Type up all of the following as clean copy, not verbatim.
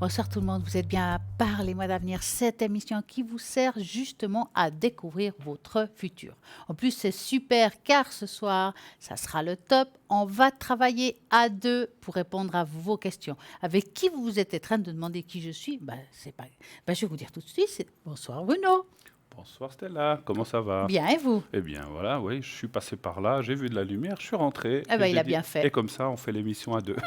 Bonsoir tout le monde, vous êtes bien à Parlez-moi d'avenir, cette émission qui vous sert justement à découvrir votre futur. En plus, c'est super car ce soir, ça sera le top. On va travailler à deux pour répondre à vos questions. Avec qui vous êtes en train de demander qui je suis? C'est pas... je vais vous dire tout de suite, bonsoir Bruno. Bonsoir Stella, comment ça va? Bien et vous? Eh bien voilà, oui, je suis passé par là, j'ai vu de la lumière, je suis rentré Eh et bien, il j'ai a dit, bien et fait. comme ça on fait l'émission à deux.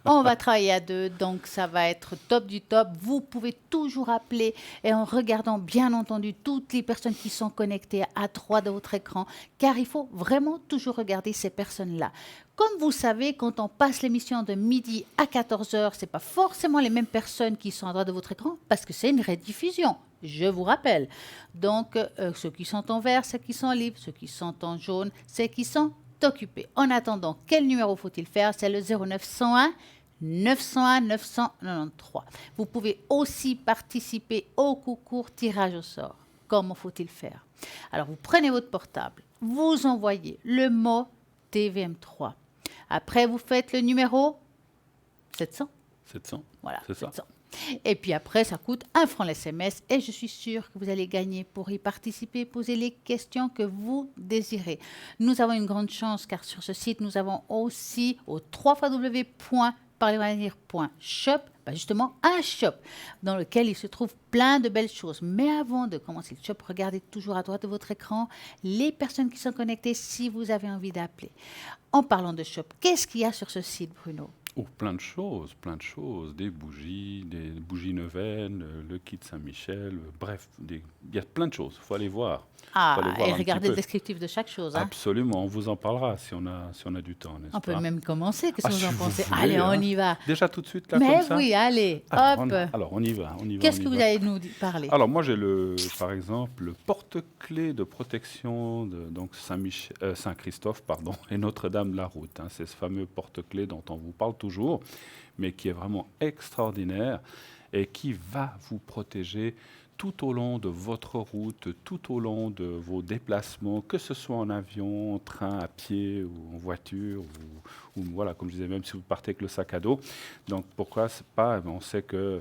On va travailler à deux, donc ça va être top du top. Vous pouvez toujours appeler et en regardant bien entendu toutes les personnes qui sont connectées à droite de votre écran, car il faut vraiment toujours regarder ces personnes-là. Comme vous savez, quand on passe l'émission de midi à 14 heures, ce n'est pas forcément les mêmes personnes qui sont à droite de votre écran, parce que c'est une rediffusion. Je vous rappelle. Donc, ceux qui sont en vert, ceux qui sont libres, ceux qui sont en jaune, ceux qui sont occupés. En attendant, quel numéro faut-il faire? C'est le 0901 901 993. Vous pouvez aussi participer au concours tirage au sort. Comment faut-il faire? Alors, vous prenez votre portable, vous envoyez le mot TVM3. Après, vous faites le numéro 700. 700, Voilà, c'est ça? 700. Et puis après, ça coûte 1 franc l'SMS et je suis sûre que vous allez gagner pour y participer, poser les questions que vous désirez. Nous avons une grande chance car sur ce site, nous avons aussi au www.parlesavenir.shop, justement un shop dans lequel il se trouve plein de belles choses. Mais avant de commencer le shop, regardez toujours à droite de votre écran les personnes qui sont connectées si vous avez envie d'appeler. En parlant de shop, qu'est-ce qu'il y a sur ce site, Bruno? Oh, plein de choses, des bougies neuvaines, le kit Saint-Michel, bref, il y a plein de choses, faut aller Ah, et voir un petit regardez le peu. descriptif de chaque chose, hein. Absolument, on vous en parlera si on a du temps, n'est-ce On peut pas? même commencer, qu'est-ce Ah, que vous si en vous pensez? voulez, Allez, on hein. y va. Déjà tout de suite là comme Mais ça? oui, allez, Alors, hop. alors on y va, on Qu'est-ce y que vous va. allez nous parler? Alors moi j'ai par exemple, le porte-clés de protection de donc Saint-Christophe pardon, et Notre-Dame de la Route, hein. C'est ce fameux porte-clés dont on vous parle toujours, mais qui est vraiment extraordinaire et qui va vous protéger tout au long de votre route, tout au long de vos déplacements, que ce soit en avion, en train, à pied ou en voiture, ou voilà, comme je disais, même si vous partez avec le sac à dos. Donc pourquoi c'est pas, on sait qu'il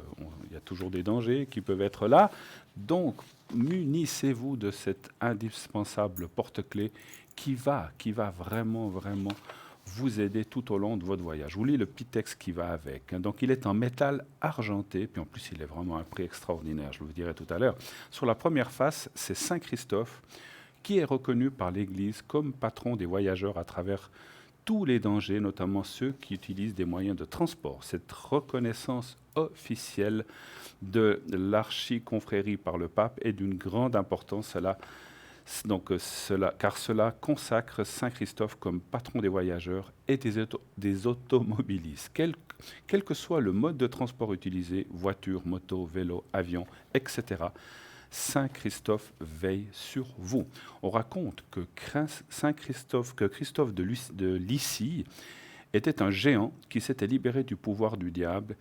y a toujours des dangers qui peuvent être là. Donc munissez-vous de cet indispensable porte-clés qui va vraiment, vraiment vous aider tout au long de votre voyage. Je vous lis le petit texte qui va avec, hein. Donc il est en métal argenté, puis en plus il est vraiment à un prix extraordinaire, je vous dirai tout à l'heure. Sur la première face, c'est Saint Christophe, qui est reconnu par l'Église comme patron des voyageurs à travers tous les dangers, notamment ceux qui utilisent des moyens de transport. Cette reconnaissance officielle de l'archiconfrérie par le pape est d'une grande importance. Car cela consacre Saint Christophe comme patron des voyageurs et des automobilistes. Quel que soit le mode de transport utilisé, voiture, moto, vélo, avion, etc., Saint Christophe veille sur vous. On raconte que Christophe de Lycie était un géant qui s'était libéré du pouvoir du diable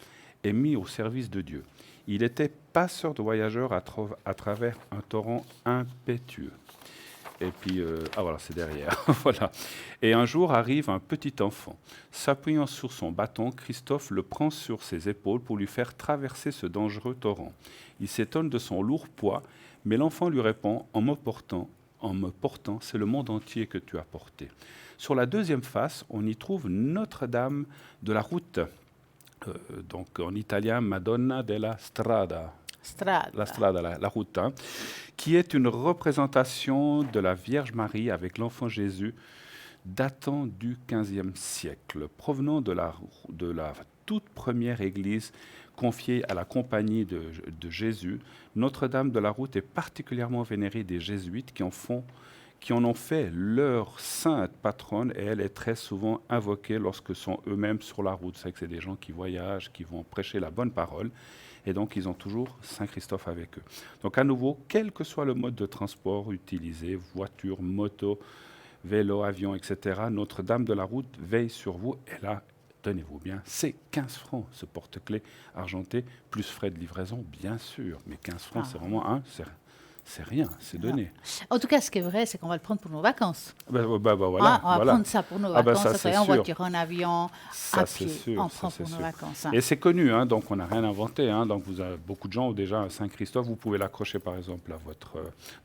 et mis au service de Dieu. Il était passeur de voyageurs à travers un torrent impétueux. Et puis, ah voilà, c'est derrière. Voilà. Et un jour arrive un petit enfant. S'appuyant sur son bâton, Christophe le prend sur ses épaules pour lui faire traverser ce dangereux torrent. Il s'étonne de son lourd poids, mais l'enfant lui répond en me portant, c'est le monde entier que tu as porté. Sur la deuxième face, on y trouve Notre-Dame de la Route, donc en italien Madonna della Strada, Strada. la route, hein, qui est une représentation de la Vierge Marie avec l'enfant Jésus datant du XVe siècle, provenant de la toute première église confiée à la compagnie de Jésus. Notre-Dame de la Route est particulièrement vénérée des jésuites qui en ont fait leur sainte patronne, et elle est très souvent invoquée lorsque sont eux-mêmes sur la route. C'est que c'est des gens qui voyagent, qui vont prêcher la bonne parole, et donc ils ont toujours Saint Christophe avec eux. Donc à nouveau, quel que soit le mode de transport utilisé, voiture, moto, vélo, avion, etc., Notre-Dame de la Route veille sur vous, et là, tenez-vous bien, c'est 15 francs ce porte-clés argenté, plus frais de livraison, bien sûr, mais 15 francs, Ah c'est oui. vraiment un, c'est rien, c'est Voilà. donné. En tout cas, ce qui est vrai, c'est qu'on va le prendre pour nos vacances. Voilà, On va voilà. prendre ça pour nos Ah ben vacances, ça ça c'est soit en sûr, voiture, en avion, à ça c'est pied. sûr, On ça prend c'est pour nos sûr. vacances, hein. Et c'est connu, hein, donc on n'a rien inventé, hein, donc beaucoup de gens ont déjà un Saint-Christophe, vous pouvez l'accrocher par exemple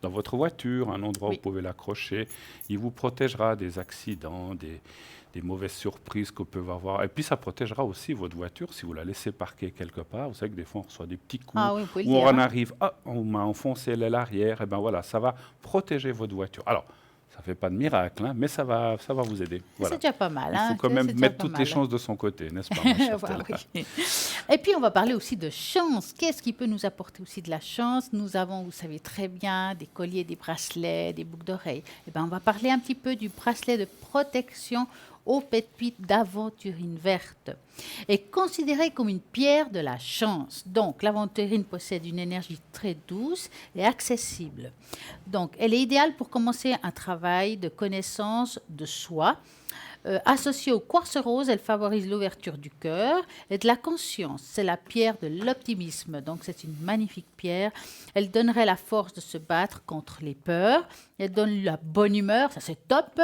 dans votre voiture, un endroit où vous Oui. pouvez l'accrocher, il vous protégera des accidents, des mauvaises surprises qu'on peut avoir, et puis ça protégera aussi votre voiture si vous la laissez parquer quelque part, vous savez que des fois on reçoit des petits coups, Ah oui, vous pouvez le où on dire, en hein. arrive, ah, on m'a enfoncé l'aile arrière, et ben voilà, ça va protéger votre voiture. Alors, ça ne fait pas de miracle, hein, mais ça va vous aider. C'est Voilà. déjà pas mal, Il faut hein. quand même C'est déjà mettre pas toutes les mal. chances de son côté, n'est-ce pas, ma chère Voilà, Stella? oui. Et puis, on va parler aussi de chance. Qu'est-ce qui peut nous apporter aussi de la chance? Nous avons, vous savez très bien, des colliers, des bracelets, des boucles d'oreilles. Eh ben, on va parler un petit peu du bracelet de protection au pétuit d'aventurine verte, est considéré comme une pierre de la chance. Donc, l'aventurine possède une énergie très douce et accessible. Donc, elle est idéale pour commencer un travail de connaissance de soi. Associée au quartz rose, elle favorise l'ouverture du cœur et de la conscience. C'est la pierre de l'optimisme, donc c'est une magnifique pierre. Elle donnerait la force de se battre contre les peurs. Elle donne la bonne humeur, ça c'est top.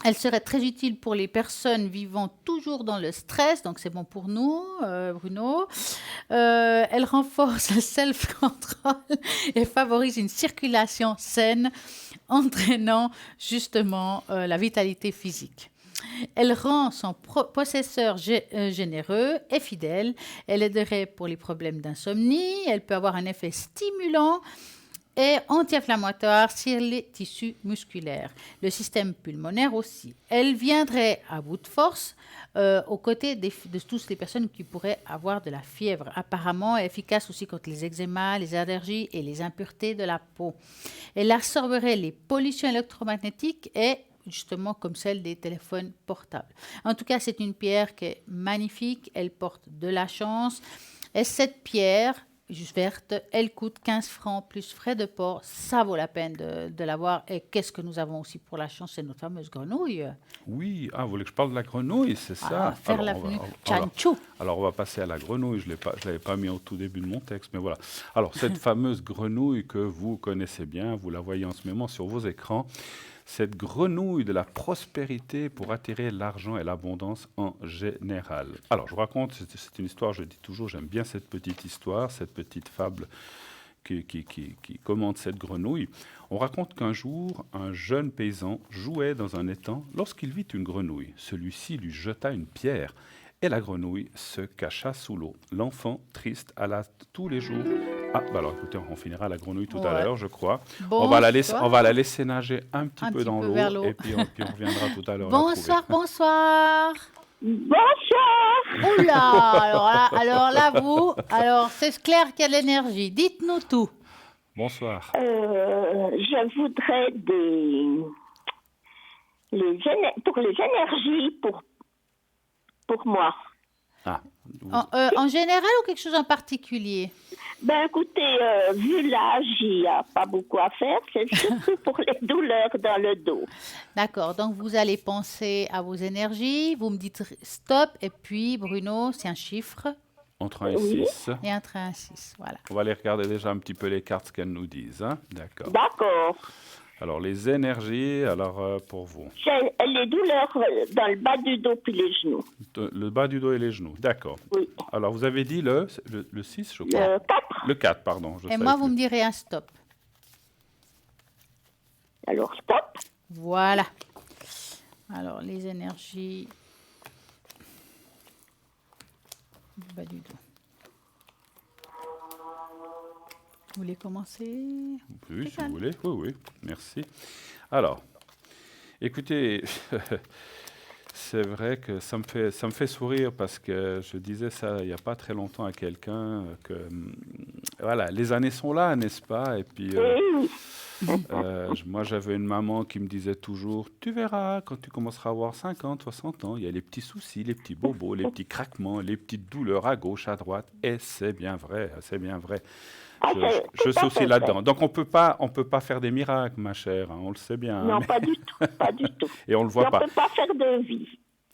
Elle serait très utile pour les personnes vivant toujours dans le stress, donc c'est bon pour nous, Bruno. Elle renforce le self-control et favorise une circulation saine, entraînant justement la vitalité physique. Elle rend son possesseur généreux et fidèle. Elle aiderait pour les problèmes d'insomnie. Elle peut avoir un effet stimulant et anti-inflammatoire sur les tissus musculaires. Le système pulmonaire aussi. Elle viendrait à bout de force aux côtés de toutes les personnes qui pourraient avoir de la fièvre. Apparemment efficace aussi contre les eczémas, les allergies et les impuretés de la peau. Elle absorberait les pollutions électromagnétiques et justement comme celle des téléphones portables. En tout cas, c'est une pierre qui est magnifique. Elle porte de la chance. Et cette pierre juste verte, elle coûte 15 francs plus frais de port. Ça vaut la peine de l'avoir. Et qu'est-ce que nous avons aussi pour la chance? C'est notre fameuse grenouille. Oui, vous voulez que je parle de la grenouille, c'est ça? Faire l'avenue Chanchou. Alors, on va passer à la grenouille. Je ne l'avais pas mis au tout début de mon texte, mais voilà. Alors, cette fameuse grenouille que vous connaissez bien, vous la voyez en ce moment sur vos écrans, cette grenouille de la prospérité pour attirer l'argent et l'abondance en général. Alors, je vous raconte, c'est une histoire, je dis toujours, j'aime bien cette petite histoire, cette petite fable qui commente cette grenouille. On raconte qu'un jour, un jeune paysan jouait dans un étang lorsqu'il vit une grenouille. Celui-ci lui jeta une pierre et la grenouille se cacha sous l'eau. L'enfant, triste, alla tous les jours... alors écoutez, on finira la grenouille tout à l'heure, je crois. Bon, on va la laisser nager un petit peu dans l'eau et puis on reviendra tout à l'heure. Bonsoir, bonsoir. Bonsoir. Oula, alors là, alors c'est clair qu'il y a de l'énergie. Dites-nous tout. Bonsoir. Je voudrais pour les énergies pour moi. En général ou quelque chose en particulier? Ben écoutez, vu l'âge, il n'y a pas beaucoup à faire. C'est surtout pour les douleurs dans le dos. D'accord, donc vous allez penser à vos énergies, vous me dites stop, et puis Bruno, c'est un chiffre. Entre 1 et 6. Et entre 1 et 6, voilà. On va aller regarder déjà un petit peu les cartes, ce qu'elles nous disent. Hein? D'accord. D'accord. Alors, les énergies, pour vous. C'est les douleurs dans le bas du dos puis les genoux. Le bas du dos et les genoux, d'accord. Oui. Alors, vous avez dit le 6, je crois. Le 4. Le 4, pardon. Et moi, vous me direz un stop. Alors, stop. Voilà. Alors, les énergies du bas du dos. Vous voulez commencer? Oui, si vous voulez. Oui, merci. Alors, écoutez, c'est vrai que ça me fait sourire parce que je disais ça il n'y a pas très longtemps à quelqu'un que, voilà, les années sont là, n'est-ce pas? Et puis, moi, j'avais une maman qui me disait toujours, tu verras, quand tu commenceras à avoir 50, 60 ans, il y a les petits soucis, les petits bobos, les petits craquements, les petites douleurs à gauche, à droite. Et c'est bien vrai, c'est bien vrai. Je suis aussi là-dedans. Donc, on peut pas faire des miracles, ma chère, hein, on le sait bien. Non, hein, pas du tout, pas du tout. Et on le voit pas. On ne peut pas faire de vie.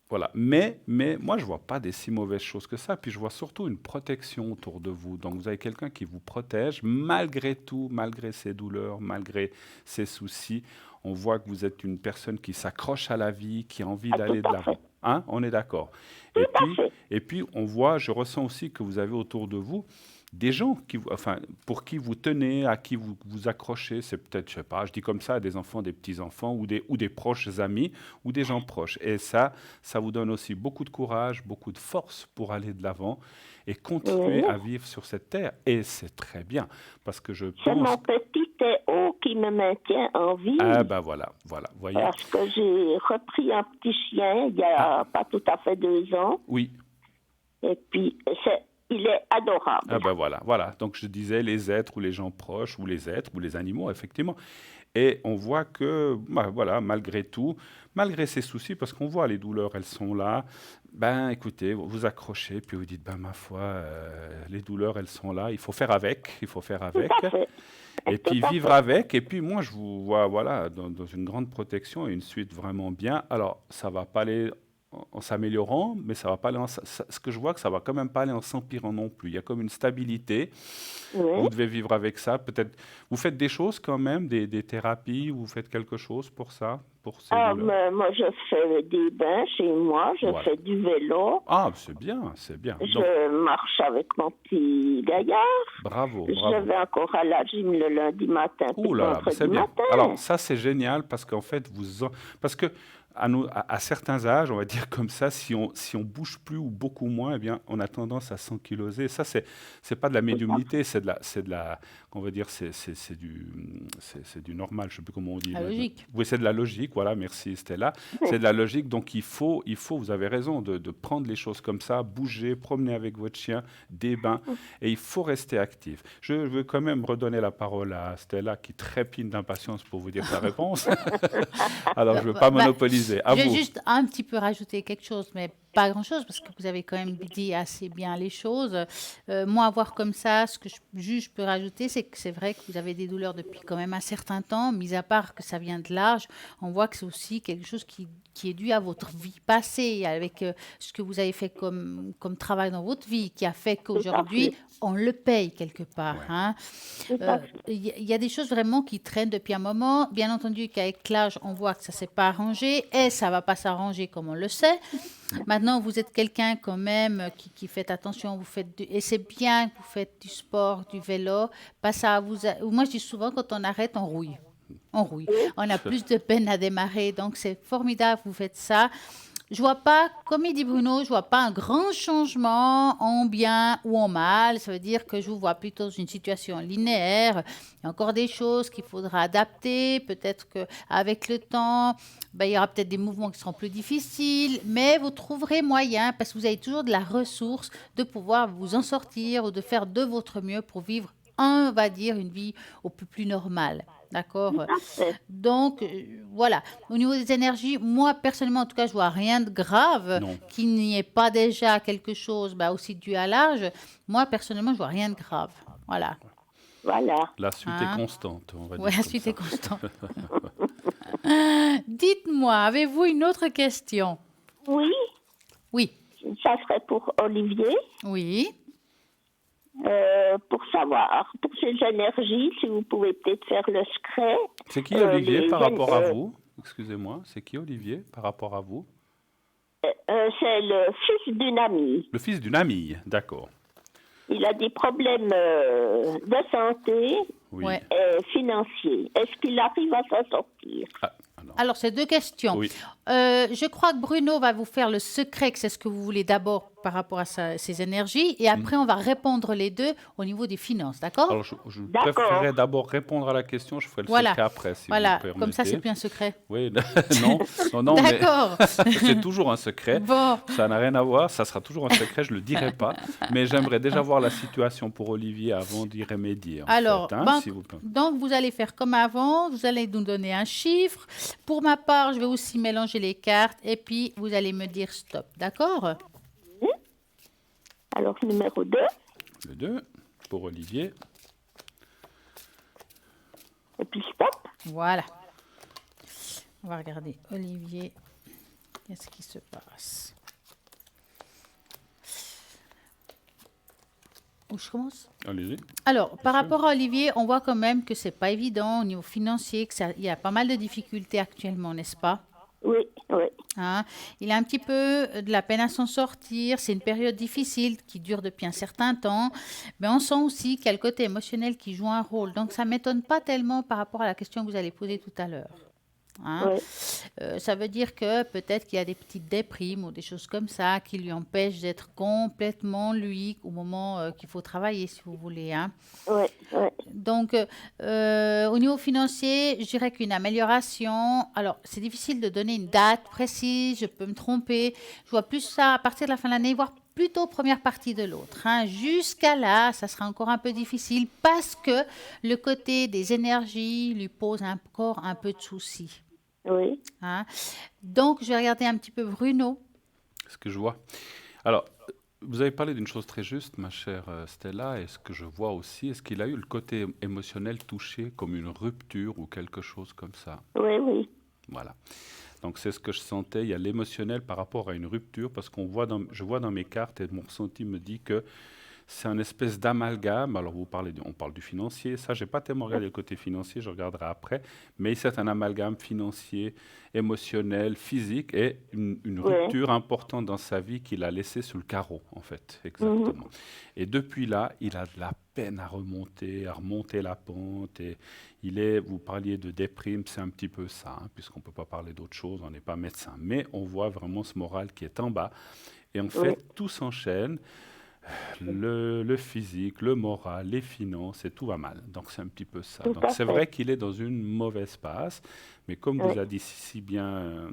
Voilà. Mais moi, je vois pas des si mauvaises choses que ça. Puis je vois surtout une protection autour de vous. Donc vous avez quelqu'un qui vous protège malgré tout, malgré ses douleurs, malgré ses soucis. On voit que vous êtes une personne qui s'accroche à la vie, qui a envie Ah, tout d'aller de à fait. l'avant. Hein? On est d'accord. Tout Et à puis, fait. et puis, on voit, je ressens aussi que vous avez autour de vous des gens enfin, pour qui vous tenez, à qui vous vous accrochez. C'est peut-être, je sais pas, je dis comme ça, des enfants, des petits-enfants ou des proches amis ou des gens proches. Et ça vous donne aussi beaucoup de courage, beaucoup de force pour aller de l'avant et Oui. continuer à vivre sur cette terre. Et c'est très bien, parce que je C'est pense... mon petit Théo qui me maintient en Ah vie ben voilà, vous voyez. parce que j'ai repris un petit chien il y Ah, a pas tout à fait 2 ans. oui. Et puis, il est adorable. Ah ben voilà. Donc je disais les êtres ou les gens proches ou les êtres ou les animaux, effectivement. Et on voit que, bah, voilà, malgré tout, malgré ces soucis, parce qu'on voit les douleurs, elles sont là, ben écoutez, vous vous accrochez, puis vous dites, ben ma foi, les douleurs, elles sont là, il faut faire avec, il faut faire Tout avec, à fait. et Tout puis à vivre fait. avec, et puis moi je vous vois, voilà, dans une grande protection et une suite vraiment bien. Alors, ça va pas aller en s'améliorant, mais ça va pas aller ce que je vois que ça va quand même pas aller en s'empirant non plus. Il y a comme une stabilité. Oui. Vous devez vivre avec ça. Peut-être, vous faites des choses quand même, des thérapies, vous faites quelque chose pour ça, pour ces Ah, douleurs. moi, je fais des bains chez moi, je Voilà. fais du vélo, Ah, c'est bien, c'est bien. Donc, je marche avec mon petit gaillard, bravo, je bravo. vais encore à la gym le lundi matin puis Ouh le là là, vendredi c'est bien. Alors, matin. ça, c'est génial parce qu'en fait, parce que à certains âges, on va dire comme ça, si on bouge plus ou beaucoup moins, eh bien, on a tendance à s'ankyloser. Ça, c'est pas de la médiumnité, on va dire, c'est du normal. Je sais plus comment on dit La maintenant. logique. Oui, c'est de la logique. Voilà, merci Stella. C'est de la logique. Donc, vous avez raison de prendre les choses comme ça, bouger, promener avec votre chien, des bains, et il faut rester actif. Je veux quand même redonner la parole à Stella qui trépine d'impatience pour vous dire sa réponse. Alors, je ne veux pas monopoliser. À Je vais vous. juste un petit peu rajouter quelque chose, mais pas grand-chose, parce que vous avez quand même dit assez bien les choses. Moi, voir comme ça, ce que je peux rajouter, c'est que c'est vrai que vous avez des douleurs depuis quand même un certain temps, mis à part que ça vient de l'âge, on voit que c'est aussi quelque chose qui est dû à votre vie passée, avec ce que vous avez fait comme travail dans votre vie, qui a fait Tout à qu'aujourd'hui, fait. on le paye quelque part. Ouais. Hein. Tout à fait. Il y a des choses vraiment qui traînent depuis un moment. Bien entendu qu'avec l'âge, on voit que ça ne s'est pas arrangé et ça ne va pas s'arranger comme on le sait. Maintenant, vous êtes quelqu'un quand même qui fait attention, et c'est bien que vous faites du sport, du vélo. Pas ça moi, je dis souvent, quand on arrête, on rouille. On rouille. On a plus de peine à démarrer. Donc, c'est formidable, vous faites ça. Je vois pas, comme il dit Bruno, je vois pas un grand changement en bien ou en mal. Ça veut dire que je vous vois plutôt dans une situation linéaire. Il y a encore des choses qu'il faudra adapter. Peut-être qu'avec le temps, ben, il y aura peut-être des mouvements qui seront plus difficiles, mais vous trouverez moyen, parce que vous avez toujours de la ressource, de pouvoir vous en sortir ou de faire de votre mieux pour vivre, on va dire, une vie au plus normale. D'accord? Tout à fait. Donc, voilà. Au niveau des énergies, moi, personnellement, en tout cas, je vois rien de grave, Non. qu'il n'y ait pas déjà quelque chose, bah, aussi dû à l'âge. Moi, personnellement, je vois rien de grave. Voilà. Voilà. La suite est Hein? constante, on va Ouais, dire la comme suite ça. est constante. Dites-moi, avez-vous une autre question? Oui, Oui. ça serait pour Olivier. Oui. Pour savoir, pour ces énergies, si vous pouvez peut-être faire le secret. C'est qui Olivier les par gén- rapport à vous? Excusez-moi, c'est qui Olivier par rapport à vous? c'est le fils d'une amie. Le fils d'une amie, d'accord. Il a des problèmes de santé Oui. Ouais. et financiers. Est-ce qu'il arrive à s'en sortir? Ah, non. Alors, c'est deux questions. Oui. Je crois que Bruno va vous faire le secret, que c'est ce que vous voulez d'abord par rapport à ses énergies, et après, on va répondre les deux au niveau des finances, d'accord? Alors, je D'accord. préférerais d'abord répondre à la question, je ferai le Voilà. secret après, si Voilà, vous permettez. comme ça, c'est plus un secret. Oui, non, mais D'accord. c'est toujours un secret. Bon. Ça n'a rien à voir, ça sera toujours un secret, je ne le dirai pas. Mais j'aimerais déjà voir la situation pour Olivier avant d'y remédier. Alors, S'il vous plaît. donc, vous allez faire comme avant, vous allez nous donner un chiffre. Pour ma part, je vais aussi mélanger les cartes et puis vous allez me dire stop, d'accord? Alors, numéro 2, Le 2 pour Olivier. et puis stop. Voilà. On va regarder Olivier. Qu'est-ce qui se passe? Où je commence? Allez-y. Alors, par sûr. rapport à Olivier, on voit quand même que c'est pas évident au niveau financier, il y a pas mal de difficultés actuellement, n'est-ce pas? Oui, oui, Hein, il a un petit peu de la peine à s'en sortir. C'est une période difficile qui dure depuis un certain temps. Mais on sent aussi qu'il y a le côté émotionnel qui joue un rôle. Donc, ça ne m'étonne pas tellement par rapport à la question que vous allez poser tout à l'heure. Hein. oui. Ça veut dire que peut-être qu'il y a des petites déprimes ou des choses comme ça qui lui empêchent d'être complètement lui au moment qu'il faut travailler, si vous voulez. Hein. Oui, oui. Donc, au niveau financier, je dirais qu'une amélioration. Alors, c'est difficile de donner une date précise, je peux me tromper. Je vois plus ça à partir de la fin de l'année, voire plutôt première partie de l'autre. Hein. Jusqu'à là, ça sera encore un peu difficile parce que le côté des énergies lui pose encore un peu de soucis. Oui, Hein. Donc, je vais regarder un petit peu Bruno. Ce que je vois. Alors, vous avez parlé d'une chose très juste, ma chère Stella, et ce que je vois aussi, est-ce qu'il a eu le côté émotionnel touché comme une rupture ou quelque chose comme ça? oui, oui. Voilà. Donc c'est ce que je sentais, il y a l'émotionnel par rapport à une rupture, parce je vois dans mes cartes et mon ressenti me dit que c'est un espèce d'amalgame. Alors on parle du financier, ça j'ai pas tellement regardé le côté financier, je regarderai après, mais c'est un amalgame financier, émotionnel, physique et une Oui. rupture importante dans sa vie qu'il a laissée sur le carreau en fait, exactement. Et depuis là, il a de la peine à remonter la pente et vous parliez de déprime, c'est un petit peu ça, hein, puisqu'on ne peut pas parler d'autre chose, on n'est pas médecin, mais on voit vraiment ce moral qui est en bas et en fait tout s'enchaîne. Le physique, le moral, les finances, et tout va mal. Donc c'est un petit peu ça. Tout Donc à c'est fait. vrai qu'il est dans une mauvaise passe, mais comme Oui. vous a dit si bien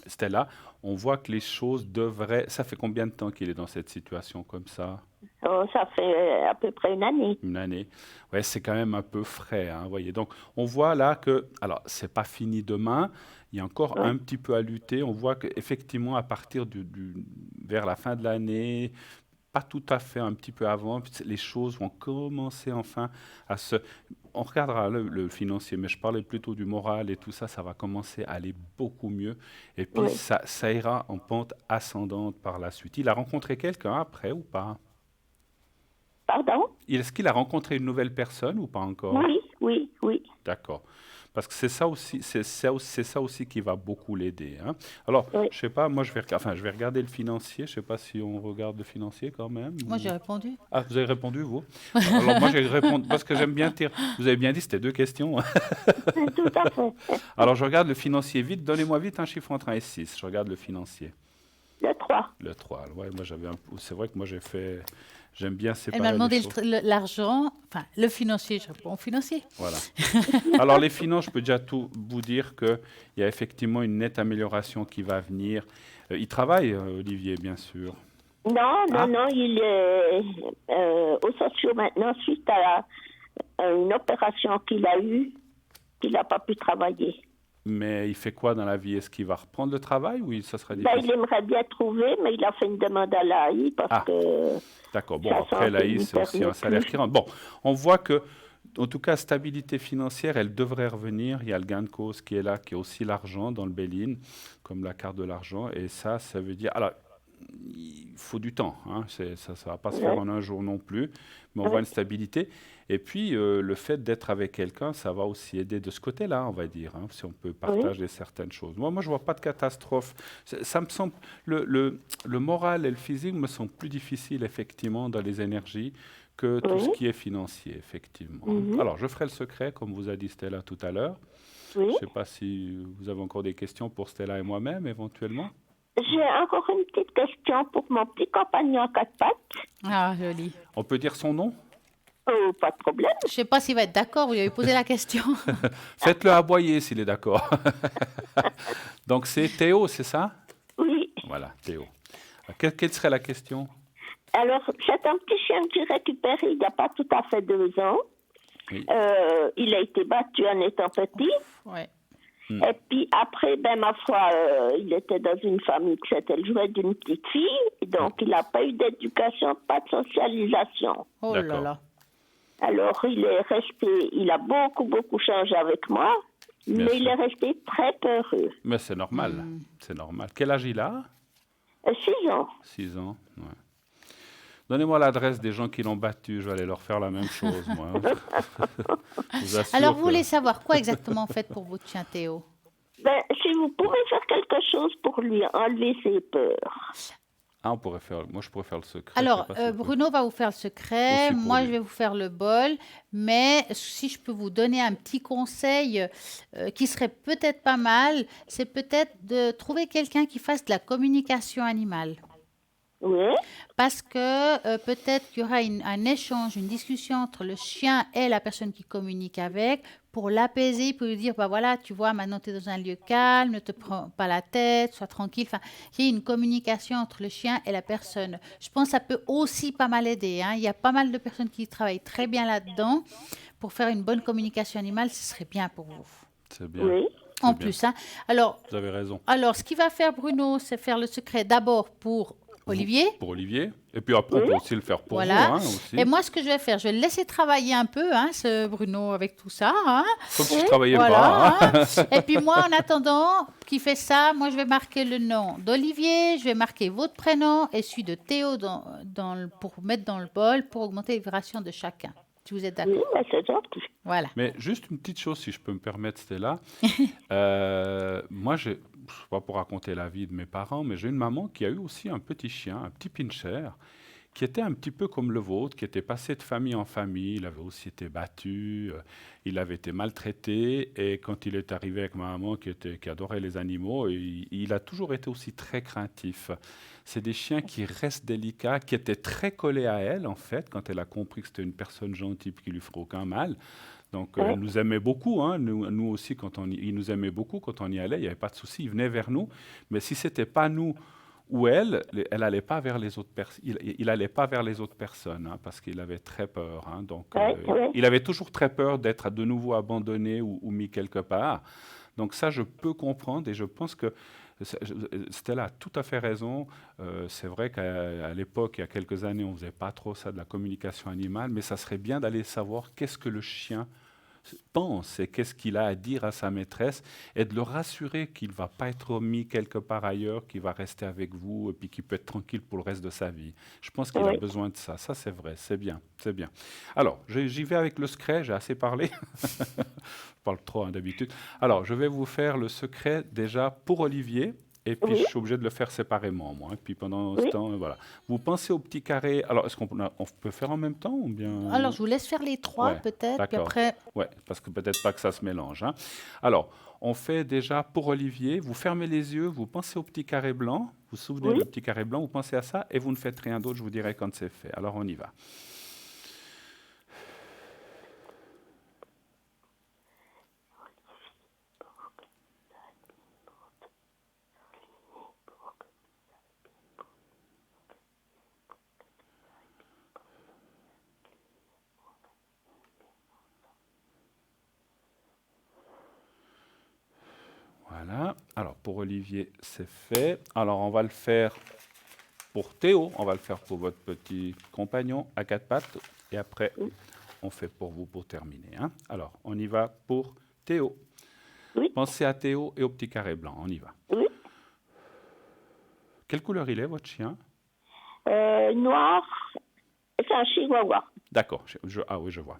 Stella, on voit que les choses devraient... Ça fait combien de temps qu'il est dans cette situation comme ça? Oh, ça fait à peu près une année. Une année. Ouais, c'est quand même un peu frais, hein, voyez. Donc on voit là que... Alors, c'est pas fini demain. Il y a encore Oui. un petit peu à lutter. On voit qu'effectivement, à partir vers la fin de l'année, pas tout à fait, un petit peu avant, les choses vont commencer enfin à se... On regardera le financier, mais je parlais plutôt du moral et tout ça, ça va commencer à aller beaucoup mieux. Et puis Oui. ça ira en pente ascendante par la suite. Il a rencontré quelqu'un après ou pas? Pardon? Est-ce qu'il a rencontré une nouvelle personne ou pas encore? Oui, oui, oui. D'accord. Parce que c'est ça aussi, c'est ça aussi qui va beaucoup l'aider, hein. Alors, Oui. je sais pas, moi je vais regarder le financier. Je sais pas si on regarde le financier quand même. Moi, j'ai répondu. Ah, vous avez répondu, vous? Alors moi, j'ai répondu parce que j'aime bien tirer. Vous avez bien dit, c'était 2 questions. Tout à fait. Alors, je regarde le financier vite. Donnez-moi vite un chiffre entre 1 et 6. Je regarde le financier. Le 3. Le 3. Ouais, moi, c'est vrai que moi, j'aime bien Elle séparer m'a les demandé choses. l'argent, enfin le financier, je réponds au financier. Voilà. Alors, les finances, je peux déjà tout vous dire qu'il y a effectivement une nette amélioration qui va venir. Il travaille, Olivier, bien sûr. Non, Ah. non, non, il est aux sociaux maintenant suite à une opération qu'il a eue, qu'il n'a pas pu travailler. Mais il fait quoi dans la vie? Est-ce qu'il va reprendre le travail ou ça sera Ben, difficile? il aimerait bien trouver, mais il a fait une demande à l'AI parce Ah. que D'accord. Bon, sa après, santé l'AI, lui c'est aussi un permet salaire plus. qui rentre. Bon, on voit que, en tout cas, stabilité financière, elle devrait revenir. Il y a le gain de cause qui est là, qui est aussi l'argent dans le bail-in, comme la carte de l'argent. Et ça veut dire... Alors, il faut du temps, hein. Ça ne va pas se faire Ouais. en un jour non plus, mais on Ouais. voit une stabilité. Et puis, le fait d'être avec quelqu'un, ça va aussi aider de ce côté-là, on va dire, hein, si on peut partager certaines choses. Moi, je ne vois pas de catastrophe. Ça me semble, le moral et le physique me semblent plus difficiles, effectivement, dans les énergies que tout ce Oui. qui est financier, effectivement. Mhm. Alors, je ferai le secret, comme vous a dit Stella tout à l'heure. Oui. Je ne sais pas si vous avez encore des questions pour Stella et moi-même, éventuellement. J'ai encore une petite question pour mon petit compagnon à 4 pattes. Ah, joli. On peut dire son nom? Oh, pas de problème. Je ne sais pas s'il va être d'accord, vous lui avez posé la question. Faites-le aboyer s'il est d'accord. Donc c'est Théo, c'est ça? Oui. Voilà, Théo. Quelle serait la question? Alors, c'est un petit chien que j'ai récupéré il n'y a pas tout à fait 2 ans. Oui. Il a été battu en étant petit. Ouais. Et puis après, ben ma foi, il était dans une famille qui s'était le jouet d'une petite fille. Donc, il n'a pas eu d'éducation, pas de socialisation. Oh là D'accord. là. Alors, il est resté, il a beaucoup, beaucoup changé avec moi. Bien Mais il est sûr. resté très peureux. Mais c'est normal. C'est normal. Quel âge il a? 6 ans. 6 ans. Ouais. Donnez-moi l'adresse des gens qui l'ont battu. Je vais aller leur faire la même chose, moi. Je vous Alors, assure vous que... voulez savoir quoi exactement en fait pour votre chien Théo? Ben, si vous pouvez faire quelque chose pour lui enlever ses peurs. Ah, on pourrait faire... Moi, je pourrais faire le secret. Je sais Alors, pas si vous pouvez... Bruno va vous faire le secret, Aussi pour moi je lui. vais vous faire le bol, mais si je peux vous donner un petit conseil qui serait peut-être pas mal, c'est peut-être de trouver quelqu'un qui fasse de la communication animale. Oui, Parce que peut-être qu'il y aura un échange, une discussion entre le chien et la personne qui communique avec pour l'apaiser, pour lui dire, bah voilà, tu vois, maintenant tu es dans un lieu calme, ne te prends pas la tête, sois tranquille. Enfin, il y a une communication entre le chien et la personne. Je pense que ça peut aussi pas mal aider, hein. Il y a pas mal de personnes qui travaillent très bien là-dedans. Pour faire une bonne communication animale, ce serait bien pour vous. C'est bien. oui, C'est En bien. plus, hein. Alors, Vous avez raison. alors, ce qu'il va faire Bruno, c'est faire le secret d'abord pour Vous, Olivier. pour Olivier. Et puis après, on oui. peut aussi le faire pour vous, Voilà. hein, Et aussi. moi, ce que je vais faire, je vais le laisser travailler un peu, hein, ce Bruno, avec tout ça, hein. Comme si je travaillais pas, Voilà, hein. hein. Et puis moi, en attendant qu'il fait ça, moi, je vais marquer le nom d'Olivier, je vais marquer votre prénom et celui de Théo pour mettre dans le bol pour augmenter les vibrations de chacun. Si vous êtes Oui, d'accord. mais c'est gentil. Voilà. Mais juste une petite chose, si je peux me permettre, Stella. Moi, je ne sais pas pour raconter la vie de mes parents, mais j'ai une maman qui a eu aussi un petit chien, un petit pincher, qui était un petit peu comme le vôtre, qui était passé de famille en famille. Il avait aussi été battu, il avait été maltraité. Et quand il est arrivé avec ma maman, qui adorait les animaux, il a toujours été aussi très craintif. C'est des chiens qui restent délicats, qui étaient très collés à elle, en fait, quand elle a compris que c'était une personne gentille qui lui ferait aucun mal. Donc, Oui, elle nous aimait beaucoup, hein. Nous aussi, il nous aimait beaucoup quand on y allait, il n'y avait pas de souci, il venait vers nous. Mais si c'était pas nous ou elle allait pas vers les autres il allait pas vers les autres personnes, hein, parce qu'il avait très peur, hein. Donc, oui, oui. il avait toujours très peur d'être de nouveau abandonné ou mis quelque part. Donc ça, je peux comprendre et je pense que Stella a tout à fait raison. C'est vrai qu'à l'époque, il y a quelques années, on faisait pas trop ça de la communication animale, mais ça serait bien d'aller savoir qu'est-ce que le chien pense et qu'est-ce qu'il a à dire à sa maîtresse et de le rassurer qu'il ne va pas être mis quelque part ailleurs, qu'il va rester avec vous et puis qu'il peut être tranquille pour le reste de sa vie. Je pense qu'il a Oui. besoin de ça. Ça, c'est vrai, c'est bien, c'est bien. Alors, j'y vais avec le secret, j'ai assez parlé. Je parle trop, hein, d'habitude. Alors, je vais vous faire le secret déjà pour Olivier. Et puis, je Oui, suis obligé de le faire séparément, moi. Et puis, pendant ce oui. temps, voilà. Vous pensez au petit carré. Alors, est-ce on peut faire en même temps ou Alors, bien... je vous laisse faire les trois, Ouais, peut-être, puis d'accord. après, Ouais, parce que peut-être pas que ça se mélange, hein. Alors, on fait déjà pour Olivier, vous fermez les yeux, vous pensez au petit carré blanc, vous vous souvenez Oui, du petit carré blanc, vous pensez à ça et vous ne faites rien d'autre, je vous dirai quand c'est fait. Alors, on y va. Voilà. Alors, pour Olivier, c'est fait. Alors, on va le faire pour Théo, on va le faire pour votre petit compagnon à quatre pattes. Et après, oui, on fait pour vous pour terminer, hein. Alors, on y va pour Théo. oui, Pensez à Théo et au petit carré blanc, on y va. oui. Quelle couleur il est, votre chien? Noir, c'est un chihuahua. D'accord. Ah oui, je vois.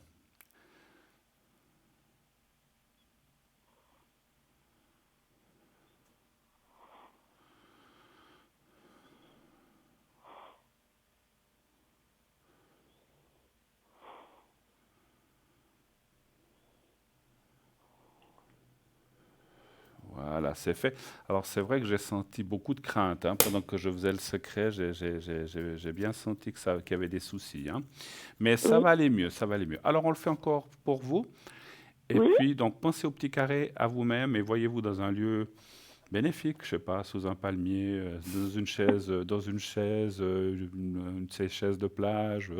Voilà, c'est fait. Alors, c'est vrai que j'ai senti beaucoup de crainte, hein, pendant que je faisais le secret. J'ai bien senti qu'il y avait des soucis, hein. Mais ça Oui, va aller mieux, ça va aller mieux. Alors, on le fait encore pour vous. Et oui, puis, donc, pensez au petit carré à vous-même et voyez-vous dans un lieu bénéfique, je sais pas, sous un palmier, une de ces chaises de plage,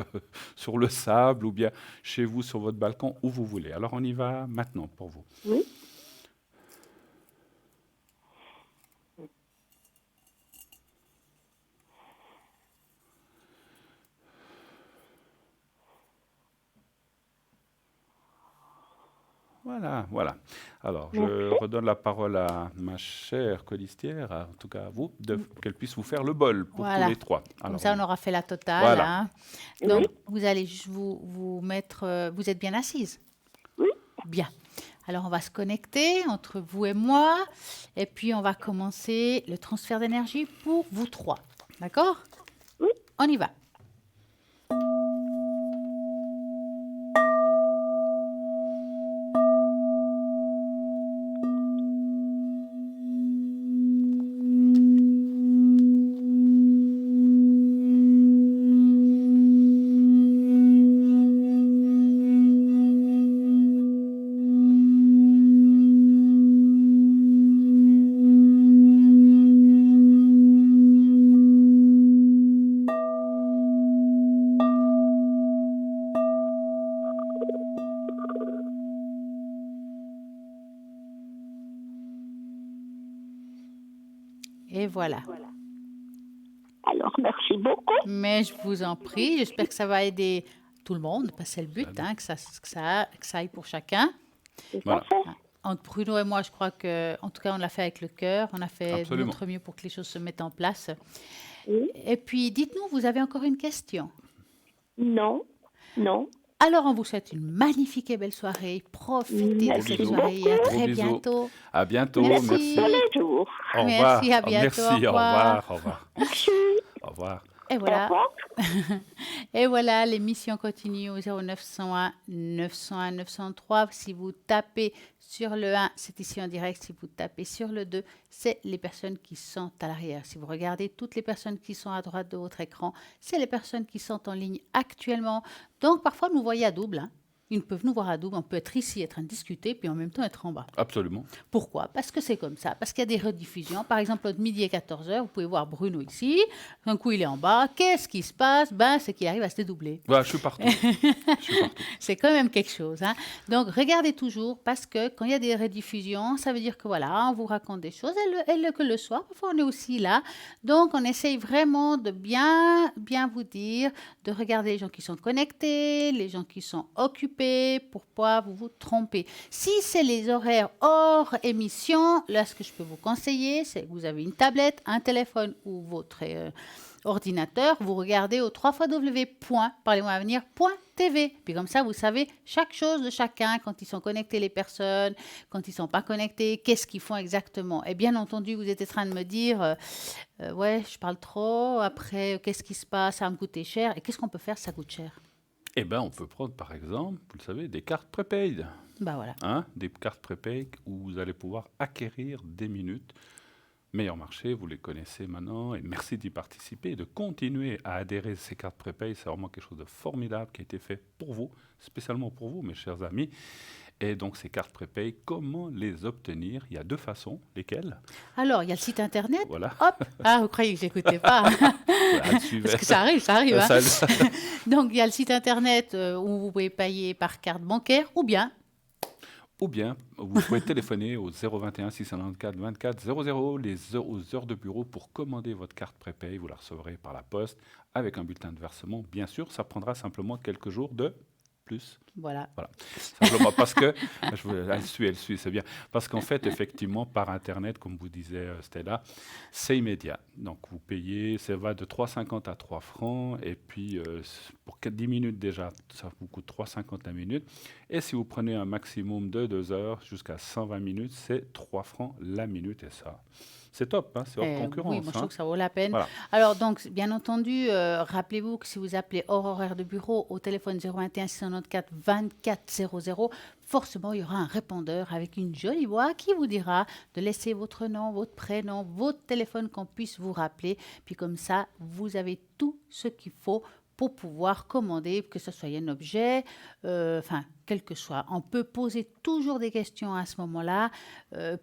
sur le sable, ou bien chez vous, sur votre balcon, où vous voulez. Alors, on y va maintenant pour vous. oui. Voilà. Alors, je Merci. redonne la parole à ma chère colistière, en tout cas à vous, qu'elle puisse vous faire le bol pour tous Voilà. les trois. Comme Alors, ça, on aura fait la totale. Voilà. Hein. Oui. Donc, vous allez juste vous mettre... vous êtes bien assise? Oui. Bien. Alors, on va se connecter entre vous et moi. Et puis, on va commencer le transfert d'énergie pour vous trois. D'accord? Oui. On y va. Et voilà. Alors, merci beaucoup. Mais je vous en prie, j'espère que ça va aider tout le monde, parce que c'est le but, hein, que ça aille pour chacun. Tout à Voilà. fait. Entre Bruno et moi, je crois que, en tout cas, on l'a fait avec le cœur, on a fait de Absolument. notre mieux pour que les choses se mettent en place. Oui. Et puis, dites-nous, vous avez encore une question? Non. Non. Alors, on vous souhaite une magnifique et belle soirée. Profitez de Merci cette soirée et à beaucoup. très Gros bisous. bientôt. À bientôt. Merci. Merci. Tous les jours. Au Merci, revoir. à bientôt, Merci. au Au revoir. revoir. Au revoir. Merci. Au revoir. Et Au voilà. revoir. Et voilà, l'émission continue au 0901 901 903. Si vous tapez sur le 1, c'est ici en direct. Si vous tapez sur le 2, c'est les personnes qui sont à l'arrière. Si vous regardez toutes les personnes qui sont à droite de votre écran, c'est les personnes qui sont en ligne actuellement. Donc, parfois, nous voyons à double. Hein. Ils peuvent nous voir à double. On peut être ici, être en train de discuter, puis en même temps être en bas. Absolument. Pourquoi? Parce que c'est comme ça. Parce qu'il y a des rediffusions. Par exemple, entre midi et 14h, vous pouvez voir Bruno ici. D'un coup, il est en bas. Qu'est-ce qui se passe? C'est qu'il arrive à se dédoubler. Voilà, je suis partout. Je suis partout. C'est quand même quelque chose. Hein. Donc, regardez toujours parce que quand il y a des rediffusions, ça veut dire que voilà, on vous raconte des choses. Et que le soir, parfois, on est aussi là. Donc, on essaye vraiment de bien vous dire, de regarder les gens qui sont connectés, les gens qui sont occupés, pour pas vous tromper. Si c'est les horaires hors émission, là, ce que je peux vous conseiller, c'est que vous avez une tablette, un téléphone ou votre ordinateur, vous regardez au www.parlez-moi-avenir.tv. Puis comme ça, vous savez chaque chose de chacun, quand ils sont connectés les personnes, quand ils ne sont pas connectés, qu'est-ce qu'ils font exactement. Et bien entendu, vous êtes en train de me dire, ouais, je parle trop, après, qu'est-ce qui se passe, ça va me coûter cher. Et qu'est-ce qu'on peut faire si ça coûte cher? Eh bien, on peut prendre, par exemple, vous le savez, des cartes prépaid. Bah voilà. Hein, des cartes prépaid où vous allez pouvoir acquérir des minutes. Meilleur marché, vous les connaissez maintenant. Et merci d'y participer et de continuer à adhérer à ces cartes prépaid. C'est vraiment quelque chose de formidable qui a été fait pour vous, spécialement pour vous, mes chers amis. Et donc, ces cartes prépaid, comment les obtenir? Il y a deux façons. Lesquelles? Alors, il y a le site internet. Voilà. Hop. Ah, vous croyez que je n'écoutais pas? Voilà, Parce que ça arrive. Hein. Ça- Donc, il y a le site internet où vous pouvez payer par carte bancaire ou bien Ou bien, vous pouvez téléphoner au 021 694 24 00 aux heures de bureau pour commander votre carte prépaid. Vous la recevrez par la poste avec un bulletin de versement. Bien sûr, ça prendra simplement quelques jours de plus. voilà. Simplement parce que, elle suit, c'est bien. Parce qu'en fait, effectivement, par Internet, comme vous disait Stella, c'est immédiat. Donc, vous payez, ça va de 3,50 à 3 francs. Et puis, pour 10 minutes déjà, ça vous coûte 3,50 la minute. Et si vous prenez un maximum de 2 heures jusqu'à 120 minutes, c'est 3 francs la minute. Et ça, c'est top, hein, c'est hors concurrence. Oui, moi je hein. trouve que ça vaut la peine. Voilà. Alors, donc, bien entendu, rappelez-vous que si vous appelez hors horaire de bureau au téléphone 021 694 24 00, forcément, il y aura un répondeur avec une jolie voix qui vous dira de laisser votre nom, votre prénom, votre téléphone qu'on puisse vous rappeler. Puis comme ça, vous avez tout ce qu'il faut pour pouvoir commander, que ce soit un objet, quel que soit. On peut poser toujours des questions à ce moment-là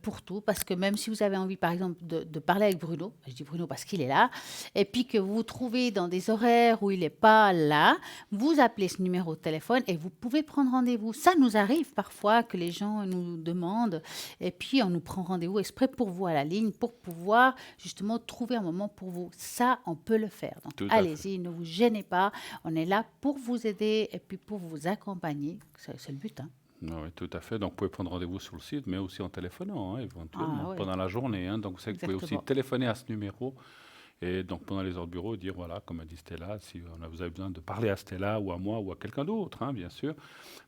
pour tout, parce que même si vous avez envie, par exemple, de parler avec Bruno, je dis Bruno parce qu'il est là, et puis que vous vous trouvez dans des horaires où il n'est pas là, vous appelez ce numéro de téléphone et vous pouvez prendre rendez-vous. Ça nous arrive parfois que les gens nous demandent, et puis on nous prend rendez-vous exprès pour vous à la ligne, pour pouvoir justement trouver un moment pour vous. Ça, on peut le faire. Donc, Tout à allez-y, ne vous gênez pas. On est là pour vous aider et puis pour vous accompagner. C'est le but. Hein. Oui, tout à fait. Donc, vous pouvez prendre rendez-vous sur le site, mais aussi en téléphonant, hein, éventuellement, Ah ouais, pendant la journée, hein. Donc, vous savez que vous pouvez aussi exactement. téléphoner à ce numéro et donc pendant les heures de bureau, dire, voilà, comme a dit Stella, si vous avez besoin de parler à Stella ou à moi ou à quelqu'un d'autre, hein, bien sûr,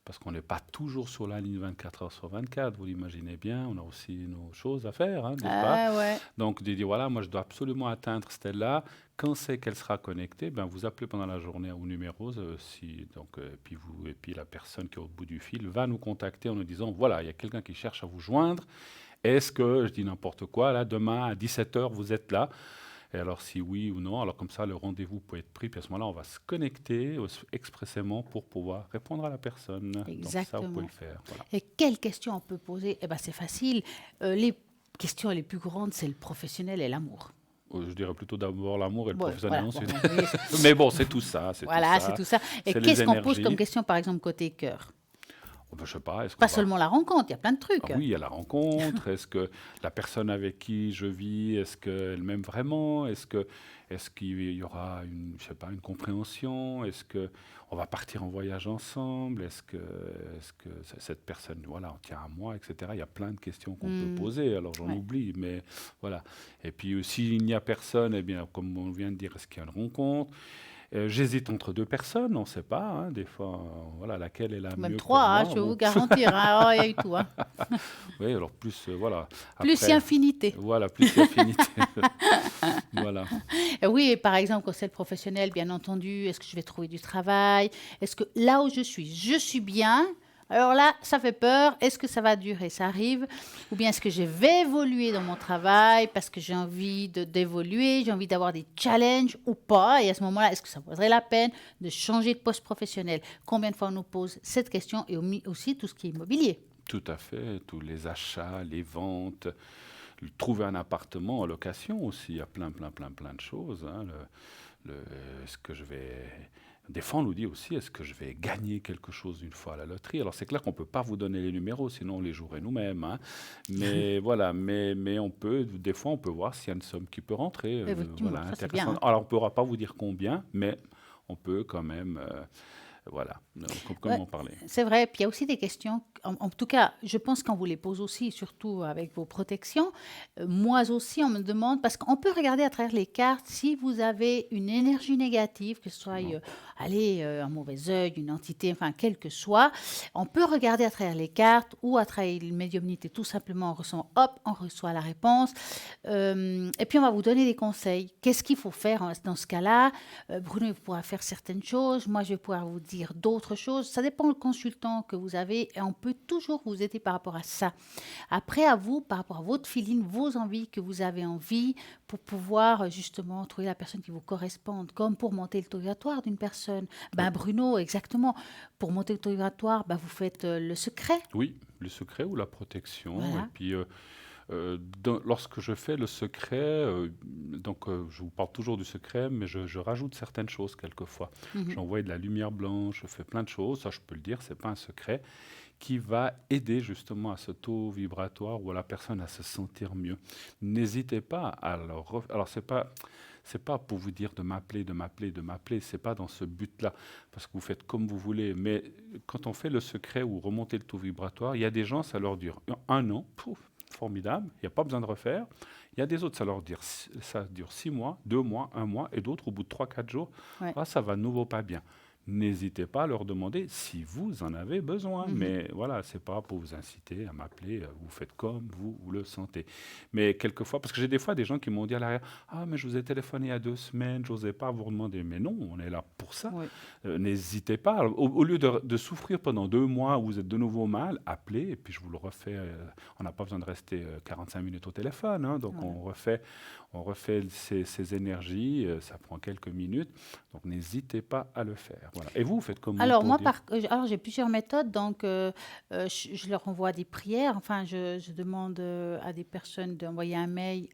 parce qu'on n'est pas toujours sur la ligne 24 heures sur 24, vous l'imaginez bien, on a aussi nos choses à faire, hein, n'est-ce pas? Ah ouais. Donc, de dire, voilà, moi, je dois absolument atteindre Stella. Quand c'est qu'elle sera connectée, ben, vous appelez pendant la journée au numéro, et puis la personne qui est au bout du fil va nous contacter en nous disant, voilà, il y a quelqu'un qui cherche à vous joindre. Est-ce que, je dis n'importe quoi, là, demain à 17 heures, vous êtes là? Et alors, si oui ou non, alors comme ça, le rendez-vous peut être pris. Puis à ce moment-là, on va se connecter expressément pour pouvoir répondre à la personne. Donc ça, vous pouvez Exactement. le faire. Voilà. Et quelles questions on peut poser? Eh ben, c'est facile. Les questions les plus grandes, c'est le professionnel et l'amour. Je dirais plutôt d'abord l'amour et le Bon, professionnel voilà. Bon, ensuite. vous voyez, Mais bon, c'est tout ça, c'est tout voilà, c'est ça. tout ça. Et C'est les qu'est-ce qu'on pose comme énergies. question, par exemple, côté cœur? Oh, ben, je sais pas, est-ce qu'on Pas va... seulement la rencontre, il y a plein de Ah trucs. oui, il y a la rencontre. Est-ce que la personne avec qui je vis, est-ce qu'elle m'aime vraiment? Est-ce qu'il y aura une, je sais pas, une compréhension? Est-ce que on va partir en voyage ensemble? Est-ce que cette personne, voilà, on tient à moi, etc. Il y a plein de questions qu'on peut Hmm, poser. Alors j'en ouais. oublie, mais voilà. Et puis s'il n'y a personne, eh bien, comme on vient de dire, est-ce qu'il y a une rencontre? J'hésite entre deux personnes, on ne sait pas, hein, des fois, voilà, laquelle est la Même mieux pour trois, hein, moi. je peux vous Bon, garantir. Hein. Oh, il y a eu tout. Hein. oui, alors plus, voilà. Plus si Après, infinité. voilà, plus d'affinité. Voilà. Oui, et par exemple, quand c'est le professionnel, bien entendu, est-ce que je vais trouver du travail? Est-ce que là où je suis bien? Alors là, ça fait peur. Est-ce que ça va durer? Ça arrive. Ou bien est-ce que je vais évoluer dans mon travail parce que j'ai envie d'évoluer, j'ai envie d'avoir des challenges ou pas? Et à ce moment-là, est-ce que ça vaudrait la peine de changer de poste professionnel? Combien de fois on nous pose cette question et aussi tout ce qui est immobilier? Tout à fait, tous les achats, les ventes, trouver un appartement en location aussi, il y a plein de choses, hein. Est-ce que je vais... Des fois, on nous dit aussi, est-ce que je vais gagner quelque chose une fois à la loterie? Alors, c'est clair qu'on ne peut pas vous donner les numéros, sinon on les jouerait nous-mêmes, hein. Mais voilà, mais on peut, des fois, on peut voir s'il y a une somme qui peut rentrer. Effectivement, Voilà, ça c'est bien. intéressant. Hein. Alors, on ne pourra pas vous dire combien, mais on peut quand même, voilà, comme Ouais, on parlait. c'est vrai. Puis il y a aussi des questions, en tout cas, je pense qu'on vous les pose aussi, surtout avec vos protections. Moi aussi, on me demande, parce qu'on peut regarder à travers les cartes si vous avez une énergie négative, que ce soit, allez, un mauvais œil, une entité, enfin, quel que soit. On peut regarder à travers les cartes ou à travers une médiumnité. Tout simplement, on reçoit, hop, on reçoit la réponse. Et puis, on va vous donner des conseils. Qu'est-ce qu'il faut faire dans ce cas-là? Bruno il pourra faire certaines choses. Moi, je vais pouvoir vous dire d'autres choses. Ça dépend du consultant que vous avez et on peut toujours vous aider par rapport à ça. Après, à vous, par rapport à votre feeling, vos envies que vous avez envie pour pouvoir justement trouver la personne qui vous corresponde, comme pour monter le taux vibratoire d'une personne. Oui. Ben, Bruno, exactement. Pour monter le taux vibratoire, ben, vous faites le secret. Oui, le secret ou la protection. Et Voilà. puis, lorsque je fais le secret, je vous parle toujours du secret, mais je rajoute certaines choses quelquefois. Mhm. J'envoie de la lumière blanche, je fais plein de choses, ça je peux le dire, c'est pas un secret, qui va aider justement à ce taux vibratoire ou à la personne à se sentir mieux. N'hésitez pas à alors c'est pas pour vous dire de m'appeler, c'est pas dans ce but-là, parce que vous faites comme vous voulez, mais quand on fait le secret ou remonter le taux vibratoire, il y a des gens, ça leur dure un an, pouf, formidable, il n'y a pas besoin de refaire. Il y a des autres, ça dure 6 mois, 2 mois, 1 mois, et d'autres, au bout de 3-4 jours, Ouais. ça va de nouveau pas bien. N'hésitez pas à leur demander si vous en avez besoin. Mhm. Mais voilà, c'est pas pour vous inciter à m'appeler, vous faites comme vous le sentez. Mais quelquefois, parce que j'ai des fois des gens qui m'ont dit à l'arrière, ah mais je vous ai téléphoné il y a 2 semaines, j'osais pas vous demander. Mais non, on est là pour ça. Oui. N'hésitez pas. Alors, au lieu de souffrir pendant 2 mois où vous êtes de nouveau mal, appelez et puis je vous le refais. On n'a pas besoin de rester 45 minutes au téléphone, hein, donc Voilà. on refait ces énergies, ça prend quelques minutes, donc n'hésitez pas à le faire. Voilà. Et vous faites comment Alors, pour moi, dire? alors j'ai plusieurs méthodes. Donc, je leur envoie des prières. Enfin, je demande à des personnes d'envoyer un mail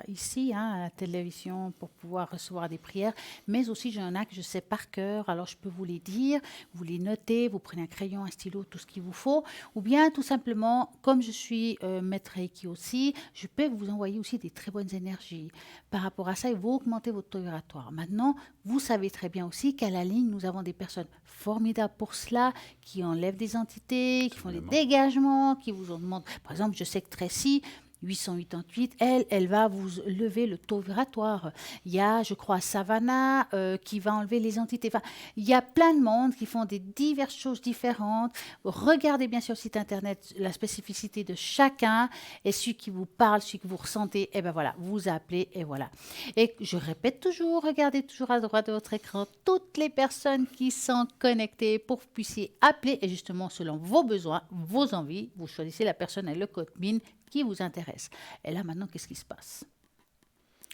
ici, hein, à la télévision, pour pouvoir recevoir des prières. Mais aussi, j'en ai que je sais par cœur. Alors, je peux vous les dire, vous les notez, vous prenez un crayon, un stylo, tout ce qu'il vous faut. Ou bien, tout simplement, comme je suis maître Reiki aussi, je peux vous envoyer aussi des très bonnes énergies. vie. Par rapport à ça, il faut augmenter votre taux vibratoire. Maintenant, vous savez très bien aussi qu'à la ligne, nous avons des personnes formidables pour cela, qui enlèvent des entités, qui font des Absolument. dégagements, qui vous en demandent. Par exemple, je sais que Tracy, 888, elle va vous lever le taux vibratoire. Il y a, je crois, Savannah qui va enlever les entités. Enfin, il y a plein de monde qui font des diverses choses différentes. Regardez bien sur le site internet la spécificité de chacun et celui qui vous parle, celui que vous ressentez, et ben voilà, vous appelez et voilà. Et je répète toujours, regardez toujours à droite de votre écran toutes les personnes qui sont connectées pour que vous puissiez appeler et justement selon vos besoins, vos envies, vous choisissez la personne avec le code MIN qui vous intéresse. Et là, maintenant, qu'est-ce qui se passe?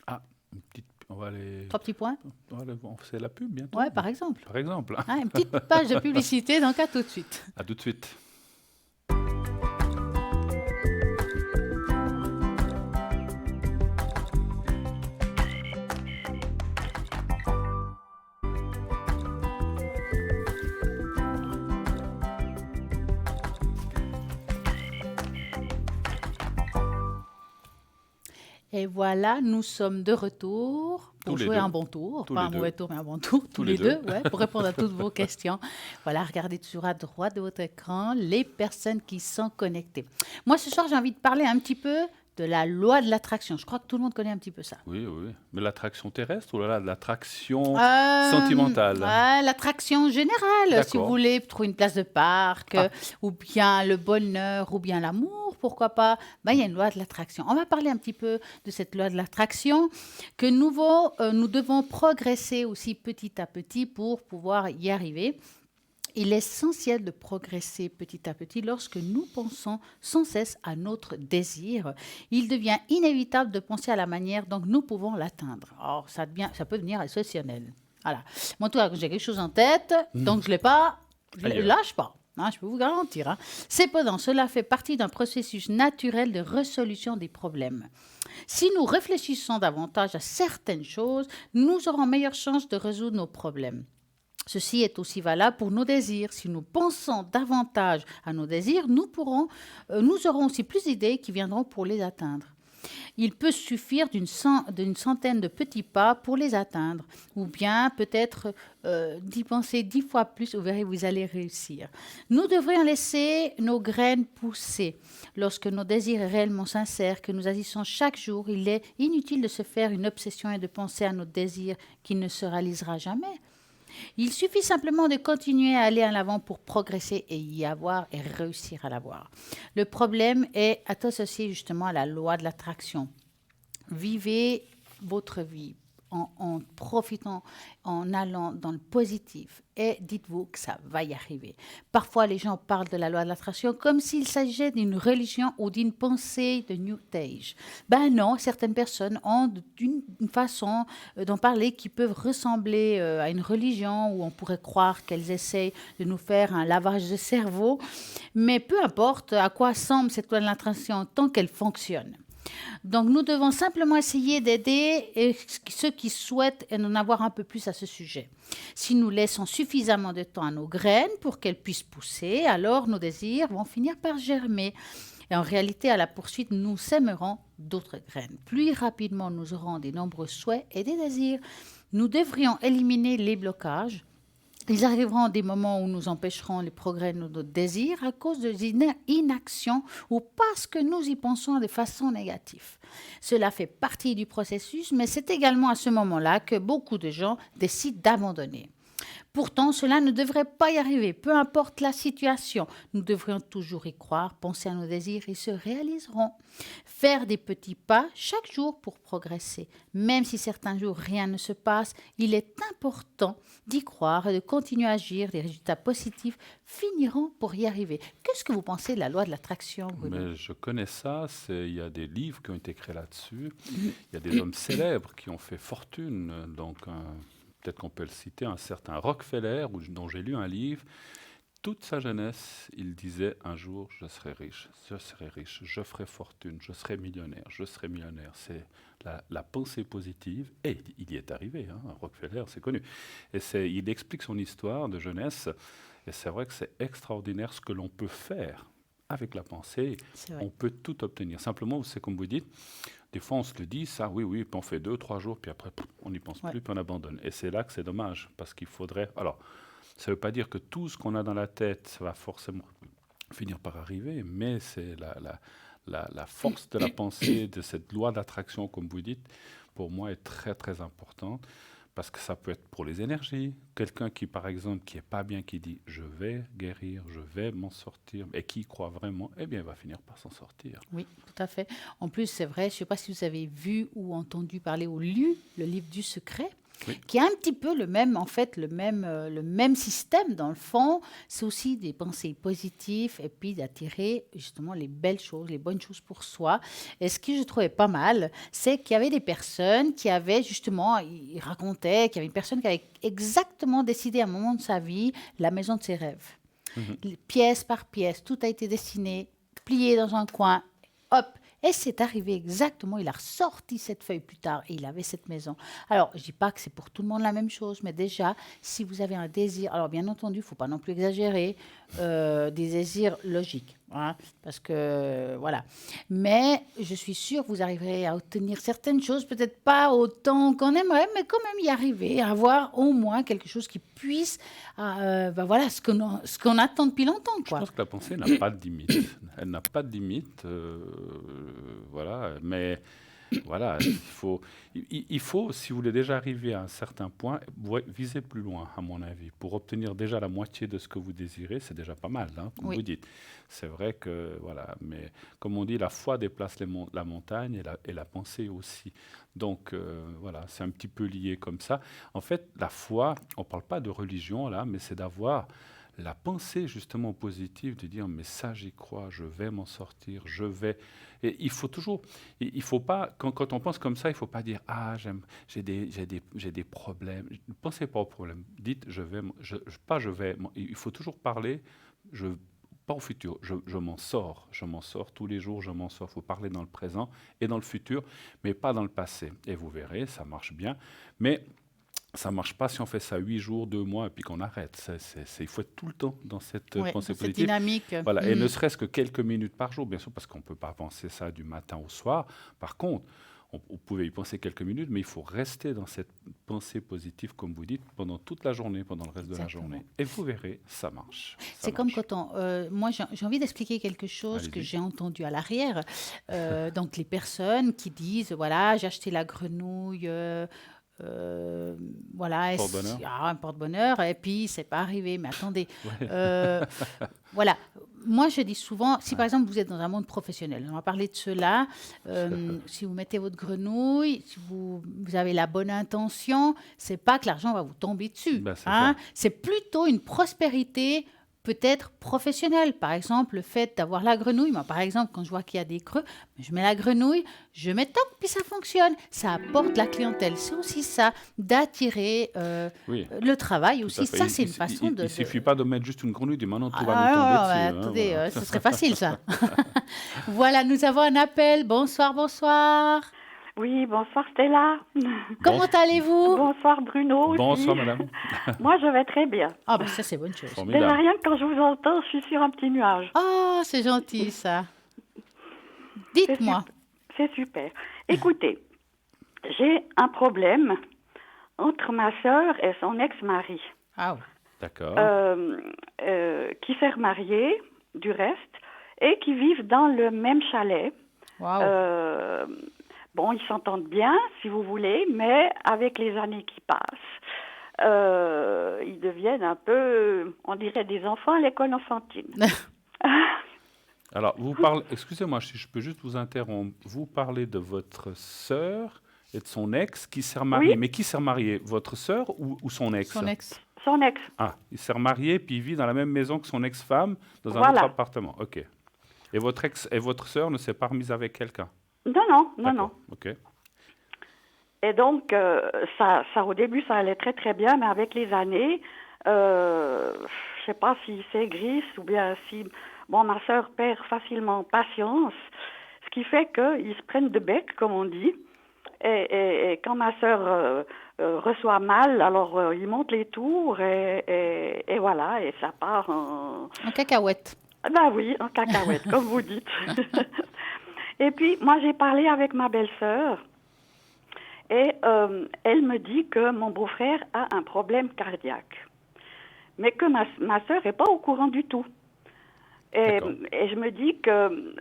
Ah, on va aller... 3 petits points? C'est la pub bientôt. Ouais, par exemple. Par exemple. Hein, une petite page de publicité, donc à tout de suite. À tout de suite. Et voilà, nous sommes de retour pour Tous les jouer deux. un bon tour. Tous Pas les un deux. mauvais tour, mais un bon tour. Tous les deux, ouais, pour répondre à toutes vos questions. Voilà, regardez toujours à droite de votre écran les personnes qui sont connectées. Moi, ce soir, j'ai envie de parler un petit peu de la loi de l'attraction. Je crois que tout le monde connaît un petit peu ça. Oui, oui. Mais l'attraction terrestre ou là, l'attraction Euh, sentimentale? ouais, l'attraction générale, si D'accord. vous voulez trouver une place de parc, Ah. ou bien le bonheur, ou bien l'amour, pourquoi pas. Ben, il y a une loi de l'attraction. On va parler un petit peu de cette loi de l'attraction, que nous devons progresser aussi petit à petit pour pouvoir y arriver. Il est essentiel de progresser petit à petit lorsque nous pensons sans cesse à notre désir. Il devient inévitable de penser à la manière dont nous pouvons l'atteindre. Alors, ça peut devenir exceptionnel. Voilà. Moi, en tout cas, j'ai quelque chose en tête, donc je ne l'ai pas, je ne Ailleurs. lâche pas. Hein, je peux vous garantir. Hein. Cependant, cela fait partie d'un processus naturel de résolution des problèmes. Si nous réfléchissons davantage à certaines choses, nous aurons meilleure chance de résoudre nos problèmes. Ceci est aussi valable pour nos désirs. Si nous pensons davantage à nos désirs, nous aurons aussi plus d'idées qui viendront pour les atteindre. Il peut suffire d'une centaine de petits pas pour les atteindre, ou bien peut-être d'y penser 10 fois plus, vous verrez, vous allez réussir. Nous devrions laisser nos graines pousser. Lorsque nos désirs sont réellement sincères, que nous agissons chaque jour, il est inutile de se faire une obsession et de penser à notre désir qui ne se réalisera jamais. Il suffit simplement de continuer à aller en avant pour progresser et y avoir et réussir à l'avoir. Le problème est associé justement à la loi de l'attraction. Vivez votre vie en profitant, en allant dans le positif et dites-vous que ça va y arriver. Parfois, les gens parlent de la loi de l'attraction comme s'il s'agissait d'une religion ou d'une pensée de New Age. Ben non, certaines personnes ont une façon d'en parler qui peuvent ressembler à une religion où on pourrait croire qu'elles essayent de nous faire un lavage de cerveau, mais peu importe à quoi semble cette loi de l'attraction tant qu'elle fonctionne. Donc, nous devons simplement essayer d'aider ceux qui souhaitent en avoir un peu plus à ce sujet. Si nous laissons suffisamment de temps à nos graines pour qu'elles puissent pousser, alors nos désirs vont finir par germer. Et en réalité, à la poursuite, nous sèmerons d'autres graines. Plus rapidement nous aurons des nombreux souhaits et des désirs, nous devrions éliminer les blocages. Ils arriveront des moments où nous empêcherons les progrès de nos désirs à cause de l'inaction ou parce que nous y pensons de façon négative. Cela fait partie du processus, mais c'est également à ce moment-là que beaucoup de gens décident d'abandonner. Pourtant, cela ne devrait pas y arriver, peu importe la situation. Nous devrions toujours y croire, penser à nos désirs, ils se réaliseront. Faire des petits pas chaque jour pour progresser. Même si certains jours rien ne se passe, il est important d'y croire et de continuer à agir. Les résultats positifs finiront pour y arriver. Qu'est-ce que vous pensez de la loi de l'attraction, Bruno? Mais je connais ça, il y a des livres qui ont été créés là-dessus. Il y a des hommes célèbres qui ont fait fortune. Donc, peut-être qu'on peut le citer, un certain Rockefeller, dont j'ai lu un livre. Toute sa jeunesse, il disait un jour, je serai riche, je ferai fortune, je serai millionnaire, je serai millionnaire. C'est la pensée positive, et il y est arrivé, hein, Rockefeller, c'est connu. Et il explique son histoire de jeunesse, et c'est vrai que c'est extraordinaire ce que l'on peut faire avec la pensée. On peut tout obtenir. Simplement, c'est comme vous dites, Des fois, on se le dit, ça, oui, oui, puis on fait 2, 3 jours, puis après, on n'y pense Ouais. plus, puis on abandonne. Et c'est là que c'est dommage, parce qu'il faudrait... Alors, ça ne veut pas dire que tout ce qu'on a dans la tête, ça va forcément finir par arriver, mais c'est la force de la pensée, de cette loi d'attraction, comme vous dites, pour moi, est très, très importante. Parce que ça peut être pour les énergies. Quelqu'un qui, par exemple, qui est pas bien, qui dit je vais guérir, je vais m'en sortir, et qui y croit vraiment, eh bien, il va finir par s'en sortir. Oui, tout à fait. En plus, c'est vrai, je ne sais pas si vous avez vu ou entendu parler ou lu le livre du secret, Oui. qui est un petit peu le même, en fait, le même système dans le fond. C'est aussi des pensées positives et puis d'attirer justement les belles choses, les bonnes choses pour soi. Et ce que je trouvais pas mal, c'est qu'il y avait des personnes qui avaient justement, ils racontaient qu'il y avait une personne qui avait exactement décidé à un moment de sa vie la maison de ses rêves. Pièce par pièce, tout a été dessiné, plié dans un coin, hop. Et c'est arrivé exactement, il a ressorti cette feuille plus tard et il avait cette maison. Alors, je ne dis pas que c'est pour tout le monde la même chose, mais déjà, si vous avez un désir, alors bien entendu, il ne faut pas non plus exagérer, des désirs logiques, hein, parce que, voilà. Mais je suis sûre que vous arriverez à obtenir certaines choses, peut-être pas autant qu'on aimerait, mais quand même y arriver, à avoir au moins quelque chose qui puisse, voilà, ce qu'on attend depuis longtemps, Je quoi. pense que la pensée n'a pas de limite. Elle n'a pas de limite, voilà. Mais voilà, il faut, si vous voulez déjà arriver à un certain point, viser plus loin, à mon avis. Pour obtenir déjà la moitié de ce que vous désirez, c'est déjà pas mal, hein, comme Oui. vous dites. C'est vrai que, voilà, mais comme on dit, la foi déplace la montagne et la pensée aussi. Donc, voilà, c'est un petit peu lié comme ça. En fait, la foi, on ne parle pas de religion là, mais c'est d'avoir la pensée justement positive, de dire mais ça j'y crois, je vais m'en sortir, je vais. Et il faut toujours, il faut pas, quand on pense comme ça, il faut pas dire ah j'ai des problèmes. Ne pensez pas aux problèmes. Dites je vais. Il faut toujours parler, pas au futur. Je m'en sors, tous les jours, je m'en sors. Il faut parler dans le présent et dans le futur, mais pas dans le passé. Et vous verrez, ça marche bien. Mais ça ne marche pas si on fait ça 8 jours, 2 mois et puis qu'on arrête. Il faut être tout le temps dans cette Ouais, pensée dans cette positive. dynamique. Voilà. Et ne serait-ce que quelques minutes par jour, bien sûr, parce qu'on ne peut pas penser ça du matin au soir. Par contre, on pouvait y penser quelques minutes, mais il faut rester dans cette pensée positive, comme vous dites, pendant toute la journée, pendant le reste de la Exactement. journée. Et vous verrez, ça marche. C'est comme quand moi, j'ai envie d'expliquer quelque chose que Allez-y. j'ai entendu à l'arrière. Donc, les personnes qui disent, voilà, j'ai acheté la grenouille, voilà, Porte-bonheur. un porte-bonheur, et puis c'est pas arrivé. Mais attendez, voilà. Moi, je dis souvent, si par exemple vous êtes dans un monde professionnel, on va parler de cela, si vous mettez votre grenouille, si vous avez la bonne intention, c'est pas que l'argent va vous tomber dessus. Ben, c'est hein. ça. C'est plutôt une prospérité peut-être professionnelle. Par exemple, le fait d'avoir la grenouille. Moi, par exemple, quand je vois qu'il y a des creux, je mets la grenouille, je mets toc, puis ça fonctionne. Ça apporte la clientèle. C'est aussi ça, d'attirer Oui. le travail Tout aussi. à fait. Ça, c'est une façon Il de... suffit pas de mettre juste une grenouille, de maintenant tout va Ah, nous tomber non, dessus. mais hein, attendez, voilà. ce serait facile, ça. Voilà, nous avons un appel. Bonsoir, bonsoir. Oui, bonsoir Stella. Comment allez-vous? Bonsoir Bruno aussi. Bonsoir, madame. Moi, je vais très bien. Ah, ben ça, c'est bonne chose. Déjà, Formidable. rien que quand je vous entends, je suis sur un petit nuage. Oh, c'est gentil, ça. Dites-moi. C'est super. Écoutez, j'ai un problème entre ma sœur et son ex-mari, Ah, oui. D'accord. qui s'est remarié, du reste, et qui vivent dans le même chalet. Waouh. Bon, ils s'entendent bien, si vous voulez, mais avec les années qui passent, ils deviennent un peu, on dirait, des enfants à l'école enfantine. Alors, vous parlez, excusez-moi, si je peux juste vous interrompre. Vous parlez de votre sœur et de son ex qui s'est remarié. Oui. Mais qui s'est remarié? Votre sœur ou son ex? Son ex. Son ex, Ah, il s'est remarié puis il vit dans la même maison que son ex-femme dans un Voilà. autre appartement. Ok. Et votre sœur ne s'est pas remise avec quelqu'un? non. D'accord. Ok. Et donc, ça, au début, ça allait très très bien, mais avec les années, je sais pas si c'est gris ou bien si, bon, ma sœur perd facilement patience, ce qui fait qu'ils se prennent de bec, comme on dit. Et quand ma sœur reçoit mal, alors ils montent les tours et voilà, et ça part en... En cacahuète. Ben oui, en cacahuète, comme vous dites. Et puis, moi, j'ai parlé avec ma belle-sœur et elle me dit que mon beau-frère a un problème cardiaque, mais que ma sœur n'est pas au courant du tout. D'accord. Et je me dis que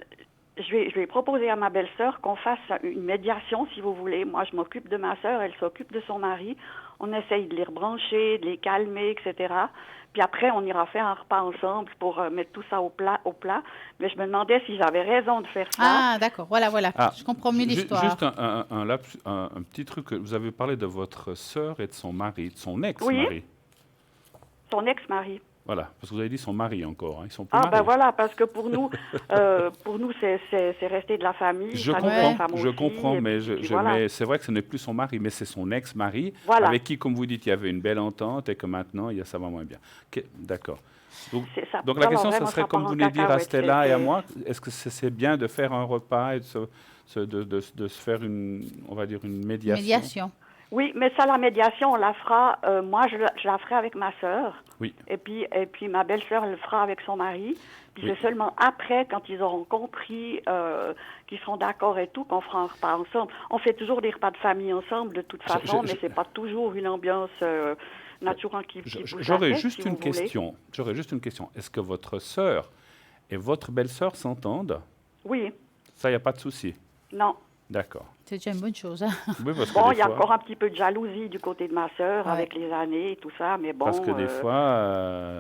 je vais proposer à ma belle-sœur qu'on fasse une médiation, si vous voulez. Moi, je m'occupe de ma sœur, elle s'occupe de son mari. On essaye de les rebrancher, de les calmer, etc. Puis après, on ira faire un repas ensemble pour mettre tout ça au plat. Mais je me demandais si j'avais raison de faire ça. Ah, d'accord. Voilà. Ah, Je comprends mieux l'histoire. juste un petit truc. Vous avez parlé de votre sœur et de son mari, de son ex-mari. Oui. Son ex-mari. Voilà, parce que vous avez dit son mari encore. Hein. Ils sont plus Ah mariés. ben voilà, parce que pour nous c'est resté de la famille. Je ça nous comprends, femme je aussi, comprends, et mais, puis voilà. mais c'est vrai que ce n'est plus son mari, mais c'est son ex-mari, Voilà. avec qui, comme vous dites, il y avait une belle entente et que maintenant, ça va moins bien. D'accord. Donc, C'est ça. donc la Vraiment, question, ce vraiment, serait, ça comme part vous en venez de dire à cacahuète, Stella et à c'est- moi, est-ce que c'est bien de faire un repas et de se faire on va dire une médiation? Médiation. Oui, mais ça, la médiation, on la fera. Moi, je la ferai avec ma sœur. Oui. Et puis ma belle-sœur le fera avec son mari. Puis Oui. c'est seulement après, quand ils auront compris, qu'ils seront d'accord et tout, qu'on fera un repas ensemble. On fait toujours des repas de famille ensemble, de toute façon, mais c'est pas toujours une ambiance naturelle qui pousse la J'aurais tête, juste si une vous voulez. question. J'aurais juste une question. Est-ce que votre sœur et votre belle-sœur s'entendent? Oui, Ça, il n'y a pas de souci. non. D'accord. C'est déjà une bonne chose. Hein. Oui, parce que Bon, des il y a fois- encore un petit peu de jalousie du côté de ma sœur Ouais. avec les années et tout ça, mais bon. Parce que des fois,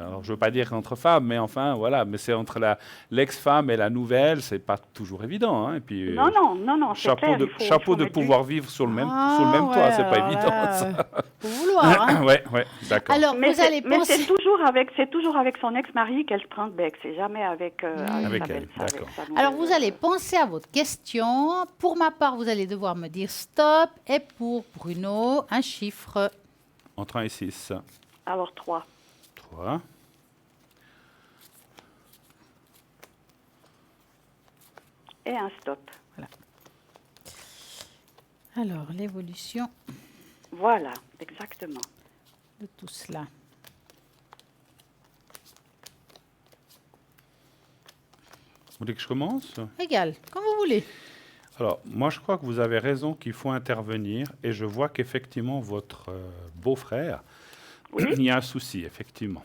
alors je veux pas dire entre femmes, mais enfin voilà, mais c'est entre l'ex-femme et la nouvelle, c'est pas toujours évident. Hein. Et puis Non, c'est chapeau clair. de il faut de mettre du- pouvoir vivre sur le même Ah, toit, ouais, c'est pas alors évident. là, Ça. faut vouloir. Hein. Ouais, d'accord. Alors, Mais vous allez c'est penser... toujours avec son ex-mari qu'elle se prend de bec. C'est jamais avec Avec sa elle, belle- d'accord. sa nouvelle- Alors, vous allez penser à votre question. Pour ma part, vous allez devoir me dire stop. Et pour Bruno, un chiffre. Entre 1 et 6. Alors 3. 3. Et un stop. Alors, l'évolution Voilà, exactement. de tout cela. Vous voulez que je commence? Égal, comme vous voulez. Alors, moi, je crois que vous avez raison qu'il faut intervenir, et je vois qu'effectivement, votre beau-frère, Oui. il y a un souci, effectivement.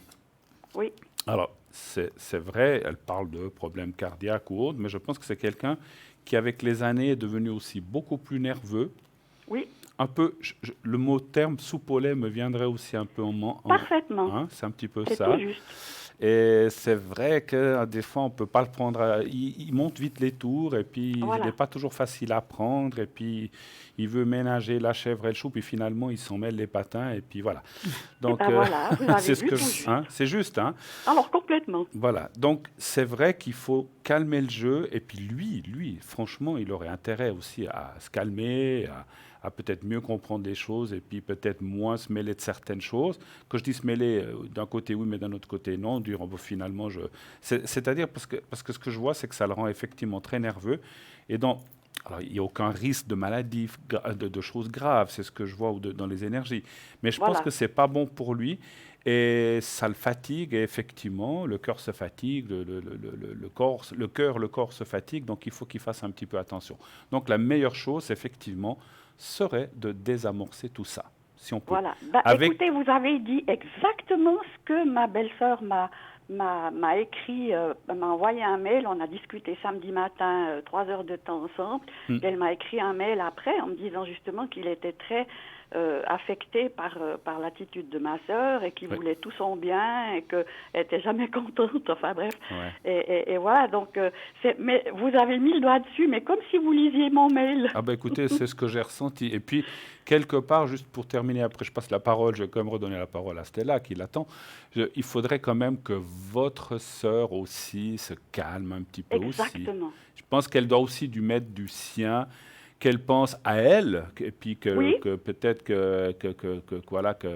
Oui, Alors, c'est vrai, elle parle de problèmes cardiaques ou autres, mais je pense que c'est quelqu'un qui, avec les années, est devenu aussi beaucoup plus nerveux. oui, Un peu, le mot terme soupe au lait me viendrait aussi un peu parfaitement. hein, c'est un petit peu C'est ça. tout juste. Et c'est vrai que des fois, on ne peut pas le prendre. Il monte vite les tours et puis Voilà. il n'est pas toujours facile à prendre. Et puis il veut ménager la chèvre et le chou, puis finalement, il s'en mêle les patins. Et puis voilà. Donc, ben voilà, vous avez c'est ce vu que tout juste. c'est juste. Hein. Alors complètement. Voilà. Donc c'est vrai qu'il faut calmer le jeu. Et puis lui, franchement, il aurait intérêt aussi à se calmer, à peut-être mieux comprendre les choses et puis peut-être moins se mêler de certaines choses. Quand je dis se mêler, d'un côté oui, mais d'un autre côté non, dire oh, bon, finalement, c'est-à-dire parce que ce que je vois, c'est que ça le rend effectivement très nerveux. Et alors, il n'y a aucun risque de maladie, de choses graves, c'est ce que je vois dans les énergies. Mais je Voilà. pense que ce n'est pas bon pour lui. Et ça le fatigue, et effectivement, le cœur se fatigue, le corps se fatigue, donc il faut qu'il fasse un petit peu attention. Donc la meilleure chose, effectivement, serait de désamorcer tout ça, si on peut. Voilà. Bah, Avec- Écoutez, vous avez dit exactement ce que ma belle-sœur m'a écrit, m'a envoyé un mail. On a discuté samedi matin 3 heures de temps ensemble. Mm. Et elle m'a écrit un mail après en me disant justement qu'il était très affecté par l'attitude de ma sœur et qu'il Oui. voulait tout son bien et qu'elle n'était jamais contente. Enfin bref. Ouais. Et voilà, donc, mais vous avez mis le doigt dessus, mais comme si vous lisiez mon mail. Ah ben écoutez, c'est ce que j'ai ressenti. Et puis, quelque part, juste pour terminer, après je passe la parole, je vais quand même redonner la parole à Stella qui l'attend. Il faudrait quand même que votre sœur aussi se calme un petit peu aussi. Exactement. Je pense qu'elle doit aussi du mettre du sien, qu'elle pense à elle, et puis que, Oui. que peut-être voilà, qu'il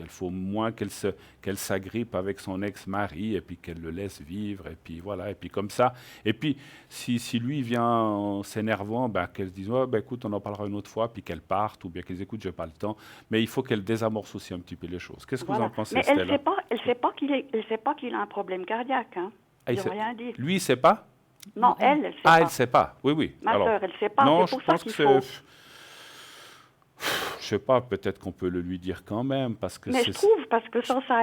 faut moins qu'elle s'agrippe avec son ex-mari, et puis qu'elle le laisse vivre, et puis voilà, et puis comme ça. Et puis, si lui vient en s'énervant, ben, qu'elle se dise, oh, ben, écoute, on en parlera une autre fois, puis qu'elle parte, ou bien qu'elle dise, écoute, j'ai pas le temps. Mais il faut qu'elle désamorce aussi un petit peu les choses. Qu'est-ce que vous en pensez, Mais Stella? elle sait pas qu'il a un problème cardiaque. Hein. Ah, Ils n'ont rien dit. Lui, il sait pas? Non, elle ne sait Ah, pas. elle ne sait pas. Oui, oui. Ma Alors, sœur, elle ne sait pas. non, C'est je pour ça pense qu'il que faut. c'est... Je sais pas, peut-être qu'on peut le lui dire quand même, parce que Mais je trouve, parce que sans ça,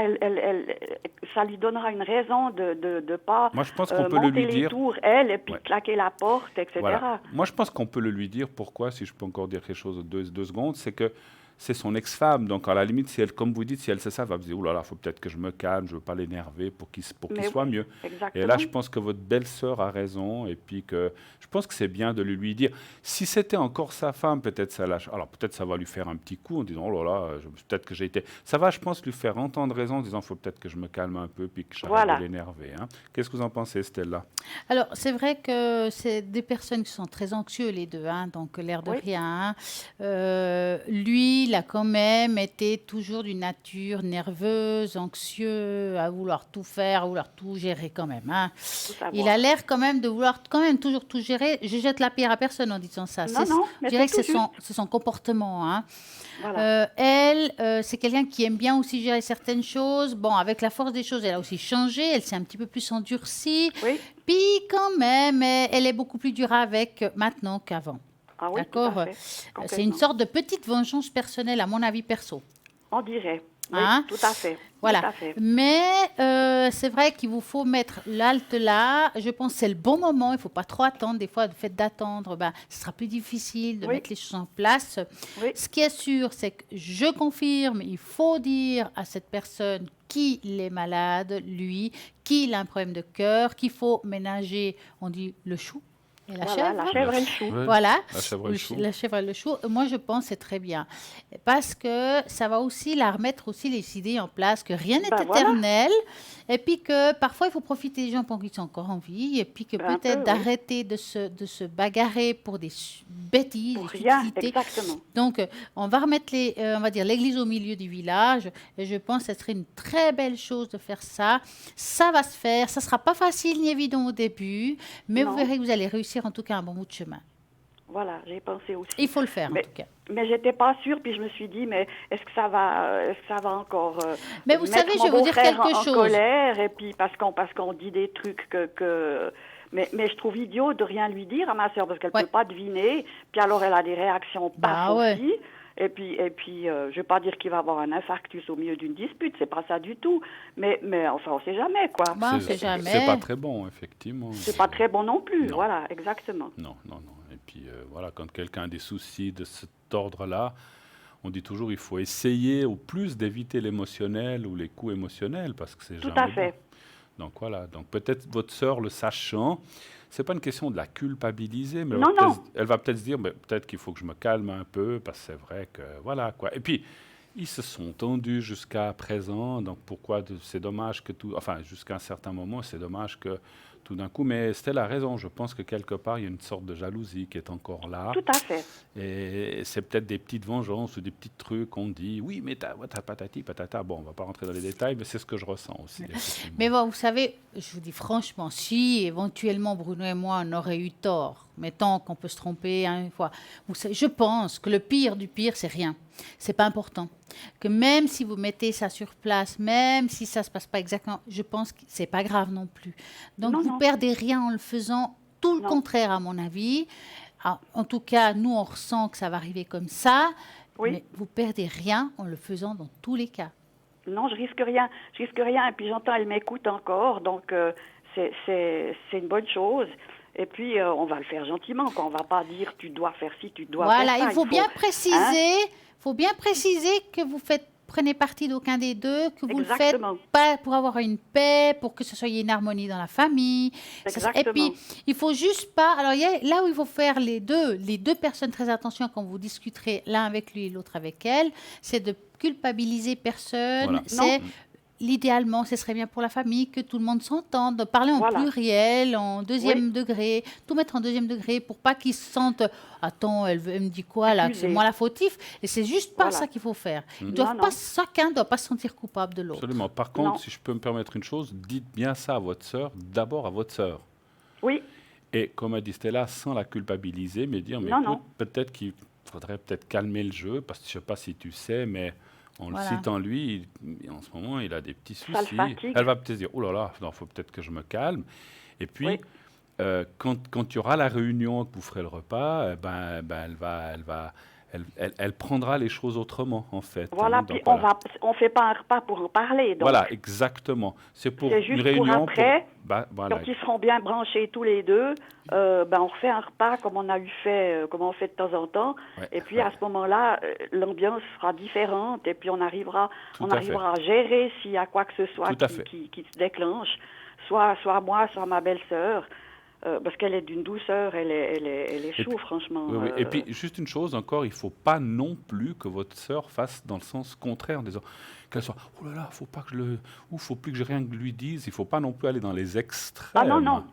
ça lui donnera une raison de pas Moi, je pense qu'on peut le monter lui les dire. tours, elle, et puis Ouais. claquer la porte, etc. Voilà. Moi, je pense qu'on peut le lui dire. Pourquoi, si je peux encore dire quelque chose de deux secondes, c'est que c'est son ex-femme. Donc, à la limite, si elle, comme vous dites, si elle sait ça, elle va me dire, oh là là, il faut peut-être que je me calme, je ne veux pas l'énerver pour qu'il Mais soit oui, mieux. exactement. Et là, je pense que votre belle-sœur a raison. Et puis que je pense que c'est bien de lui dire. Si c'était encore sa femme, peut-être ça lâche. Alors, peut-être ça va lui faire un petit coup en disant, oh là là, peut-être que j'ai été. Ça va, je pense, lui faire entendre raison en disant, il faut peut-être que je me calme un peu puis que j'arrête Voilà. de l'énerver. Hein. Qu'est-ce que vous en pensez, Stella? Alors, c'est vrai que c'est des personnes qui sont très anxieux, les deux, hein, donc l'air de Oui. rien. Hein. Lui, il a quand même été toujours d'une nature nerveuse, anxieux, à vouloir tout faire, à vouloir tout gérer quand même. Hein. Tout Il a savoir. l'air quand même de vouloir quand même toujours tout gérer. Je jette la pierre à personne en disant ça. Non, non, Je mais dirais c'est que tout c'est son comportement. Hein. Voilà. Elle, c'est quelqu'un qui aime bien aussi gérer certaines choses. Bon, avec la force des choses, elle a aussi changé. Elle s'est un petit peu plus endurcie. Oui. Puis quand même, elle est beaucoup plus dure avec maintenant qu'avant. Ah oui, tout D'accord. à fait. C'est une Complètement. sorte de petite vengeance personnelle, à mon avis perso. On dirait. Oui, Hein? tout à fait. Voilà. Tout à fait. Mais c'est vrai qu'il vous faut mettre l'halte là. Je pense que c'est le bon moment. Il ne faut pas trop attendre. Des fois, le fait d'attendre, ben, ce sera plus difficile de Oui. mettre les choses en place. Oui. Ce qui est sûr, c'est que je confirme, il faut dire à cette personne qu'il est malade, lui, qu'il a un problème de cœur, qu'il faut ménager, on dit, le chou et la Voilà, chèvre. la chèvre et le chou. Ouais. Voilà, La chèvre et le chou. la chèvre et le chou. Moi, je pense que c'est très bien. Parce que ça va aussi la remettre aussi les idées en place, que rien n'est Ben voilà. éternel. Et puis que parfois, il faut profiter des gens pendant qu'ils sont encore en vie. Et puis que Un peut-être peu, oui. d'arrêter de se bagarrer pour des bêtises, Pour des rien, futilités. exactement. Donc, on va remettre on va dire l'église au milieu du village. Et je pense que ce serait une très belle chose de faire ça. Ça va se faire. Ça ne sera pas facile ni évident au début. Mais Non. vous verrez que vous allez réussir en tout cas un bon bout de chemin. Voilà, j'ai pensé aussi. Il faut le faire en Mais- tout cas. Mais j'étais pas sûre, puis je me suis dit, mais est-ce que ça va encore Mais vous mettre savez, mon je vais vous dire beau-frère quelque en chose. colère, et puis parce qu'on dit des trucs mais je trouve idiot de rien lui dire à ma sœur, parce qu'elle Ouais. peut pas deviner, puis alors elle a des réactions Bah paf ouais. aussi. Et puis, je vais pas dire qu'il va avoir un infarctus au milieu d'une dispute, c'est pas ça du tout. Mais enfin, on sait jamais, quoi. Bah, on sait jamais. C'est pas très bon, effectivement. C'est pas très bon non plus, Non. voilà, exactement. Non, non, non. Et puis voilà, quand quelqu'un a des soucis de cet ordre-là, on dit toujours il faut essayer au plus d'éviter l'émotionnel ou les coups émotionnels parce que c'est Tout jamais à fait. bon. Donc voilà, donc peut-être votre sœur le sachant, c'est pas une question de la culpabiliser, mais Non, non. elle va peut-être se dire, mais peut-être qu'il faut que je me calme un peu parce que c'est vrai que voilà quoi. Et puis ils se sont tendus jusqu'à présent, donc pourquoi c'est dommage que tout, enfin jusqu'à un certain moment, c'est dommage que tout d'un coup, mais Stella a raison, je pense que quelque part il y a une sorte de jalousie qui est encore là. Tout à fait. Et c'est peut-être des petites vengeances ou des petits trucs qu'on dit, oui, mais t'as patati, patata. Bon, on va pas rentrer dans les détails, mais c'est ce que je ressens aussi. effectivement. Mais bon, vous savez, je vous dis franchement, si éventuellement Bruno et moi on aurait eu tort, mettons qu'on peut se tromper une fois, vous savez, je pense que le pire du pire, c'est rien. C'est pas important. Que même si vous mettez ça sur place, même si ça se passe pas exactement, je pense que c'est pas grave non plus. Donc Non, vous non. perdez rien en le faisant, tout le Non. contraire à mon avis. Alors, en tout cas, nous on ressent que ça va arriver comme ça, Oui. mais vous perdez rien en le faisant dans tous les cas. Non, je risque rien. Je risque rien. Et puis j'entends, elle m'écoute encore, donc c'est une bonne chose. Et puis on va le faire gentiment, quoi. On va pas dire tu dois faire ci, tu dois Voilà, faire ça. il faut bien préciser, hein? faut bien préciser que vous prenez parti d'aucun des deux, que vous Exactement. le faites pas pour avoir une paix, pour que ce soit une harmonie dans la famille. Et Exactement. puis, il faut juste pas. Alors, il y a, là où il faut faire les deux personnes très attention quand vous discuterez l'un avec lui et l'autre avec elle, c'est de culpabiliser personne. Voilà. C'est l'idéalement, ce serait bien pour la famille que tout le monde s'entende, de parler en Voilà. pluriel, en deuxième degré, tout mettre en deuxième degré pour pas qu'ils se sentent attends, elle me dit quoi là, que c'est Accusé. moi la fautif. Et c'est juste pas Voilà. ça qu'il faut faire. Non, non. Chacun ne doit pas se sentir coupable de l'autre. Absolument. Par contre, Non. si je peux me permettre une chose, dites bien ça à votre sœur, d'abord à votre sœur. Oui, Et comme a dit Stella, sans la culpabiliser, mais dire, mais Non, écoute, non. peut-être qu'il faudrait peut-être calmer le jeu, parce que je ne sais pas si tu sais, mais en Voilà. le citant lui, en ce moment, il a des petits Ça le soucis. fatigue. Elle va peut-être dire, oh là là, il faut peut-être que je me calme. Et puis, Oui. quand il y aura la réunion, que vous ferez le repas, elle prendra les choses autrement, en fait. Voilà, Donc, puis voilà. on fait pas un repas pour en parler, donc Voilà, exactement. C'est pour c'est une juste pour réunion. après, Voilà. quand ils seront bien branchés tous les deux, on refait un repas comme comme on fait de temps en temps, Ouais, et puis ouais, à ce moment-là, l'ambiance sera différente, et puis on arrivera tout à fait. à gérer s'il y a quoi que ce soit Tout à fait. qui se déclenche, soit moi, soit ma belle-sœur. Parce qu'elle est d'une douceur, elle est Et chou, puis, franchement. oui, oui. Et puis, juste une chose encore, il ne faut pas non plus que votre sœur fasse dans le sens contraire, en disant qu'elle soit « Oh là là, faut pas que je le... ou faut plus que j'ai rien que je lui dise ». Il ne faut pas non plus aller dans les Ah non, extrêmes. non.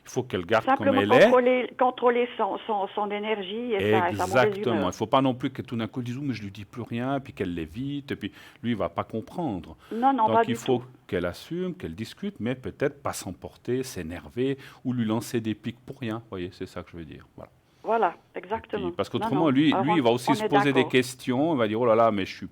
Il faut qu'elle garde comme Simplement elle est. contrôler son énergie et sa mauvaise Exactement. Il humeur. ne faut pas non plus que tout d'un coup elle dise « Oh, mais je lui dis plus rien », puis qu'elle l'évite, et puis lui, il va pas comprendre. Non, non, pas Donc, il du faut tout. qu'elle assume, qu'elle discute, mais peut-être pas s'emporter, s'énerver, ou lui lancer des pics pour rien. Vous voyez, c'est ça que je veux dire. Voilà. Voilà, Et exactement. puis, parce Non, qu'autrement, non. lui, Alors, il va aussi on se est poser des d'accord. questions. Il va dire, oh là là, mais j'ai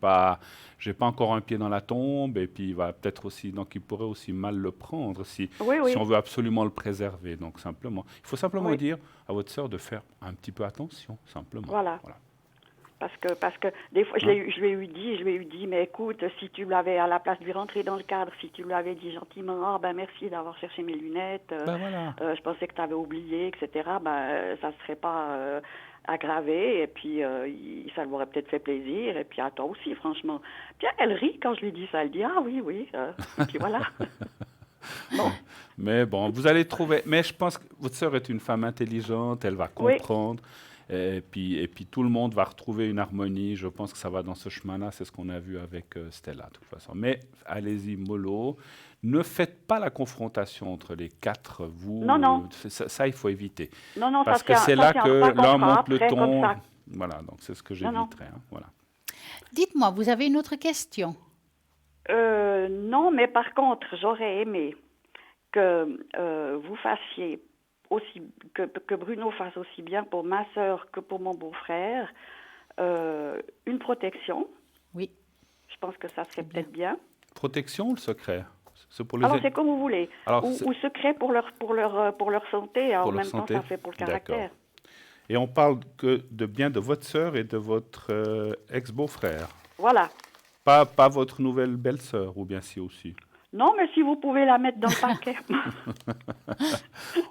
pas encore un pied dans la tombe. Et puis, il va peut-être aussi, donc il pourrait aussi mal le prendre si Oui, on oui, veut absolument le préserver. Donc, simplement, il faut simplement oui. dire à votre sœur de faire un petit peu attention, simplement. Voilà. Voilà. Parce que des fois, Hein? je lui ai eu dit, mais écoute, si tu l'avais, à la place de lui rentrer dans le cadre, si tu lui avais dit gentiment, ah ben merci d'avoir cherché mes lunettes, Ben voilà. je pensais que tu avais oublié, etc., ça ne serait pas aggravé, et puis ça lui aurait peut-être fait plaisir, et puis à toi aussi, franchement. Puis elle rit quand je lui dis ça, elle dit, ah oui, oui, et puis voilà. Bon, Mais bon, vous allez trouver. Mais je pense que votre sœur est une femme intelligente, elle va oui, comprendre. Et puis tout le monde va retrouver une harmonie. Je pense que ça va dans ce chemin-là. C'est ce qu'on a vu avec Stella, de toute façon. Mais allez-y, mollo. Ne faites pas la confrontation entre les quatre, vous. non, non, Ça, il faut éviter. non, non, Parce que c'est ça là c'est un que repas qu'on l'un fera monte le après, comme ton. ça. Voilà, donc c'est ce que Non, non. j'éviterai. Hein, voilà. Dites-moi, vous avez une autre question? Non, mais par contre, j'aurais aimé que vous fassiez aussi, que Bruno fasse aussi bien pour ma sœur que pour mon beau-frère une protection. Oui, Je pense que ça serait c'est bien. peut-être bien. Protection ou le secret? C'est pour les Alors c'est comme vous voulez. Alors, Ou secret pour leur santé, et en pour leur même temps santé? ça fait pour le D'accord. caractère. Et on parle que bien de votre sœur et de votre ex-beau-frère. Voilà. Pas votre nouvelle belle-sœur, ou bien si aussi. Non, mais si vous pouvez la mettre dans le paquet.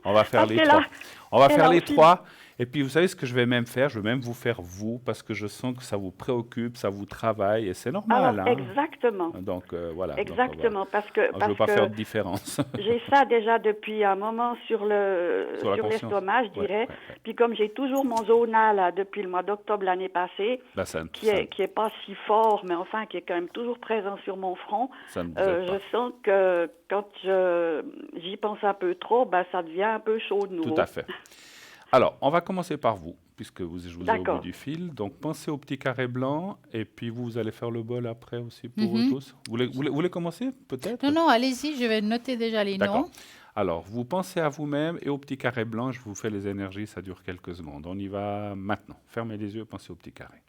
On va faire Parce les qu'elle trois. a- On va elle faire a les aussi- trois. Et puis, vous savez ce que je vais même faire? Je vais même vous faire vous, parce que je sens que ça vous préoccupe, ça vous travaille, et c'est normal. Alors, Hein. exactement. Donc, voilà. Donc, Exactement, parce que, alors, je ne veux pas faire de différence. j'ai ça déjà depuis un moment Sur la conscience. l'estomac, je Ouais, dirais. ouais, ouais. Puis comme j'ai toujours mon zona là depuis le mois d'octobre l'année passée, Là, ça qui est pas si fort, mais enfin qui est quand même toujours présent sur mon front, ne vous aide je pas. sens que quand j'y pense un peu trop, ça devient un peu chaud de nouveau. Tout à fait. Alors, on va commencer par vous, puisque je vous ai au bout D'accord. du fil. Donc, pensez au petit carré blanc, et puis vous allez faire le bol après aussi pour vous Mhm. tous. Vous voulez commencer, peut-être? Non, non, allez-y, je vais noter déjà les D'accord. noms. Alors, vous pensez à vous-même et au petit carré blanc. Je vous fais les énergies, ça dure quelques secondes. On y va maintenant. Fermez les yeux, pensez au petit carré.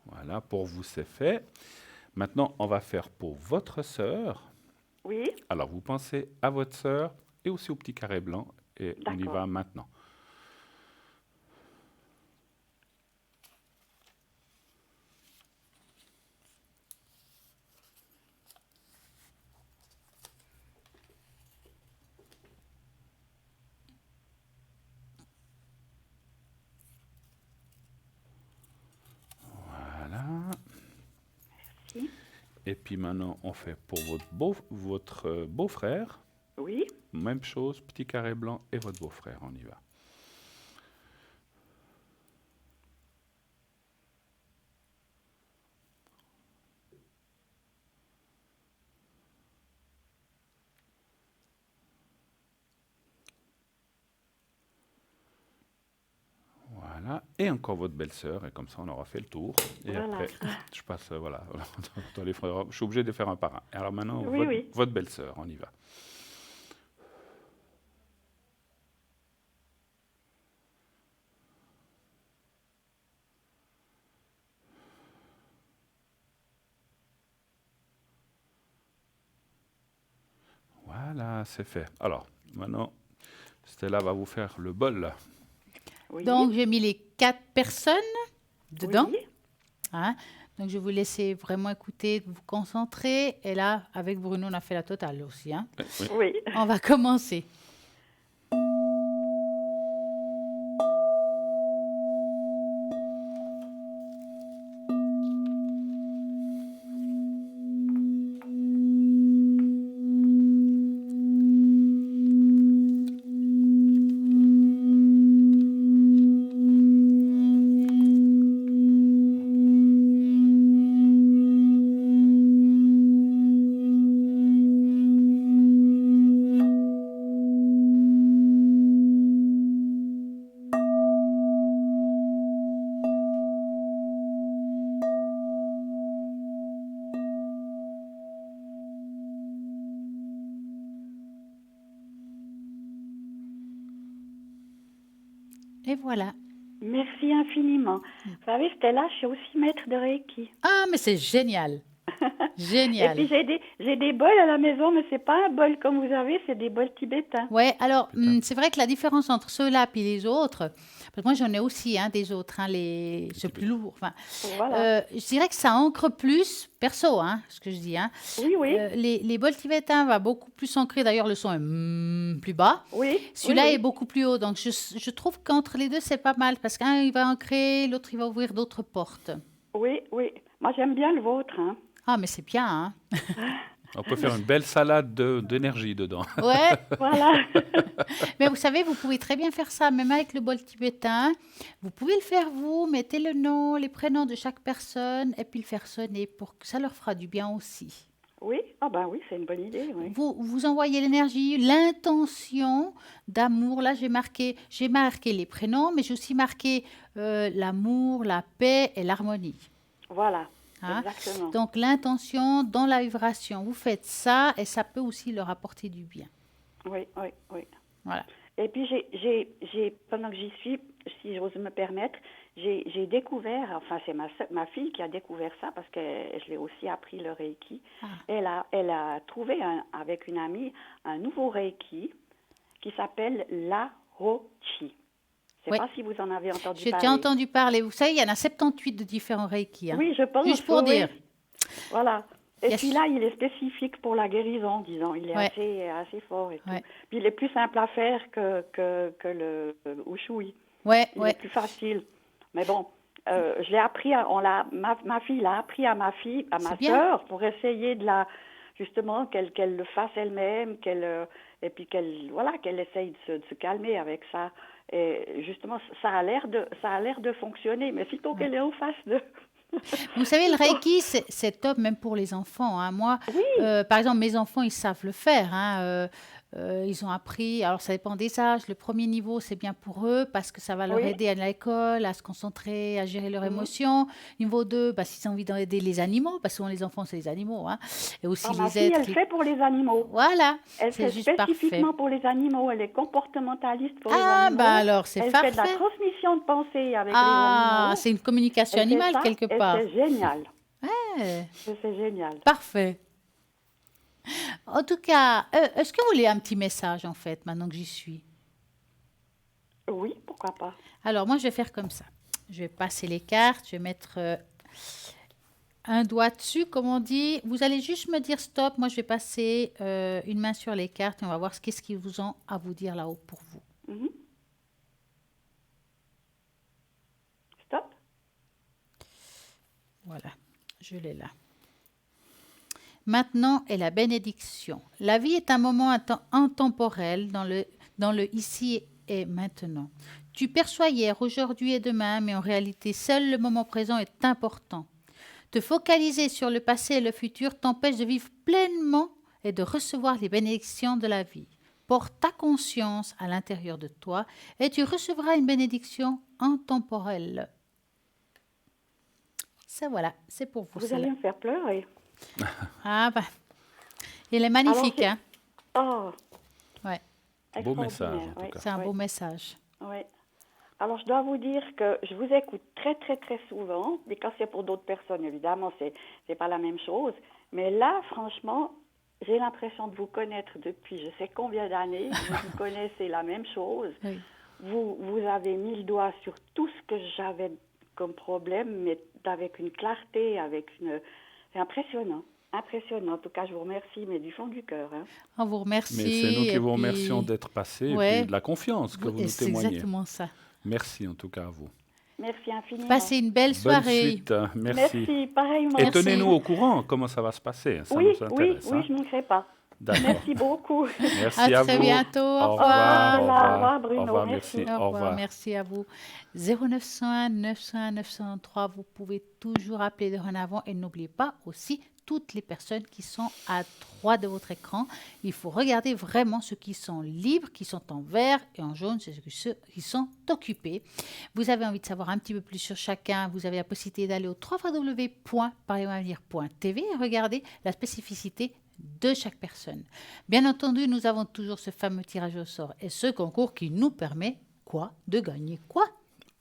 Voilà, pour vous, c'est fait. Maintenant, on va faire pour votre sœur. Oui, Alors, vous pensez à votre sœur et aussi au petit carré blanc. Et on y D'accord. va maintenant. Voilà. Si. Et puis maintenant, on fait pour votre beau-frère. oui, Même chose, petit carré blanc et votre beau-frère. On y va. Voilà. Et encore votre belle-sœur. Et comme ça, on aura fait le tour. Et Voilà. après, je passe, voilà. Dans les frères. Je suis obligé de faire un par un. Alors maintenant, Oui, oui. votre belle-sœur. On y va. Voilà, c'est fait. Alors, maintenant, Stella va vous faire le bol. Oui. Donc, j'ai mis les 4 personnes dedans. Oui. Hein. Donc, je vais vous laisser vraiment écouter, vous concentrer. Et là, avec Bruno, on a fait la totale aussi. Hein. Oui. Oui. On va commencer. Et voilà. Merci infiniment. Vous savez, Stella, je suis aussi maître de Reiki. Ah, mais c'est génial. Et Génial. puis j'ai des bols à la maison, mais c'est pas un bol comme vous avez, c'est des bols tibétains. Ouais, alors Putain. c'est vrai que la différence entre ceux-là et les autres, parce que moi j'en ai aussi des autres, c'est plus lourd. Enfin, Voilà. je dirais que ça ancre plus, perso, ce que je dis. Oui, oui. Les bols tibétains va beaucoup plus ancrer, d'ailleurs le son est plus bas. Oui. Celui-là oui, est beaucoup plus haut, donc je trouve qu'entre les deux c'est pas mal, parce qu'un il va ancrer, l'autre il va ouvrir d'autres portes. oui, oui. Moi, j'aime bien le vôtre. Hein. Ah, mais c'est bien, hein. On peut faire une belle salade d'énergie dedans. Ouais. Voilà. Mais vous savez, vous pouvez très bien faire ça, même avec le bol tibétain. Vous pouvez le faire vous, mettez le nom, les prénoms de chaque personne et puis le faire sonner pour que ça leur fera du bien aussi. Oui. Ah ben oui, c'est une bonne idée. Oui. Vous envoyez l'énergie, l'intention d'amour. Là, j'ai marqué les prénoms, mais j'ai aussi marqué l'amour, la paix et l'harmonie. Voilà. Hein. Exactement. Donc, l'intention dans la vibration. Vous faites ça et ça peut aussi leur apporter du bien. Oui, oui, oui. Voilà. Et puis pendant que j'y suis, si j'ose me permettre, j'ai découvert, enfin c'est ma fille qui a découvert ça parce que je l'ai aussi appris le Reiki. Ah. Elle a trouvé avec une amie un nouveau Reiki qui s'appelle la Rochi. Je ne sais Oui. pas si vous en avez entendu J'ai parler. déjà entendu parler. Vous savez, il y en a 78 de différents Reiki. Oui, je pense. Juste pour oui, dire. Voilà. Et Yes. puis là, il est spécifique pour la guérison, disons. Il est Ouais. assez fort et tout. Ouais. Puis il est plus simple à faire que le Ushui. Ouais, Il est ouais. plus facile. Mais bon, je l'ai appris, ma fille l'a appris à ma fille, à ma C'est bien. sœur, pour essayer de justement, qu'elle le fasse elle-même, et puis qu'elle essaye de se calmer avec ça. Et justement, ça a l'air de fonctionner. Mais sitôt qu'elle est en face de... Vous savez, le Reiki, c'est top même pour les enfants. Moi, Oui. par exemple, mes enfants, ils savent le faire. Ils ont appris, alors ça dépend des âges. Le premier niveau, c'est bien pour eux parce que ça va leur Oui. aider à l'école, à se concentrer, à gérer leurs émotions. Niveau 2, s'ils ont envie d'aider les animaux, parce que souvent les enfants, c'est les animaux. Et aussi Ah, ma les fille, êtres. elle fait pour les animaux. Voilà, Elle c'est fait juste spécifiquement parfait. pour les animaux. Elle est comportementaliste pour les Ah, animaux. alors, c'est Elle fait de la parfait. transmission de pensée avec les Ah, animaux. c'est une communication Elle fait animale ça quelque et part. c'est génial. Ouais, C'est génial. parfait. En tout cas, est-ce que vous voulez un petit message en fait, maintenant que j'y suis? Oui, pourquoi pas. Alors, moi, je vais faire comme ça. Je vais passer les cartes, je vais mettre un doigt dessus, comme on dit. Vous allez juste me dire stop. Moi, je vais passer une main sur les cartes et on va voir qu'est-ce qu'ils vous ont à vous dire là-haut pour vous. Mhm. Stop. Voilà, je l'ai là. Maintenant est la bénédiction. La vie est un moment intemporel dans le ici et maintenant. Tu perçois hier, aujourd'hui et demain, mais en réalité, seul le moment présent est important. Te focaliser sur le passé et le futur t'empêche de vivre pleinement et de recevoir les bénédictions de la vie. Porte ta conscience à l'intérieur de toi et tu recevras une bénédiction intemporelle. Ça voilà, c'est pour vous. Vous allez me faire pleurer. Ah il est magnifique, Alors, hein? Oh, Ouais, Beau message, extraordinaire, en tout oui, cas. c'est un oui, beau message. oui. Alors, je dois vous dire que je vous écoute très, très, très souvent. Et quand c'est pour d'autres personnes, évidemment, c'est pas la même chose. Mais là, franchement, j'ai l'impression de vous connaître depuis je sais combien d'années. Vous connaissez la même chose. Oui. Vous avez mis le doigt sur tout ce que j'avais comme problème, mais avec une clarté, c'est impressionnant. Impressionnant. En tout cas, je vous remercie, mais du fond du cœur. Hein. On vous remercie. Mais c'est nous qui et vous puis- remercions d'être passés Ouais. et puis de la confiance que vous Et nous c'est témoignez. exactement ça. Merci en tout cas à vous. Merci infiniment. Passez une belle Bonne soirée. suite, merci. Merci, pareillement. Et Merci. tenez-nous au courant comment ça va se passer. Ça Oui, nous oui, intéresse. oui, hein. je ne manquerai pas. D'accord. Merci beaucoup. Merci à très vous. bientôt. Au Au revoir. revoir. Au revoir, Bruno. Au revoir, Merci. merci. Au revoir, merci à vous. 0901 901 903, vous pouvez toujours appeler dorénavant et n'oubliez pas aussi toutes les personnes qui sont à droite de votre écran. Il faut regarder vraiment ceux qui sont libres, qui sont en vert et en jaune, c'est ceux qui sont occupés. Vous avez envie de savoir un petit peu plus sur chacun, vous avez la possibilité d'aller au www.parlezavenir.tv et regarder la spécificité de chaque personne. Bien entendu, nous avons toujours ce fameux tirage au sort et ce concours qui nous permet quoi? De gagner quoi?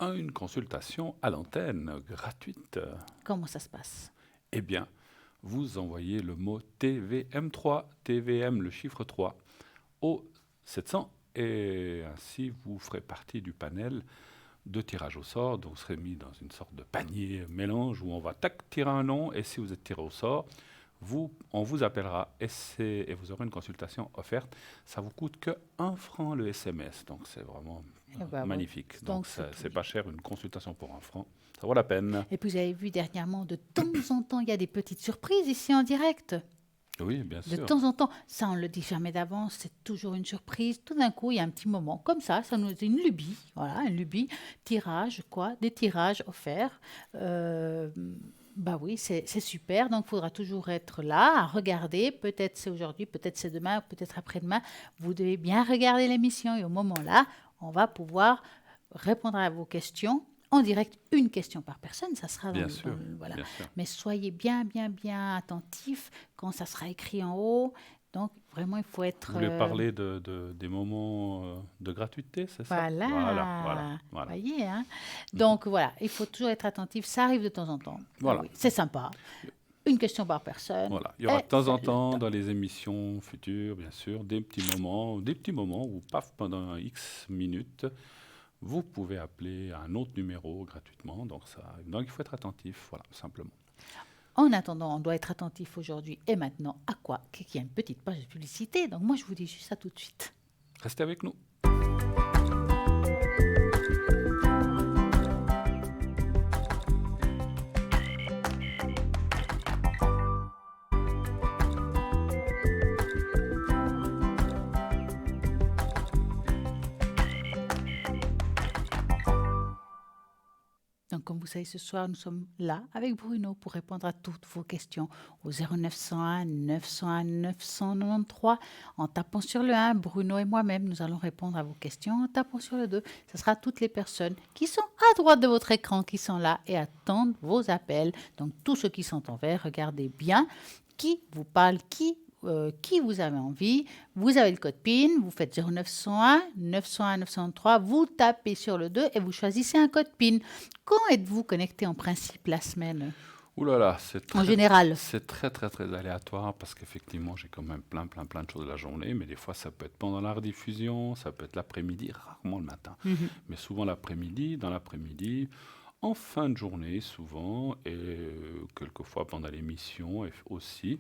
Une consultation à l'antenne gratuite. Comment ça se passe? Eh bien, vous envoyez le mot TVM3, TVM le chiffre 3, au 700 et ainsi vous ferez partie du panel de tirage au sort. Donc vous serez mis dans une sorte de panier mélange où on va tirer un nom et si vous êtes tiré au sort, on vous appellera et vous aurez une consultation offerte. Ça vous coûte que 1 franc le SMS, donc c'est vraiment magnifique. Donc c'est pas cher, une consultation pour 1 franc, ça vaut la peine. Et puis vous avez vu dernièrement, de temps en temps, il y a des petites surprises ici en direct. Oui, bien sûr. De temps en temps, ça on ne le dit jamais d'avance, c'est toujours une surprise. Tout d'un coup, il y a un petit moment comme ça nous est une lubie, voilà, une lubie, tirage, des tirages offerts. Bah oui, c'est super. Donc, il faudra toujours être là, à regarder. Peut-être c'est aujourd'hui, peut-être c'est demain, peut-être après-demain. Vous devez bien regarder l'émission et au moment-là, on va pouvoir répondre à vos questions en direct, une question par personne. Ça sera bien sûr, voilà. Bien sûr. Mais soyez bien attentifs quand ça sera écrit en haut. Donc, vraiment, il faut être... Vous voulez parler des moments de gratuité, c'est ça? Voilà. Voyez, hein? Donc, voilà, il faut toujours être attentif. Ça arrive de temps en temps. Voilà. Ah oui, c'est sympa. Une question par personne. Voilà. Il y aura de temps en temps, dans les émissions futures, bien sûr, des petits moments où, paf, pendant X minutes, vous pouvez appeler à un autre numéro gratuitement. Donc, il faut être attentif, voilà, simplement. En attendant, on doit être attentif aujourd'hui et maintenant à quoi? Qu'il y a une petite page de publicité. Donc moi, je vous dis juste ça tout de suite. Restez avec nous. Donc, comme vous savez, ce soir, nous sommes là avec Bruno pour répondre à toutes vos questions au 0901 901 993. En tapant sur le 1, Bruno et moi-même, nous allons répondre à vos questions. En tapant sur le 2, ce sera toutes les personnes qui sont à droite de votre écran qui sont là et attendent vos appels. Donc, tous ceux qui sont en vert, regardez bien qui vous parle, qui vous avez envie. Vous avez le code PIN, vous faites 0901 901 903, vous tapez sur le 2 et vous choisissez un code PIN. Quand êtes-vous connecté en principe la semaine? Ouh là là, en général. C'est très aléatoire parce qu'effectivement, j'ai quand même plein de choses de la journée, mais des fois, ça peut être pendant la rediffusion, ça peut être l'après-midi, rarement le matin, mais souvent l'après-midi, dans l'après-midi, en fin de journée souvent, et quelquefois pendant l'émission aussi.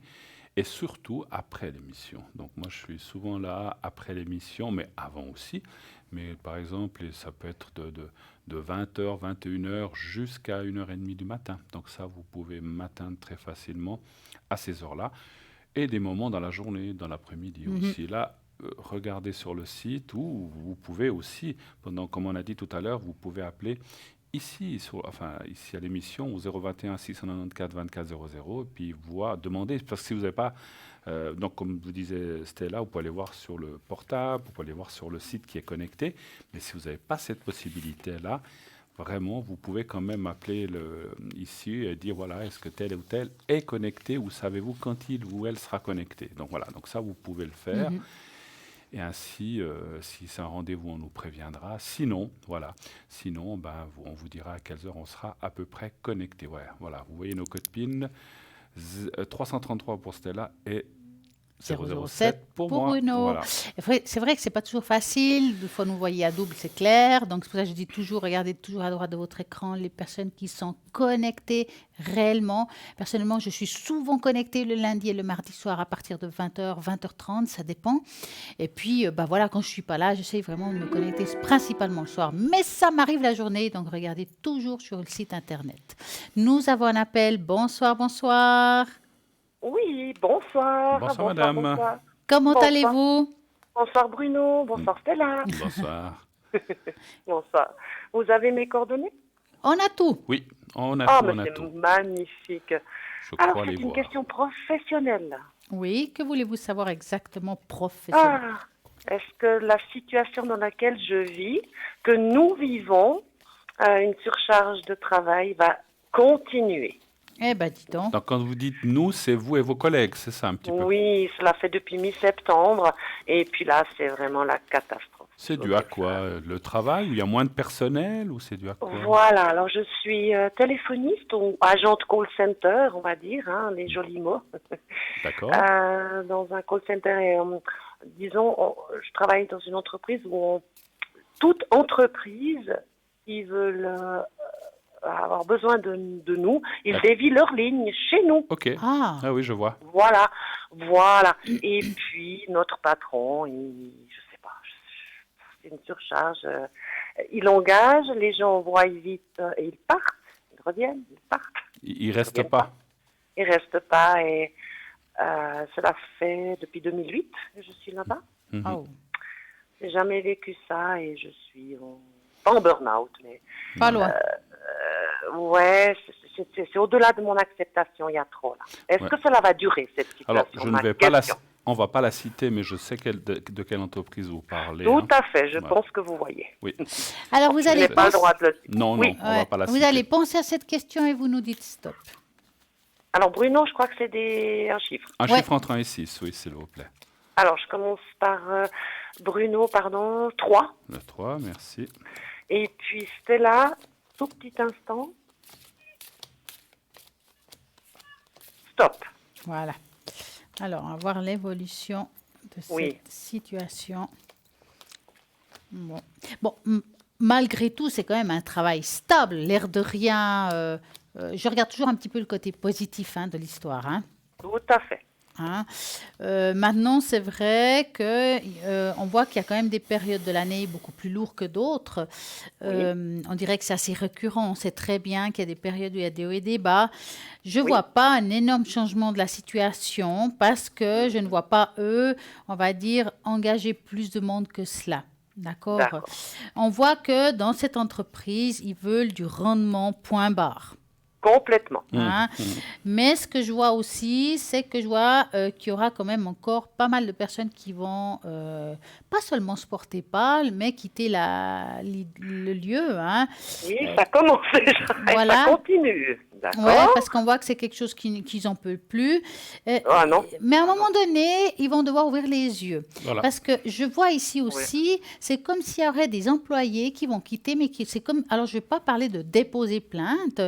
Et surtout après l'émission. Donc moi, je suis souvent là après l'émission, mais avant aussi. Mais par exemple, ça peut être de 20h, 21h jusqu'à 1h30 du matin. Donc ça, vous pouvez m'atteindre très facilement à ces heures-là. Et des moments dans la journée, dans l'après-midi aussi. Là, regardez sur le site où vous pouvez aussi, comme on a dit tout à l'heure, vous pouvez appeler ici à l'émission au 021 694 24 00 et puis demander, parce que si vous n'avez pas, donc comme vous disait Stella, vous pouvez aller voir sur le portable, vous pouvez aller voir sur le site qui est connecté, mais si vous n'avez pas cette possibilité-là, vraiment, vous pouvez quand même appeler ici et dire, voilà, est-ce que tel ou tel est connecté ou savez-vous quand il ou elle sera connecté. Donc voilà, donc ça, vous pouvez le faire. Et ainsi, si c'est un rendez-vous, on nous préviendra. Sinon, on vous dira à quelles heures on sera à peu près connecté. Ouais, voilà, vous voyez nos codes PIN, 333 pour Stella et 007 pour moi. Bruno. Voilà. C'est vrai que c'est pas toujours facile. Des fois, nous voyez à double, c'est clair. Donc, c'est pour ça que je dis toujours, regardez toujours à droite de votre écran les personnes qui sont connectées réellement. Personnellement, je suis souvent connectée le lundi et le mardi soir à partir de 20h, 20h30, ça dépend. Et puis, voilà, quand je suis pas là, j'essaie vraiment de me connecter principalement le soir. Mais ça m'arrive la journée, donc regardez toujours sur le site internet. Nous avons un appel. Bonsoir, bonsoir. Oui, bonsoir. Bonsoir, madame. Bonsoir. Comment Bonsoir. allez-vous? Bonsoir Bruno, bonsoir Stella. Bonsoir. Bonsoir. Vous avez mes coordonnées? On a tout. Oui, on a Oh, tout, mais on a c'est tout. magnifique. Je Alors, crois c'est les une voir. question professionnelle. Oui, que voulez-vous savoir exactement professionnellement? Est-ce que la situation dans laquelle je vis, que nous vivons, une surcharge de travail va continuer? Eh ben, dis donc. Donc, quand vous dites nous, c'est vous et vos collègues, c'est ça un petit peu? Oui, cela fait depuis mi-septembre. Et puis là, c'est vraiment la catastrophe. C'est dû à quoi? Le travail? Où il y a moins de personnel? Ou c'est dû à quoi? Voilà, alors je suis téléphoniste ou agente call center, on va dire, hein, les jolis mots, D'accord. dans un call center. Et, disons, je travaille dans une entreprise où toute entreprise qui veut avoir besoin de nous, ils D'accord. dévient leur ligne chez nous. Ok. Ah, Ah oui, je vois. Voilà. Et puis, notre patron, je sais pas, c'est une surcharge. Il engage, les gens voient vite et ils partent. Ils reviennent, ils partent. Il reste reviennent pas. Ils restent pas et cela fait depuis 2008 que je suis là-bas. Mhm. oh. J'ai jamais vécu ça et je suis pas en burn-out, mais Pas loin. ouais, c'est au-delà de mon acceptation, il y a trop là. Est-ce Ouais. que cela va durer cette situation? Alors, je ne Ma vais pas question. on va pas la citer, mais je sais de quelle entreprise vous parlez. Tout hein. à fait, je Ouais. pense que vous voyez. Oui. Alors, vous Je allez n'ai pas le penser... droit de le dire. Non, Oui. non, on va pas la Vous citer. allez penser à cette question et vous nous dites stop. Alors Bruno, je crois que c'est un chiffre. Un Ouais. chiffre entre 1 et 6, oui, s'il vous plaît. Alors je commence par Bruno, 3. Le 3, merci. Et puis Stella, tout petit instant. Stop. Voilà. Alors, on va voir l'évolution de cette Oui. situation. Bon, malgré tout, c'est quand même un travail stable, l'air de rien. Je regarde toujours un petit peu le côté positif de l'histoire. Tout à fait. Maintenant, c'est vrai que on voit qu'il y a quand même des périodes de l'année beaucoup plus lourdes que d'autres. On dirait que c'est assez récurrent. On sait très bien qu'il y a des périodes où il y a des hauts et des bas. Je ne vois pas un énorme changement de la situation parce que je ne vois pas, eux, on va dire, engager plus de monde que cela. D'accord. On voit que dans cette entreprise, ils veulent du rendement point barre. Complètement. Mais ce que je vois aussi, c'est que je vois qu'il y aura quand même encore pas mal de personnes qui vont pas seulement se porter pâle, mais quitter le lieu. Oui, ça commence déjà. Voilà. Et ça continue. D'accord. Ouais, parce qu'on voit que c'est quelque chose qu'ils n'en peuvent plus. Ah non. Mais à un moment donné, ils vont devoir ouvrir les yeux. Voilà. Parce que je vois ici aussi, c'est comme s'il y aurait des employés qui vont quitter, mais c'est comme... Alors, je ne vais pas parler de déposer plainte,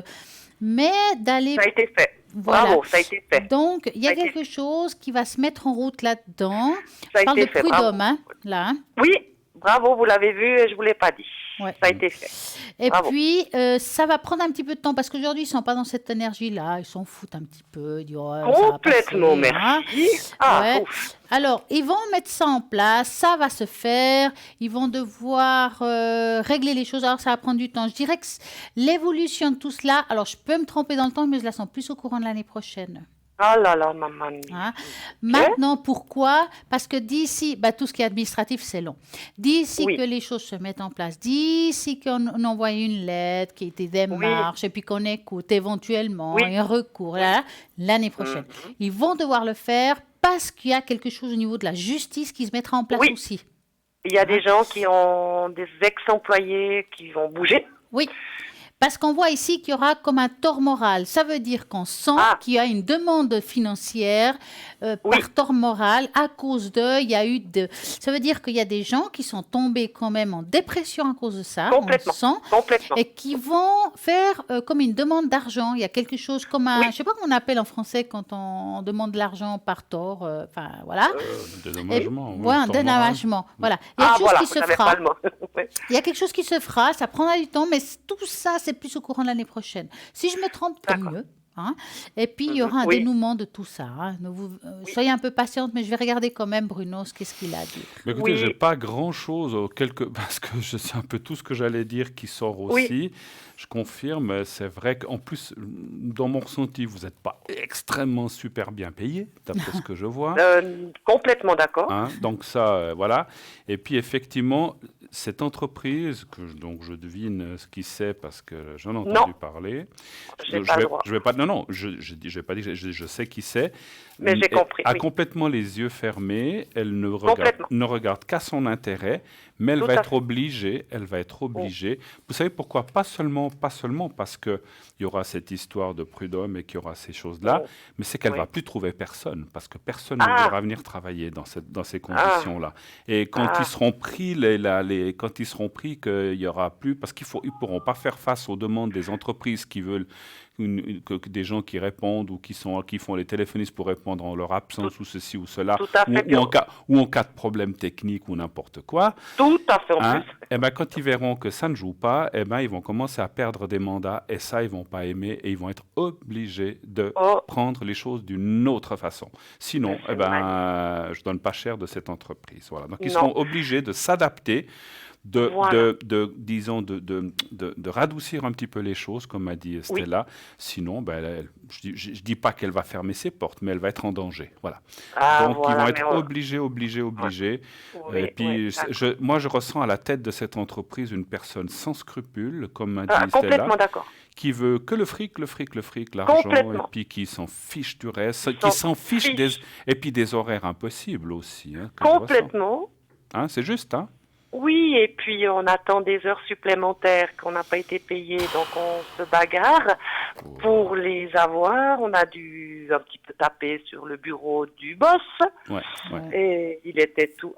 mais d'aller... Ça a été fait. Voilà. Bravo, ça a été fait. Donc, il y a Ça a été quelque chose qui va se mettre en route là-dedans. Ça a Je parle été de fait, prud'homme, là. Oui, bravo, vous l'avez vu et je ne vous l'ai pas dit. Ouais. Ça a été fait. Et Bravo. puis, ça va prendre un petit peu de temps parce qu'aujourd'hui, ils ne sont pas dans cette énergie-là. Ils s'en foutent un petit peu. Ils disent, oh, ça va Complètement, passer, merci. Ah, Ouais. ouf. Alors, ils vont mettre ça en place, ça va se faire, ils vont devoir régler les choses, alors ça va prendre du temps. Je dirais que l'évolution de tout cela, alors je peux me tromper dans le temps, mais je la sens plus au courant de l'année prochaine. Oh là là, maman. Maintenant, pourquoi? Parce que d'ici, tout ce qui est administratif, c'est long. D'ici Oui. que les choses se mettent en place, d'ici qu'on envoie une lettre, qui était démarche, et puis qu'on écoute éventuellement, Oui. et un recours, l'année prochaine. Ils vont devoir le faire parce qu'il y a quelque chose au niveau de la justice qui se mettra en place Oui. aussi. Il y a des gens qui ont des ex-employés qui vont bouger. Oui. Parce qu'on voit ici qu'il y aura comme un tort moral. Ça veut dire qu'on sent qu'il y a une demande financière par tort moral à cause il y a eu de... Ça veut dire qu'il y a des gens qui sont tombés quand même en dépression à cause de ça, on le sent, et qui vont faire comme une demande d'argent. Il y a quelque chose comme un... Je ne sais pas comment on appelle en français quand on demande de l'argent par tort. Enfin, voilà. Dédommagement. Un dédommagement. Voilà. Il y a quelque chose qui se fera. Il y a quelque chose qui se fera, ça prendra du temps, mais tout ça, c'est plus au courant de l'année prochaine. Si je me trompe, tant mieux. Hein. Et puis, il y aura un dénouement de tout ça. Hein. Soyez un peu patiente, mais je vais regarder quand même, Bruno, qu'est-ce qu'il a à dire. Mais écoutez, je n'ai pas grand-chose, parce que je sais un peu tout ce que j'allais dire qui sort aussi. Je confirme, c'est vrai qu'en plus, dans mon ressenti, vous n'êtes pas extrêmement super bien payé, d'après ce que je vois. Complètement d'accord. Hein, donc ça, voilà. Et puis effectivement, cette entreprise, donc je devine ce qui c'est parce que j'en ai entendu parler. Je vais pas. Non, je vais pas dire. Je sais qui c'est. Mais j'ai compris. Elle a complètement les yeux fermés. Elle ne regarde qu'à son intérêt. Mais elle va être obligée. Vous savez pourquoi? Pas seulement parce qu'il y aura cette histoire de prud'homme et qu'il y aura ces choses-là, mais c'est qu'elle ne va plus trouver personne, parce que personne ne voudra venir travailler dans ces conditions-là. Et quand ils seront pris, quand ils seront pris qu'il n'y aura plus, parce qu'ils ne pourront pas faire face aux demandes des entreprises qui veulent des gens qui répondent ou qui font les téléphonistes pour répondre en leur absence ou ceci ou cela, ou en cas de problème technique ou n'importe quoi. Tout à fait en plus. Et ben, quand ils verront que ça ne joue pas, ils vont commencer à perdre des mandats et ça, ils ne vont pas aimer et ils vont être obligés de prendre les choses d'une autre façon. Sinon, je ne donne pas cher de cette entreprise. Voilà. Donc, ils seront obligés de s'adapter, de radoucir un petit peu les choses, comme a dit Stella. Sinon, je ne dis pas qu'elle va fermer ses portes, mais elle va être en danger. Voilà. Donc, ils vont être obligés. Et puis, moi, je ressens à la tête de cette entreprise une personne sans scrupules, comme a dit Stella. Complètement d'accord. Qui veut que le fric, l'argent, et puis qui s'en fiche du reste, qui s'en fiche des horaires impossibles aussi. Hein, complètement. Hein, c'est juste, hein? Oui, et puis on attend des heures supplémentaires qu'on n'a pas été payées, donc on se bagarre pour les avoir. On a dû un petit peu taper sur le bureau du boss, et il était tout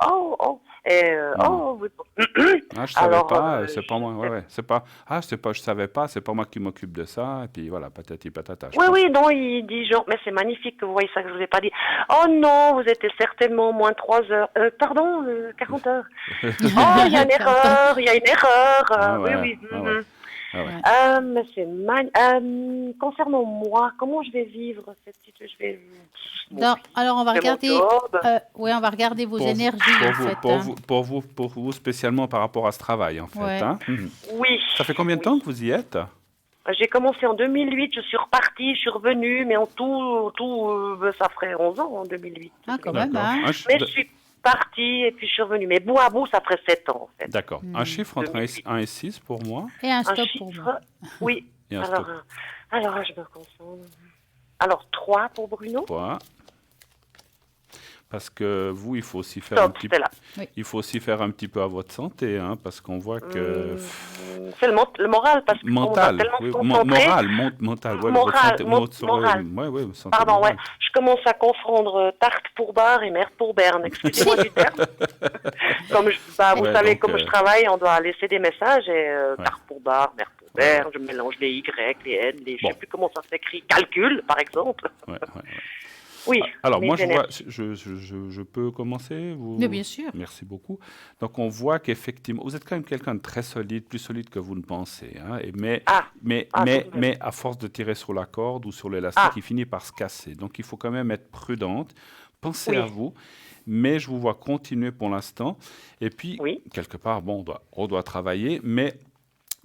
je savais pas, c'est pas moi. Je savais pas, c'est pas moi qui m'occupe de ça, et puis voilà, patati patata. Non, il dit genre, mais c'est magnifique que vous voyez ça que je vous ai pas dit. Oh non, vous étiez certainement au moins 3 heures, 40 heures. Il y a une erreur. Mais c'est concernant moi, comment je vais vivre cette situation? Alors on va regarder, vos énergies pour vous spécialement par rapport à ce travail en fait. Hein? Oui. Ça fait combien de temps que vous y êtes? J'ai commencé en 2008, je suis repartie, je suis revenue, mais en tout, ça ferait 11 ans en 2008. Ah, quand même, hein. Mais je suis partie et puis je suis revenue. Mais bout à bout, ça ferait 7 ans, en fait. D'accord. Un chiffre entre 1 et 6 pour moi. Et un stop pour moi. Oui. Et alors, je me concentre. Alors, 3 pour Bruno. 3. Parce que vous, il faut aussi faire un petit peu à votre santé, hein, parce qu'on voit que c'est le moral, parce que mental. Pardon, je commence à confondre tarte pour bar et mère pour berne. Excusez-moi du terme. Comme vous savez, comme je travaille, on doit laisser des messages et tarte pour bar, mère pour berne. Je mélange les Y, les N, je sais plus comment ça s'écrit. Calcul, par exemple. Oui. Alors moi, je peux commencer Mais bien sûr. Merci beaucoup. Donc on voit qu'effectivement, vous êtes quand même quelqu'un de très solide, plus solide que vous ne pensez. Hein, mais à force de tirer sur la corde ou sur l'élastique, il finit par se casser. Donc il faut quand même être prudente. Pensez à vous. Mais je vous vois continuer pour l'instant. Et puis, quelque part, on doit travailler, mais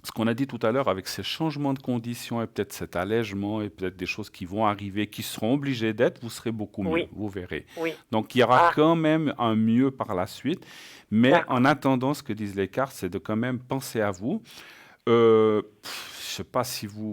ce qu'on a dit tout à l'heure avec ces changements de conditions et peut-être cet allègement et peut-être des choses qui vont arriver, qui seront obligées d'être, vous serez beaucoup mieux, vous verrez. Donc, il y aura quand même un mieux par la suite. Mais en attendant, ce que disent les cartes, c'est de quand même penser à vous. Je ne sais pas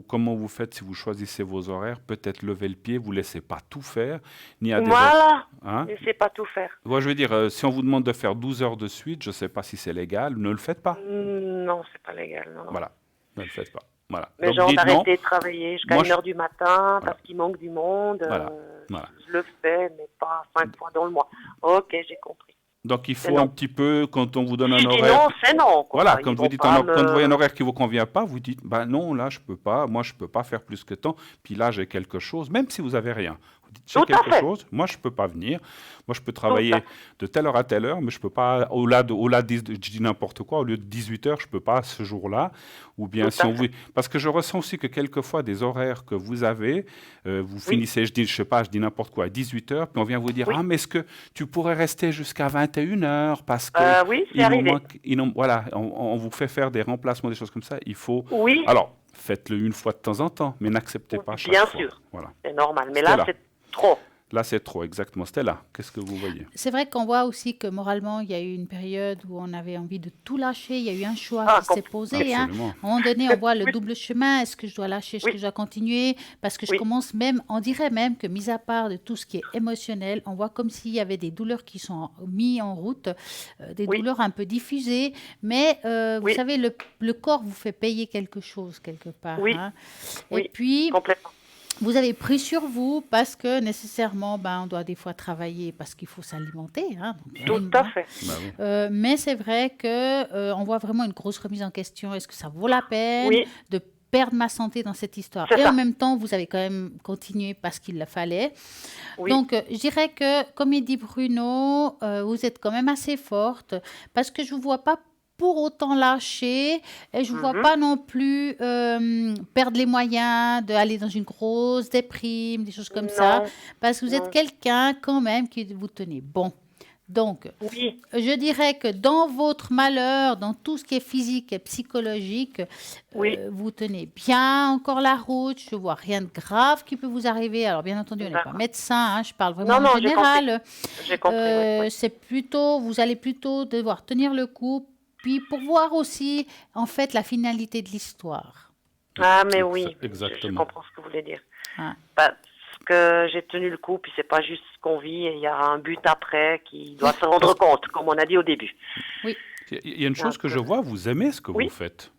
comment vous faites si vous choisissez vos horaires. Peut-être lever le pied, vous ne laissez pas tout faire. Laissez pas tout faire. Moi, je veux dire, si on vous demande de faire 12 heures de suite, je ne sais pas si c'est légal. Ne le faites pas. Non, c'est pas légal. Non. Voilà, ne le faites pas. Voilà. Mais Donc, genre dites non. d'arrêter de travailler jusqu'à Moi, 1h du matin Voilà. parce qu'il manque du monde. Voilà. Voilà. Je le fais, mais pas 5 fois dans le mois. Ok, j'ai compris. Donc, il C'est faut non. un petit peu, quand on vous donne Si un je dis horaire... non, c'est non. Quoi. Voilà, Ils quand vont vous dites pas quand vous voyez un me... horaire qui vous convient pas, vous dites bah non, là je peux pas, moi je peux pas faire plus que tant, puis là j'ai quelque chose, même si vous avez rien. Vous dites j'ai Tout à quelque fait. chose, moi je peux pas venir, moi je peux Tout travailler à fait. de telle heure à telle heure, mais je peux pas au-delà de je dis n'importe quoi, au lieu de 18 heures, je peux pas ce jour-là, ou bien Tout si à on vous fait. parce que je ressens aussi que quelquefois des horaires que vous avez, vous Oui, finissez, je sais pas, je dis n'importe quoi à 18 heures, puis on vient vous dire oui. ah mais est-ce que tu pourrais rester jusqu'à 21 heures parce que Oui, c'est il nous arrivé. manque, voilà, on vous fait faire des remplacements, des choses comme ça. Il faut. Oui, Alors, faites-le une fois de temps en temps, mais n'acceptez pas chaque bien fois. sûr. Voilà. C'est normal. Mais là, Stella. c'est trop. Là, c'est trop, exactement. Stella, qu'est-ce que vous voyez? C'est vrai qu'on voit aussi que moralement, il y a eu une période où on avait envie de tout lâcher. Il y a eu un choix Ah, qui s'est posé. Hein. Absolument. À un moment donné, on voit le Oui, double chemin. Est-ce que je dois lâcher? Est-ce que oui, je dois continuer? Parce que je oui, commence même, on dirait même que, mis à part de tout ce qui est émotionnel, on voit comme s'il y avait des douleurs qui sont mises en route, des oui, douleurs un peu diffusées. Mais vous oui, savez, le corps vous fait payer quelque chose quelque part. oui, Hein. Et oui, puis, complètement. vous avez pris sur vous parce que nécessairement, ben, on doit des fois travailler parce qu'il faut s'alimenter. Hein, donc, Tout à fait. Bah oui. mais c'est vrai que on voit vraiment une grosse remise en question. Est-ce que ça vaut la peine Oui, de perdre ma santé dans cette histoire? c'est Et en ça. même temps, vous avez quand même continué parce qu'il le fallait. Oui, Donc, je dirais que, comme il dit Bruno, vous êtes quand même assez forte parce que je ne vous vois pas pour autant lâcher et je ne vous vois mhm. pas non plus perdre les moyens d'aller dans une grosse déprime, des choses comme ça, Non, parce que vous êtes non. quelqu'un quand même qui vous tenez bon. Donc, Oui, je dirais que dans votre malheur, dans tout ce qui est physique et psychologique, oui, vous tenez bien encore la route. Je ne vois rien de grave qui peut vous arriver. Alors, bien entendu, on n'est pas d'accord. médecin, hein, je parle vraiment Non, en non, j'ai compris. général. J'ai compris, oui, oui. C'est plutôt, vous allez plutôt devoir tenir le coup, puis pour voir aussi, en fait, la finalité de l'histoire. Ah, mais oui, je Exactement. comprends ce que vous voulez dire. Hein. Parce que j'ai tenu le coup, puis c'est pas juste ce qu'on vit, et il y a un but après qui doit se rendre compte, comme on a dit au début. Oui, Il y a une chose Donc, que je vois, vous aimez ce que oui. vous faites.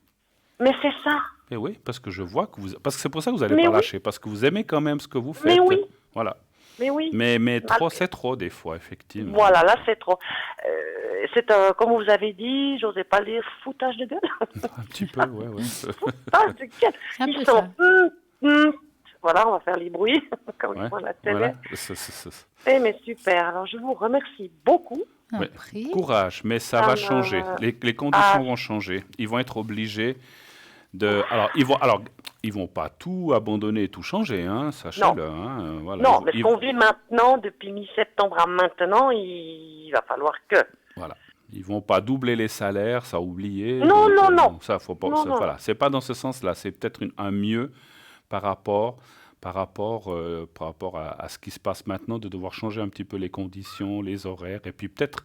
Mais c'est ça. Et oui, parce que je vois que vous. Parce que c'est pour ça que vous n'allez Mais pas oui. lâcher, parce que vous aimez quand même ce que vous Mais faites. oui. Voilà. Mais oui. Mais trop, Malgré- c'est trop des fois, effectivement. Voilà, là c'est trop. C'est un, comme vous avez dit, j'osais pas le dire, foutage de gueule. Un petit peu, ouais, ouais. Foutage de gueule. c'est un Ils peu sont. ça. Voilà, on va faire les bruits, comme ils Ouais, font à la télé. voilà. Mais super. Alors je vous remercie beaucoup. Un Ouais. prix. Courage, mais ça Ça va me- changer. Les conditions Ah. vont changer. Ils vont être obligés de. Alors, ils vont pas tout abandonner et tout changer, hein, sachez-le. Hein, voilà. Non, mais ce Ils- qu'on vit maintenant, depuis mi-septembre à maintenant, il va falloir que. Voilà. Ils vont pas doubler les salaires, ça oublier. Non, non, non. Ça, faut pas. Non, non. Voilà, c'est pas dans ce sens-là. C'est peut-être un mieux par rapport à ce qui se passe maintenant, de devoir changer un petit peu les conditions, les horaires, et puis peut-être.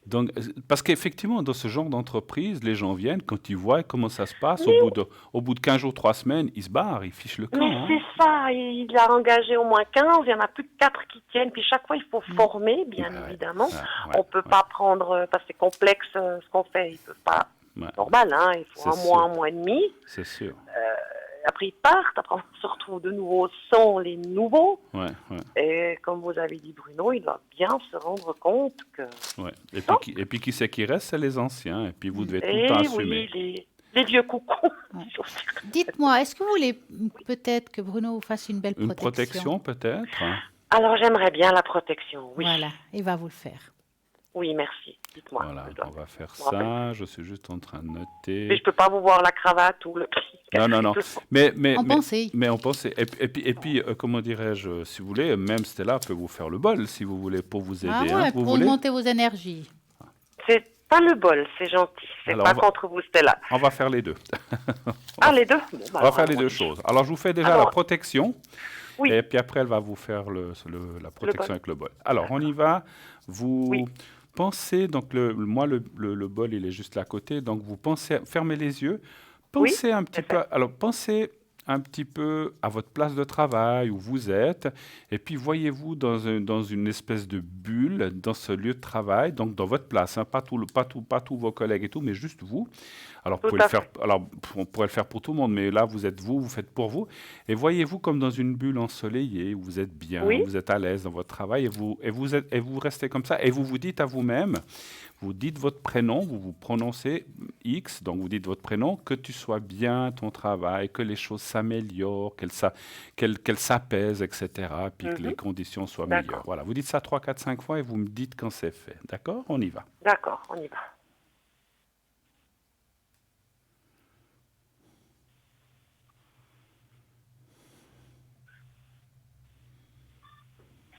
Donc, parce qu'effectivement, dans ce genre d'entreprise, les gens viennent, quand ils voient comment ça se passe, au bout de 15 jours, 3 semaines, ils se barrent, ils fichent le camp. Mais hein. c'est ça, il a engagé au moins 15, il y en a plus que 4 qui tiennent, puis chaque fois il faut former, bien Ouais, évidemment. ouais, On peut ouais, pas prendre, parce que c'est complexe ce qu'on fait, ils peuvent pas, ouais, normal, hein, il faut C'est un sûr. mois et demi. c'est sûr. Après ils partent, après on se retrouve de nouveau sans les nouveaux. Ouais, ouais, Et comme vous avez dit Bruno, il doit bien se rendre compte que... ouais. Non. Et puis qui c'est qui reste, c'est les anciens, et puis vous devez tout le Eh temps assumer. oui, les vieux coucous. Ouais. Dites-moi, est-ce que vous voulez peut-être que Bruno vous fasse une belle Une protection peut-être, hein. Alors j'aimerais bien la protection, oui. Voilà, il va vous le faire. Oui, merci. Dites-moi. Voilà, je dois- on va faire je me rappelle. ça. Je suis juste en train de noter. Mais je peux pas vous voir la cravate ou le prix. Non. Mais En pensée. on pensait. Et puis, comment dirais-je, si vous voulez, même Stella peut vous faire le bol, si vous voulez, pour vous aider. Ah hein. ouais, Vous pour voulez augmenter vos énergies. C'est pas le bol, c'est gentil. C'est Alors, pas on va- contre vous, Stella. On va faire les deux. Ah, les deux Bon, bah, On va alors, faire les allons-y. deux choses. Alors, je vous fais déjà Alors, la protection. oui. Et puis après, elle va vous faire la protection bol. avec le bol. Alors, on y va. Vous Oui. pensez, donc moi, le bol, il est juste là à côté. Donc, vous pensez, fermez les yeux. Pensez un petit c'est peu. fait. Alors, pensez un petit peu à votre place de travail où vous êtes, et puis voyez-vous dans une espèce de bulle dans ce lieu de travail, donc dans votre place, hein, pas tous vos collègues et tout, mais juste vous. Alors, Tout à fait. on pourrait le faire pour tout le monde, mais là, vous êtes vous faites pour vous. Et voyez-vous comme dans une bulle ensoleillée où vous êtes bien, Oui, vous êtes à l'aise dans votre travail et vous restez comme ça et vous vous dites à vous-même, vous dites votre prénom, vous vous prononcez X, donc vous dites votre prénom, que tu sois bien à ton travail, que les choses s'améliorent, qu'elles s'apaisent, etc., puis que les mhm, conditions soient meilleures. d'accord. Voilà, vous dites ça 3, 4, 5 fois et vous me dites quand c'est fait. D'accord? On y va. D'accord, on y va.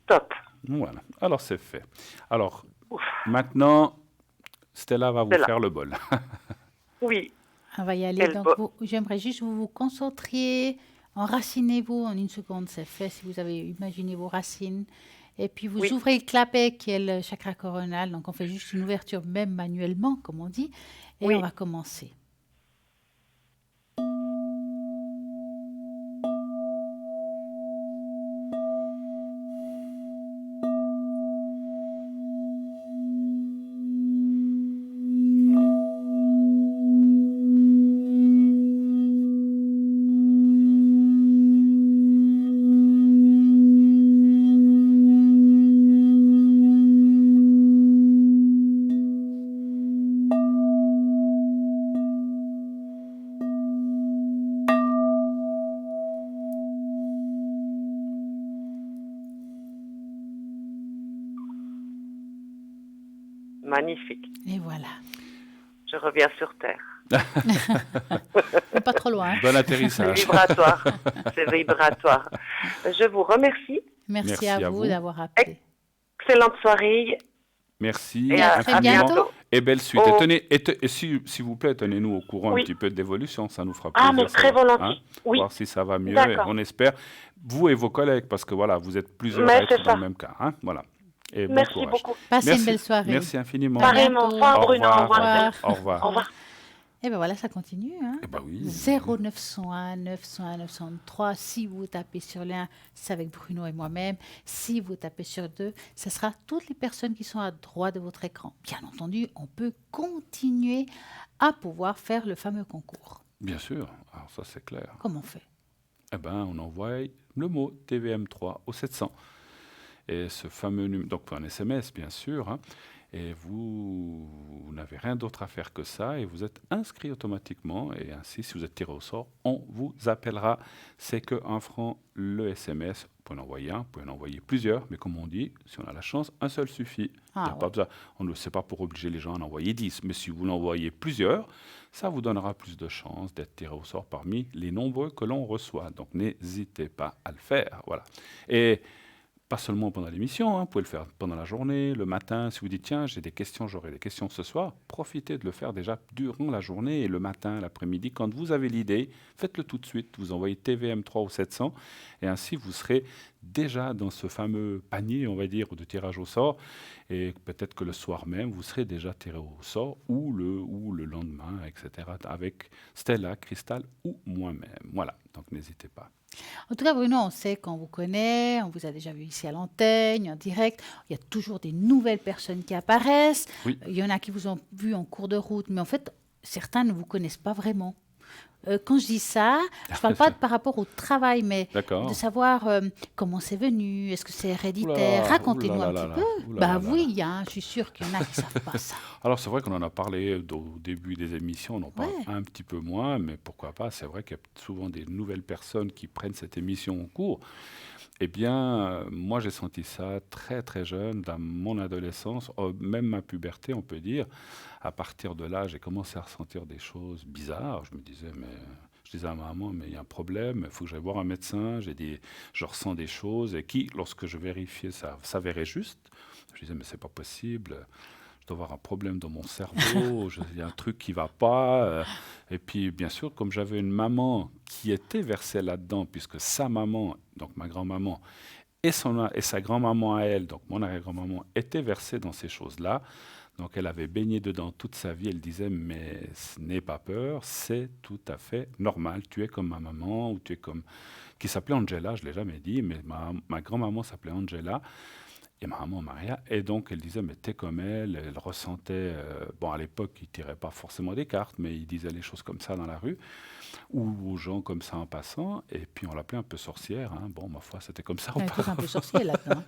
Stop. Voilà, alors c'est fait. Alors, Ouf, maintenant, Stella va vous c'est là. faire le bol. Oui, On va y aller. quel Donc, beau. j'aimerais juste que vous vous concentriez, enracinez-vous en une seconde, c'est fait si vous avez imaginé vos racines. Et puis vous Oui, ouvrez le clapet qui est le chakra coronal. Donc on fait juste une ouverture même manuellement, comme on dit. Et on oui. va commencer. Magnifique. Et voilà. Je reviens sur Terre. Mais pas trop loin, hein. Bon C'est atterrissage. vibratoire. C'est vibratoire. Je vous remercie. Merci Merci à à vous vous. d'avoir appelé. Excellente soirée Merci Et à très infiniment. bientôt. Et belle suite. Oh. Et s'il vous plaît, tenez-nous au courant un Oui. petit peu de l'évolution. Ça nous fera Ah, plaisir. mais très savoir, volontiers. hein, Oui, voir si ça va mieux. Et d'accord. on espère, vous et vos collègues, parce que voilà, vous êtes plusieurs Mais à être c'est dans ça. le même cas. Hein, voilà. Et bon Merci courage. beaucoup. Passez une Merci, belle soirée. merci infiniment. À Pareillement. Au bientôt. revoir, Au Bruno. Au revoir. revoir. revoir. Au revoir. Au revoir. Et bien voilà, ça continue, hein. Eh ben oui. 0901 901 903. Si vous tapez sur l'un, c'est avec Bruno et moi-même. Si vous tapez sur deux, ce sera toutes les personnes qui sont à droite de votre écran. Bien entendu, on peut continuer à pouvoir faire le fameux concours. Bien sûr. Alors ça, c'est clair. Comment on fait? Eh ben, on envoie le mot TVM3 au 700. Et ce fameux numéro, donc un SMS bien sûr, hein, et vous n'avez rien d'autre à faire que ça, et vous êtes inscrit automatiquement, et ainsi, si vous êtes tiré au sort, on vous appellera. C'est que 1 franc le SMS. Vous pouvez en envoyer un, vous pouvez en envoyer plusieurs, mais comme on dit, si on a la chance, un seul suffit. Il n'y a Ah pas ouais. besoin, on ne sait pas pour obliger les gens à en envoyer 10, mais si vous l'envoyez plusieurs, ça vous donnera plus de chances d'être tiré au sort parmi les nombreux que l'on reçoit. Donc n'hésitez pas à le faire. Voilà. Et pas seulement pendant l'émission, hein, vous pouvez le faire pendant la journée, le matin. Si vous dites, tiens, j'ai des questions, j'aurai des questions ce soir, profitez de le faire déjà durant la journée et le matin, l'après-midi. Quand vous avez l'idée, faites-le tout de suite. Vous envoyez TVM3 au 700 et ainsi vous serez déjà dans ce fameux panier, on va dire, de tirage au sort. Et peut-être que le soir même, vous serez déjà tiré au sort ou le lendemain, etc. avec Stella, Cristal ou moi-même. Voilà, donc n'hésitez pas. En tout cas, Bruno, on sait qu'on vous connaît, on vous a déjà vu ici à l'antenne, en direct. Il y a toujours des nouvelles personnes qui apparaissent. Oui. Il y en a qui vous ont vu en cours de route, mais en fait, certains ne vous connaissent pas vraiment. Quand je dis ça, je ne parle pas par rapport au travail, mais D'accord. de savoir comment c'est venu, est-ce que c'est héréditaire. Oula, Racontez-nous un oulala, petit peu. oulala. Bah oui, hein, je suis sûre qu'il y en a qui ne savent pas ça. Alors c'est vrai qu'on en a parlé au début des émissions, on en parle Ouais. un petit peu moins, mais pourquoi pas, c'est vrai qu'il y a souvent des nouvelles personnes qui prennent cette émission en cours. Eh bien, moi j'ai senti ça très très jeune, dans mon adolescence, même ma puberté on peut dire. À partir de là, j'ai commencé à ressentir des choses bizarres. Je disais à ma maman, mais il y a un problème, il faut que j'aille voir un médecin, je ressens des choses, et qui, lorsque je vérifiais, ça s'avérait juste. Je disais, mais c'est pas possible, je dois avoir un problème dans mon cerveau, il y a un truc qui va pas. Et puis, bien sûr, comme j'avais une maman qui était versée là-dedans, puisque sa maman, donc ma grand-maman, et sa grand-maman à elle, donc mon arrière-grand-maman, était versée dans ces choses-là. Donc elle avait baigné dedans toute sa vie. Elle disait, mais n'aie pas peur, c'est tout à fait normal. Tu es comme ma maman, ou tu es comme... qui s'appelait Angela, je ne l'ai jamais dit, mais ma grand-maman s'appelait Angela. Et ma maman Maria, et donc elle disait, mais t'es comme elle ressentait, bon à l'époque il tirait pas forcément des cartes, mais il disait les choses comme ça dans la rue, ou aux gens comme ça en passant, et puis on l'appelait un peu sorcière, hein. Bon ma foi c'était comme ça On est tous un auparavant. peu sorciers là-dedans.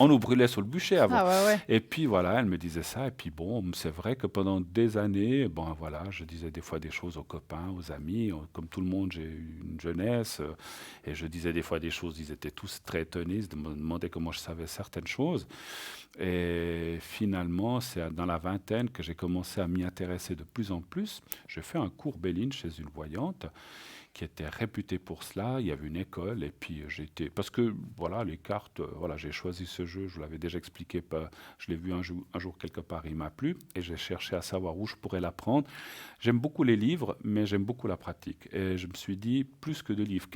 On nous brûlait sur le bûcher avant. Ah ouais, ouais. Et puis voilà, elle me disait ça, et puis bon, c'est vrai que pendant des années, bon voilà, je disais des fois des choses aux copains, aux amis, comme tout le monde j'ai eu une jeunesse, et je disais des fois des choses, ils étaient tous très étonnés, ils me demandaient comment je savais certaines choses. Et finalement, c'est dans la vingtaine que j'ai commencé à m'y intéresser de plus en plus. J'ai fait un cours Béline chez une voyante qui était réputée pour cela. Il y avait une école et puis j'étais... Parce que voilà, les cartes, voilà, j'ai choisi ce jeu, je vous l'avais déjà expliqué, je l'ai vu un jour quelque part, il m'a plu et j'ai cherché à savoir où je pourrais l'apprendre. J'aime beaucoup les livres, mais j'aime beaucoup la pratique. Et je me suis dit, plus que de livres,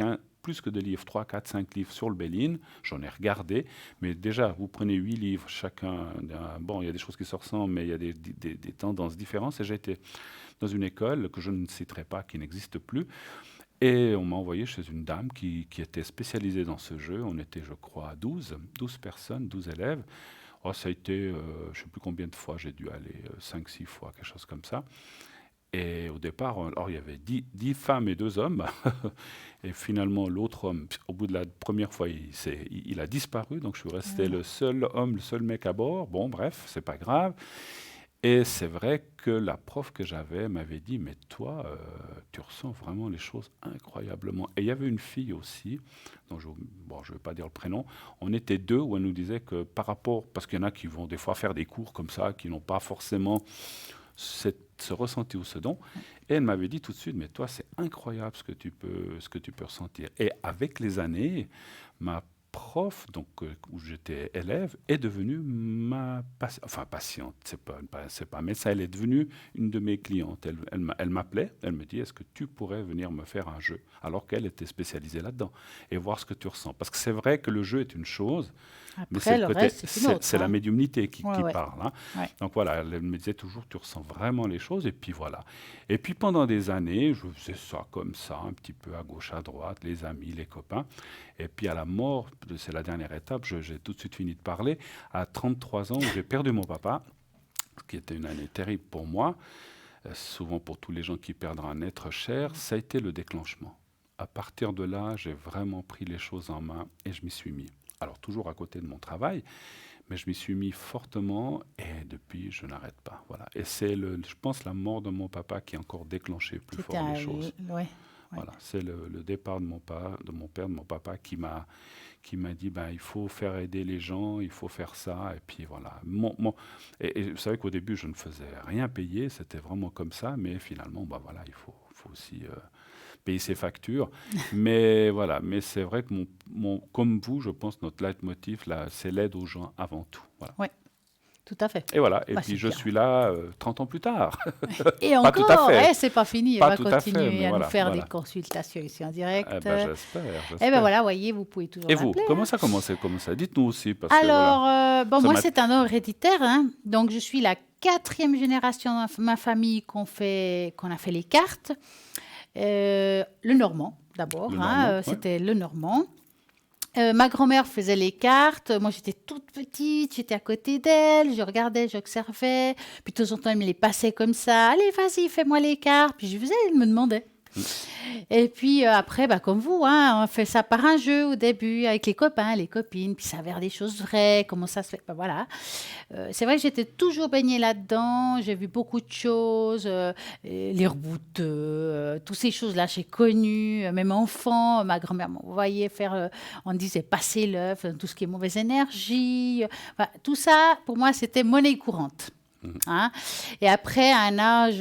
3, 4, 5 livres sur le Béline, j'en ai regardé, mais déjà, vous prenez 8 livres, chacun, bon, il y a des choses qui se ressemblent, mais il y a des tendances différentes, et j'ai été dans une école que je ne citerai pas, qui n'existe plus, et on m'a envoyé chez une dame qui était spécialisée dans ce jeu, on était, je crois, 12 personnes, 12 élèves. Oh, ça a été, je ne sais plus combien de fois, j'ai dû aller 5, 6 fois, quelque chose comme ça. Et au départ, alors, il y avait 10 femmes et 2 hommes. Et finalement, l'autre homme, au bout de la première fois, il a disparu. Donc, je suis resté le seul homme, le seul mec à bord. Bon, bref, c'est pas grave. Et c'est vrai que la prof que j'avais m'avait dit, mais toi, tu ressens vraiment les choses incroyablement. Et il y avait une fille aussi, dont je ne vais pas dire le prénom, on était 2 où elle nous disait que par rapport, parce qu'il y en a qui vont des fois faire des cours comme ça, qui n'ont pas forcément ce ressenti ou ce don. Et elle m'avait dit tout de suite, mais toi, c'est incroyable ce que tu peux ressentir. Et avec les années, ma prof, donc où j'étais élève, est devenue ma patiente. C'est pas un médecin, elle est devenue une de mes clientes. Elle m'appelait, elle me dit, est-ce que tu pourrais venir me faire un jeu? Alors qu'elle était spécialisée là-dedans. Et voir ce que tu ressens. Parce que c'est vrai que le jeu est une chose, mais Après, le reste, c'est une autre. c'est la hein. médiumnité qui Ouais. parle. Hein. Ouais. Donc voilà, elle me disait toujours, tu ressens vraiment les choses, et puis voilà. Et puis pendant des années, je faisais ça comme ça, un petit peu à gauche, à droite, les amis, les copains. Et puis à la mort, c'est la dernière étape, j'ai tout de suite fini de parler, à 33 ans, où j'ai perdu mon papa, ce qui était une année terrible pour moi, souvent pour tous les gens qui perdent un être cher, ça a été le déclenchement. À partir de là, j'ai vraiment pris les choses en main et je m'y suis mis. Alors toujours à côté de mon travail, mais je m'y suis mis fortement et depuis, je n'arrête pas. Voilà. Et c'est, je pense, la mort de mon papa qui a encore déclenché plus C'était fort les choses. ouais. Voilà, c'est le départ de mon père, de mon papa qui m'a dit, ben, il faut faire aider les gens, il faut faire ça. Et puis voilà. Et vous savez qu'au début, je ne faisais rien payer, c'était vraiment comme ça, mais finalement, ben, voilà, il faut aussi payer ses factures. Mais voilà, mais c'est vrai que comme vous, je pense, notre leitmotiv, là, c'est l'aide aux gens avant tout. Voilà. Ouais, tout à fait. Et voilà, et Bah, puis c'est je bien. suis là 30 ans plus tard. Et Pas tout à encore, fait. c'est pas fini. Pas Elle va tout à fait, continuer mais à voilà, nous faire voilà. des consultations ici en direct. Eh ben, j'espère. Et bien voilà, voyez, vous pouvez toujours Et vous, l'appeler. comment ça commence? Dites-nous aussi. Parce que, Alors, voilà. bon, Ça moi, m'a- c'est un nom héréditaire. Hein. Donc, je suis la 4e génération dans ma famille qu'on a fait les cartes. Le Normand, d'abord. Le hein, Normand, ouais. C'était le Normand. Ma grand-mère faisait les cartes. Moi, j'étais toute petite, j'étais à côté d'elle. Je regardais, j'observais. Puis, de temps en temps, elle me les passait comme ça. Allez, vas-y, fais-moi les cartes. Puis, je faisais, elle me demandait. Et puis après, bah, comme vous, hein, on fait ça par un jeu au début, avec les copains, les copines, puis ça avère des choses vraies, comment ça se fait. Bah, voilà. C'est vrai que j'étais toujours baignée là-dedans, j'ai vu beaucoup de choses, les rebouteux, toutes ces choses-là, j'ai connu, même enfant, ma grand-mère m'envoyait faire, on disait passer l'œuf, tout ce qui est mauvaise énergie. Tout ça, pour moi, c'était monnaie courante. Hein. Et après, à un âge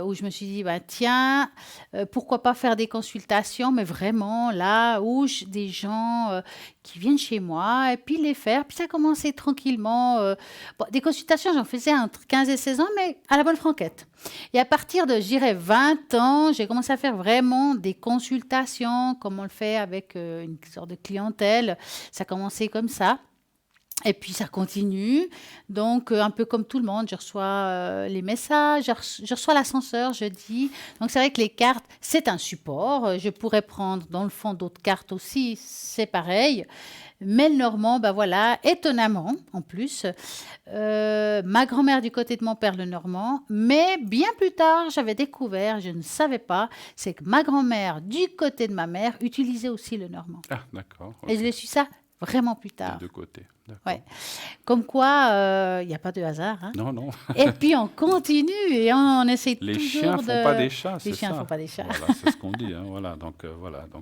où je me suis dit, ben, tiens, pourquoi pas faire des consultations, mais vraiment là où des gens qui viennent chez moi et puis les faire. Puis ça a commencé tranquillement. Bon, des consultations, j'en faisais entre 15 et 16 ans, mais à la bonne franquette. Et à partir de, je dirais, 20 ans, j'ai commencé à faire vraiment des consultations, comme on le fait avec une sorte de clientèle. Ça a commencé comme ça. Et puis ça continue, donc un peu comme tout le monde, je reçois les messages, je reçois l'ascenseur, je dis. Donc c'est vrai que les cartes, c'est un support. Je pourrais prendre dans le fond d'autres cartes aussi, c'est pareil. Mais le normand, ben voilà, étonnamment en plus, ma grand-mère du côté de mon père, le normand, mais bien plus tard, j'avais découvert, je ne savais pas, c'est que ma grand-mère du côté de ma mère utilisait aussi le normand. Ah, d'accord. Et Ok. je l'ai su ça vraiment plus Des tard. deux côtés. D'accord. Ouais. Comme quoi, il n'y a pas de hasard. Hein. Non, non. Et puis on continue et on essaie Les toujours chiens de... font pas des chats, Les c'est chiens ne ça. font pas des chats. Voilà, c'est ce qu'on dit. Hein, voilà. Donc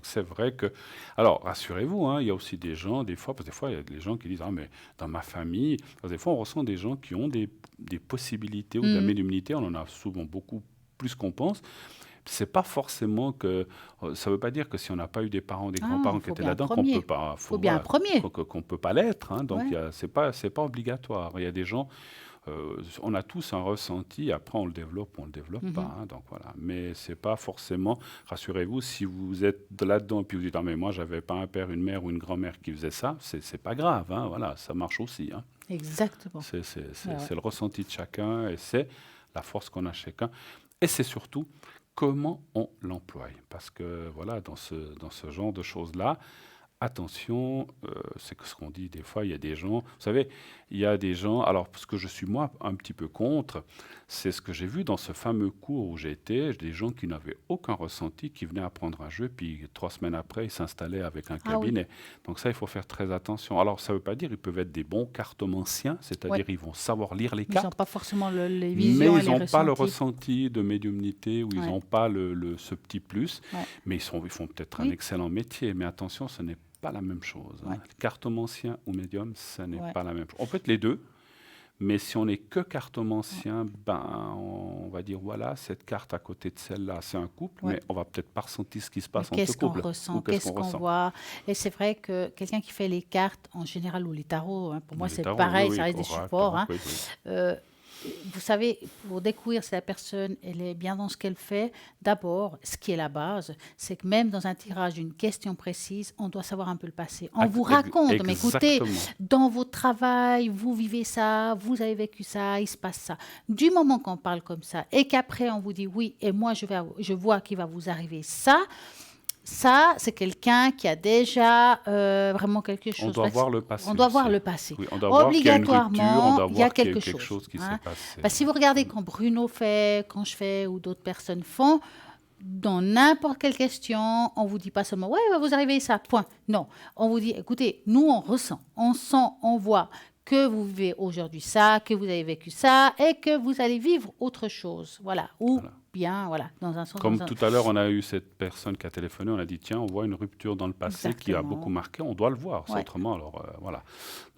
c'est vrai que. Alors rassurez-vous, hein, il y a aussi des gens, des fois, parce que des fois il y a des gens qui disent ah mais dans ma famille, parce que des fois on ressent des gens qui ont des possibilités ou de la médiumnité, on en a souvent beaucoup plus qu'on pense. C'est pas forcément que ça veut pas dire que si on n'a pas eu des parents, des grands-parents qui faut étaient bien un là-dedans qu'on premier. peut pas. Faut bien un premier. Qu'on peut pas l'être. Hein, donc Ouais. c'est pas obligatoire. Il y a des gens. On a tous un ressenti, après on le développe ou on le développe pas. Hein, donc voilà. Mais c'est pas forcément, rassurez-vous, si vous êtes là-dedans et puis vous dites, ah mais moi j'avais pas un père, une mère ou une grand-mère qui faisait ça, c'est pas grave. Hein, voilà, ça marche aussi. Hein. Exactement. C'est le ressenti de chacun et c'est la force qu'on a chacun. Et c'est surtout comment on l'emploie. Parce que voilà, dans ce genre de choses-là, attention, c'est ce qu'on dit des fois, il y a des gens, vous savez, il y a des gens, alors ce que je suis moi un petit peu contre, c'est ce que j'ai vu dans ce fameux cours où j'ai été, des gens qui n'avaient aucun ressenti, qui venaient apprendre un jeu, puis 3 semaines après, ils s'installaient avec un Ah oui. cabinet. Donc ça, il faut faire très attention. Alors ça ne veut pas dire qu'ils peuvent être des bons cartomanciens, c'est-à-dire ils vont savoir lire les Ils n'ont cartes, pas forcément les mais visions et ils les n'ont pas le ressentis. ressenti de médiumnité ou ils Ouais. n'ont pas ce petit plus. Ouais. Mais ils font peut-être un Oui. excellent métier. Mais attention, ce n'est pas la même chose. Hein. Ouais. Cartomancien ou médium, ce n'est Ouais. pas la même chose. On peut être les deux. Mais si on n'est que cartomancien, ben, on va dire voilà, cette carte à côté de celle-là, c'est un couple, Ouais. mais on va peut-être pas ressentir ce qui se Mais passe entre qu'est-ce qu'on couples. ressent, Ou qu'est-ce qu'on ressent. voit. Et c'est vrai que quelqu'un qui fait les cartes en général ou les tarots, hein, pour moi Les c'est tarots, pareil, oui, ça oui, reste des oracle, supports. Hein. oui, oui. Euh, vous savez, pour découvrir si la personne elle est bien dans ce qu'elle fait, d'abord, ce qui est la base, c'est que même dans un tirage d'une question précise, on doit savoir un peu le passé. On vous raconte, mais écoutez, Exactement. dans votre travail, vous vivez ça, vous avez vécu ça, il se passe ça. Du moment qu'on parle comme ça et qu'après on vous dit oui, et moi je vois qu'il va vous arriver ça, c'est quelqu'un qui a déjà vraiment quelque chose. On doit voir le passé. On doit voir aussi. le passé. Oui, on doit voir qu'il y a une rupture, on Obligatoirement, doit il y a voir qu'il y a quelque quelque chose. chose qui Hein. s'est passé. Parce que si vous regardez quand Bruno fait, quand je fais ou d'autres personnes font, dans n'importe quelle question, on vous dit pas seulement ouais, va vous arriver ça, point. Non, on vous dit écoutez, nous on ressent, on sent, on voit que vous vivez aujourd'hui ça, que vous avez vécu ça et que vous allez vivre autre chose. Voilà. Ou Voilà. bien, voilà, dans un sens. Comme dans un- tout à l'heure, on a eu cette personne qui a téléphoné, on a dit tiens, on voit une rupture dans le passé qui a Exactement. beaucoup marqué, on doit le voir, c'est Ouais. autrement. Alors voilà.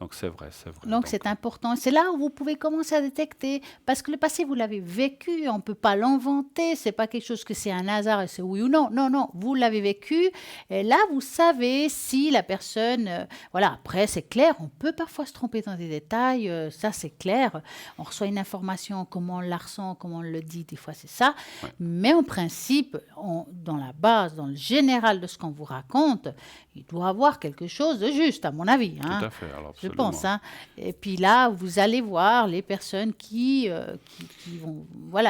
Donc c'est vrai, c'est vrai. Donc c'est important. C'est là où vous pouvez commencer à détecter. Parce que le passé, vous l'avez vécu. On ne peut pas l'inventer. Ce n'est pas quelque chose que c'est un hasard et c'est oui ou non. Non, non. Vous l'avez vécu. Et là, vous savez si la personne... voilà. Après, c'est clair. On peut parfois se tromper dans des détails. Ça, c'est clair. On reçoit une information. Comment on la ressent, comment on le dit. Des fois, c'est ça. Ouais. Mais en principe, dans la base, dans le général de ce qu'on vous raconte, il doit avoir quelque chose de juste, à mon avis. Hein. Tout à fait. Alors, Je absolument. pense. Hein. Et puis là, vous allez voir les personnes qui vont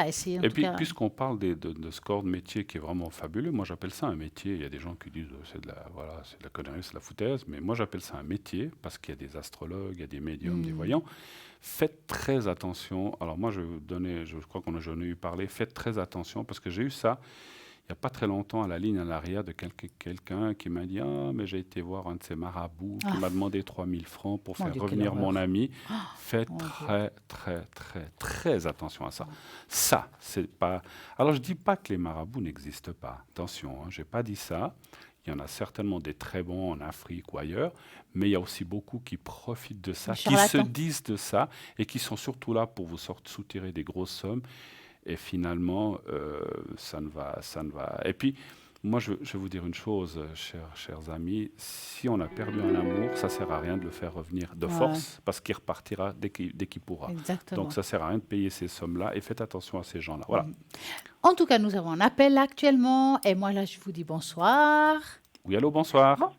essayer. En Et tout puis, cas, puisqu'on parle de ce corps de métier qui est vraiment fabuleux, moi j'appelle ça un métier. Il y a des gens qui disent c'est de la connerie, c'est de la foutaise, mais moi j'appelle ça un métier parce qu'il y a des astrologues, il y a des médiums, des voyants. Faites très attention. Alors moi je crois j'en ai eu parlé. Faites très attention parce que j'ai eu ça. Il n'y a pas très longtemps, à la ligne à l'arrière de quelqu'un qui m'a dit « Ah, mais j'ai été voir un de ces marabouts qui m'a demandé 3000 francs pour Mon faire Dieu, quelle revenir mon horreur. ami. » Faites mon Dieu. très, très, très, très attention à ça. Ça, c'est pas... Alors, je ne dis pas que les marabouts n'existent pas. Attention, hein, je n'ai pas dit ça. Il y en a certainement des très bons en Afrique ou ailleurs, mais il y a aussi beaucoup qui profitent de ça, Les qui se charlatans. disent de ça et qui sont surtout là pour vous soutirer des grosses sommes. Et finalement, ça ne va. Et puis, moi, je vais vous dire une chose, chers amis, si on a perdu un amour, ça sert à rien de le faire revenir de Ouais. force, parce qu'il repartira dès qu'il pourra. Exactement. Donc, ça sert à rien de payer ces sommes-là, et faites attention à ces gens-là. Voilà. En tout cas, nous avons un appel actuellement. Et moi, là, je vous dis bonsoir. Oui, allô, bonsoir. Bon.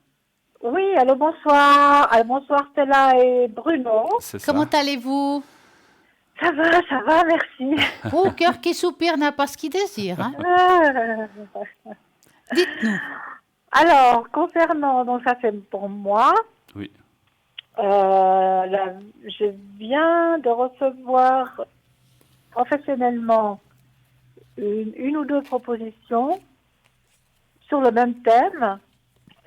Oui, allô, bonsoir. Bonsoir Stella et Bruno. C'est ça. Comment allez-vous? Ça va, merci. Oh, cœur qui soupire n'a pas ce qu'il désire. Hein. Euh, Dites-nous. Alors, concernant, donc ça c'est pour moi, Oui. je viens de recevoir professionnellement une ou deux propositions sur le même thème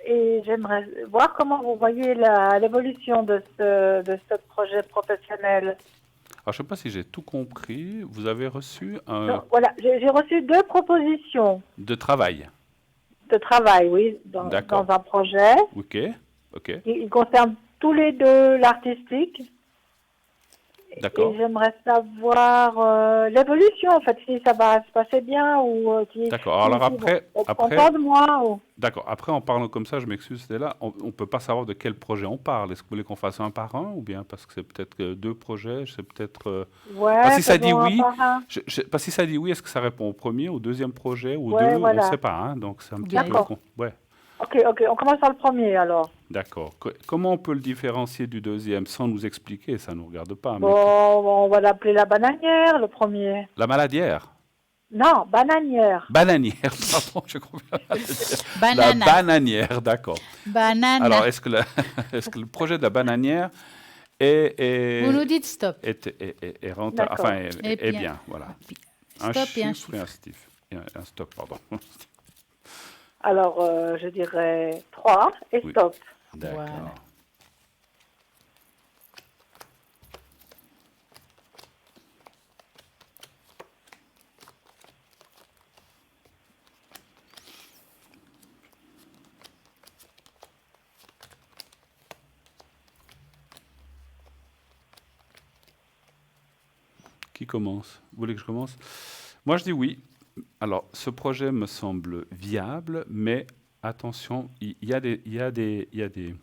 et j'aimerais voir comment vous voyez l'évolution de ce projet professionnel. Alors, je ne sais pas si j'ai tout compris. Vous avez reçu Donc, voilà, j'ai reçu deux propositions de travail. de travail, oui, D'accord. dans un projet. OK. OK. Ils concernent tous les deux l'artistique. D'accord. Et j'aimerais savoir l'évolution, en fait, si ça va se passer bien ou D'accord. Alors après, content de moi. d'accord. Après, en parlant comme ça, je m'excuse, c'est là, on ne peut pas savoir de quel projet on parle. Est-ce que vous voulez qu'on fasse un par un ou bien parce que c'est peut-être deux projets, c'est peut-être. Ouais, si ça dit faisons un oui, par un. parce que si ça dit oui, est-ce que ça répond au premier, au deuxième projet, ou Ouais, deux? voilà. On ne sait pas, hein, donc c'est un petit peu. D'accord. Ouais. Ok, on commence par le premier alors. D'accord. Comment on peut le différencier du deuxième sans nous expliquer? Ça ne nous regarde pas. Mais Bon, on va l'appeler la bananière, le premier. la maladière. Non, bananière. Bananière, pardon, je crois bien. Banana. La bananière, d'accord. Banana. Alors, est-ce que le projet de la bananière est Vous nous dites stop. est rentable, D'accord. enfin, Et est bien. bien, voilà. Stop et un chiffre et chiffre. un stop, pardon. Alors, je dirais 3 et Oui. stop. D'accord. Voilà. Qui commence? Vous voulez que je commence? Moi, je dis oui. Alors, ce projet me semble viable, mais attention, il y a des,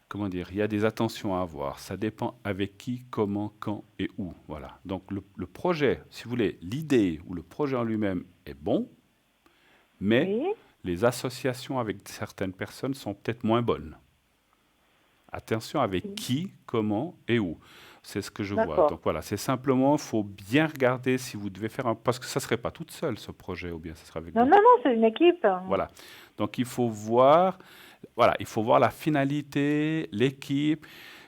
comment dire, il y a des attentions à avoir. Ça dépend avec qui, comment, quand et où. Voilà. Donc, le projet, si vous voulez, l'idée ou le projet en lui-même est bon, mais Oui. les associations avec certaines personnes sont peut-être moins bonnes. Attention avec qui, comment et où. C'est ce que je vois. D'accord. Donc voilà, c'est simplement, il faut bien regarder si vous devez faire un... Parce que ça ne serait pas toute seule, ce projet, ou bien ça serait avec Non, d'autres. non, non, c'est une équipe. Voilà. Donc il faut voir, voilà, il faut voir la finalité, l'équipe,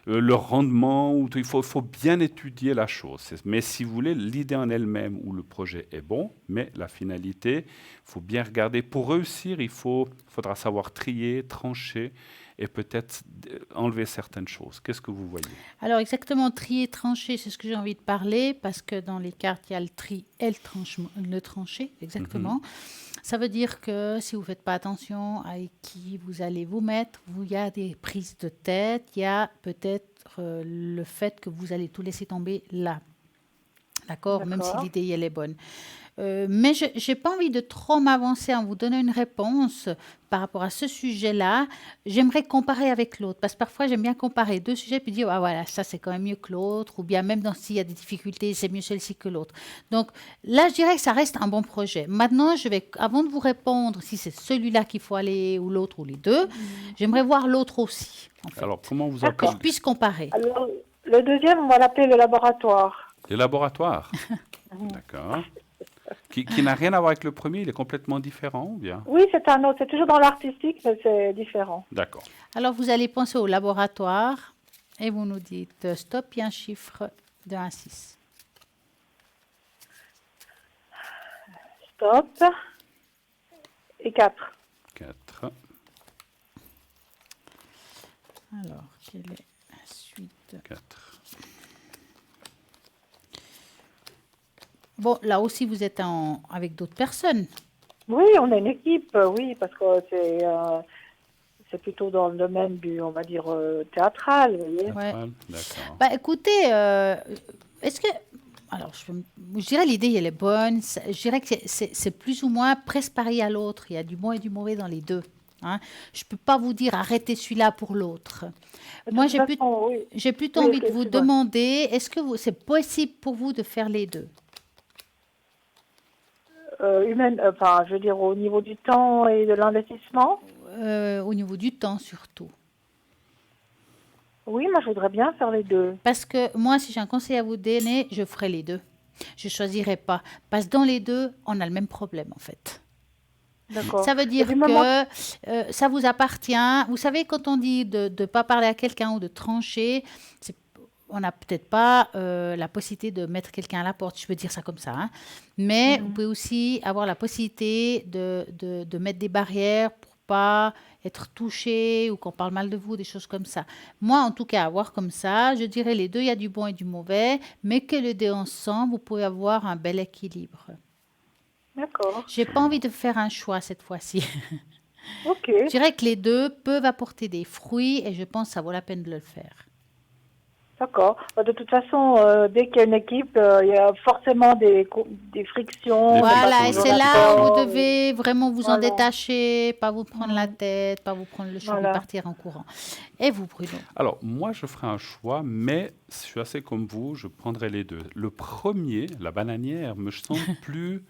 le rendement. Il faut bien étudier la chose. Mais si vous voulez, l'idée en elle-même où le projet est bon, mais la finalité, il faut bien regarder. Pour réussir, faudra savoir trier, trancher et peut-être enlever certaines choses. Qu'est-ce que vous voyez? Alors exactement, trier, trancher, c'est ce que j'ai envie de parler, parce que dans les cartes, il y a le tri et le trancher, exactement. Ça veut dire que si vous ne faites pas attention à qui vous allez vous mettre, il y a des prises de tête, il y a peut-être le fait que vous allez tout laisser tomber là. D'accord? Même si D'accord. l'idée, elle est bonne. Mais je n'ai pas envie de trop m'avancer en vous donnant une réponse par rapport à ce sujet-là. J'aimerais comparer avec l'autre, parce que parfois, j'aime bien comparer deux sujets puis dire, ah voilà, ça, c'est quand même mieux que l'autre, ou bien même s'il y a des difficultés, c'est mieux celui-ci que l'autre. Donc là, je dirais que ça reste un bon projet. Maintenant, avant de vous répondre si c'est celui-là qu'il faut aller, ou l'autre, ou les deux, j'aimerais voir l'autre aussi, en fait, Alors, comment vous que je appelez puisse comparer. Alors, le deuxième, on va l'appeler le laboratoire. les laboratoires? D'accord. Qui n'a rien à voir avec le premier, il est complètement différent ou bien? Oui, c'est un autre. C'est toujours dans l'artistique, mais c'est différent. D'accord. Alors, vous allez penser au laboratoire et vous nous dites stop et un chiffre de 1 à 6. Stop. Et 4. 4. Alors, quelle est la suite? 4. Bon, là aussi, vous êtes avec d'autres personnes. Oui, on est une équipe, oui, parce que c'est plutôt dans le domaine du, on va dire, théâtral, vous voyez. Ouais. Théâtral, d'accord. Bah, écoutez, est-ce que... Alors, je dirais l'idée, elle est bonne. Je dirais que c'est plus ou moins presque pareil à l'autre. Il y a du bon et du mauvais dans les deux. Hein. Je ne peux pas vous dire arrêtez celui-là pour l'autre. De Moi, toute façon, oui. j'ai plutôt Oui, envie de vous excuse-moi. demander, est-ce que c'est possible pour vous de faire les deux? Enfin, je veux dire, au niveau du temps et de l'investissement, Au niveau du temps surtout. oui, moi, je voudrais bien faire les deux. Parce que moi, si j'ai un conseil à vous donner, je ferai les deux. Je ne choisirai pas. Parce que dans les deux, on a le même problème, en fait. D'accord. Ça veut dire du moment- que ça vous appartient. Vous savez, quand on dit de ne pas parler à quelqu'un ou de trancher, on n'a peut-être pas la possibilité de mettre quelqu'un à la porte, je peux dire ça comme ça. Hein. Mais vous pouvez aussi avoir la possibilité de mettre des barrières pour pas être touché ou qu'on parle mal de vous, des choses comme ça. Moi, en tout cas, avoir comme ça, je dirais les deux, il y a du bon et du mauvais, mais que les deux ensemble, vous pouvez avoir un bel équilibre. D'accord. J'ai pas envie de faire un choix cette fois-ci. Ok. Je dirais que les deux peuvent apporter des fruits et je pense que ça vaut la peine de le faire. D'accord. De toute façon, dès qu'il y a une équipe, il y a forcément des frictions. Des Voilà, et frictions, c'est des là où vous frictions. devez vraiment vous en Voilà. détacher, pas vous prendre la tête, pas vous prendre le cheveu, Voilà. partir en courant. Et vous, Bruno? Alors, moi, je ferai un choix, mais je suis assez comme vous, je prendrai les deux. Le premier, la bananière, me semble plus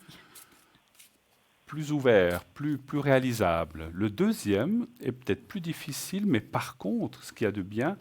ouvert, plus réalisable. Le deuxième est peut-être plus difficile, mais par contre, ce qu'il y a de bien,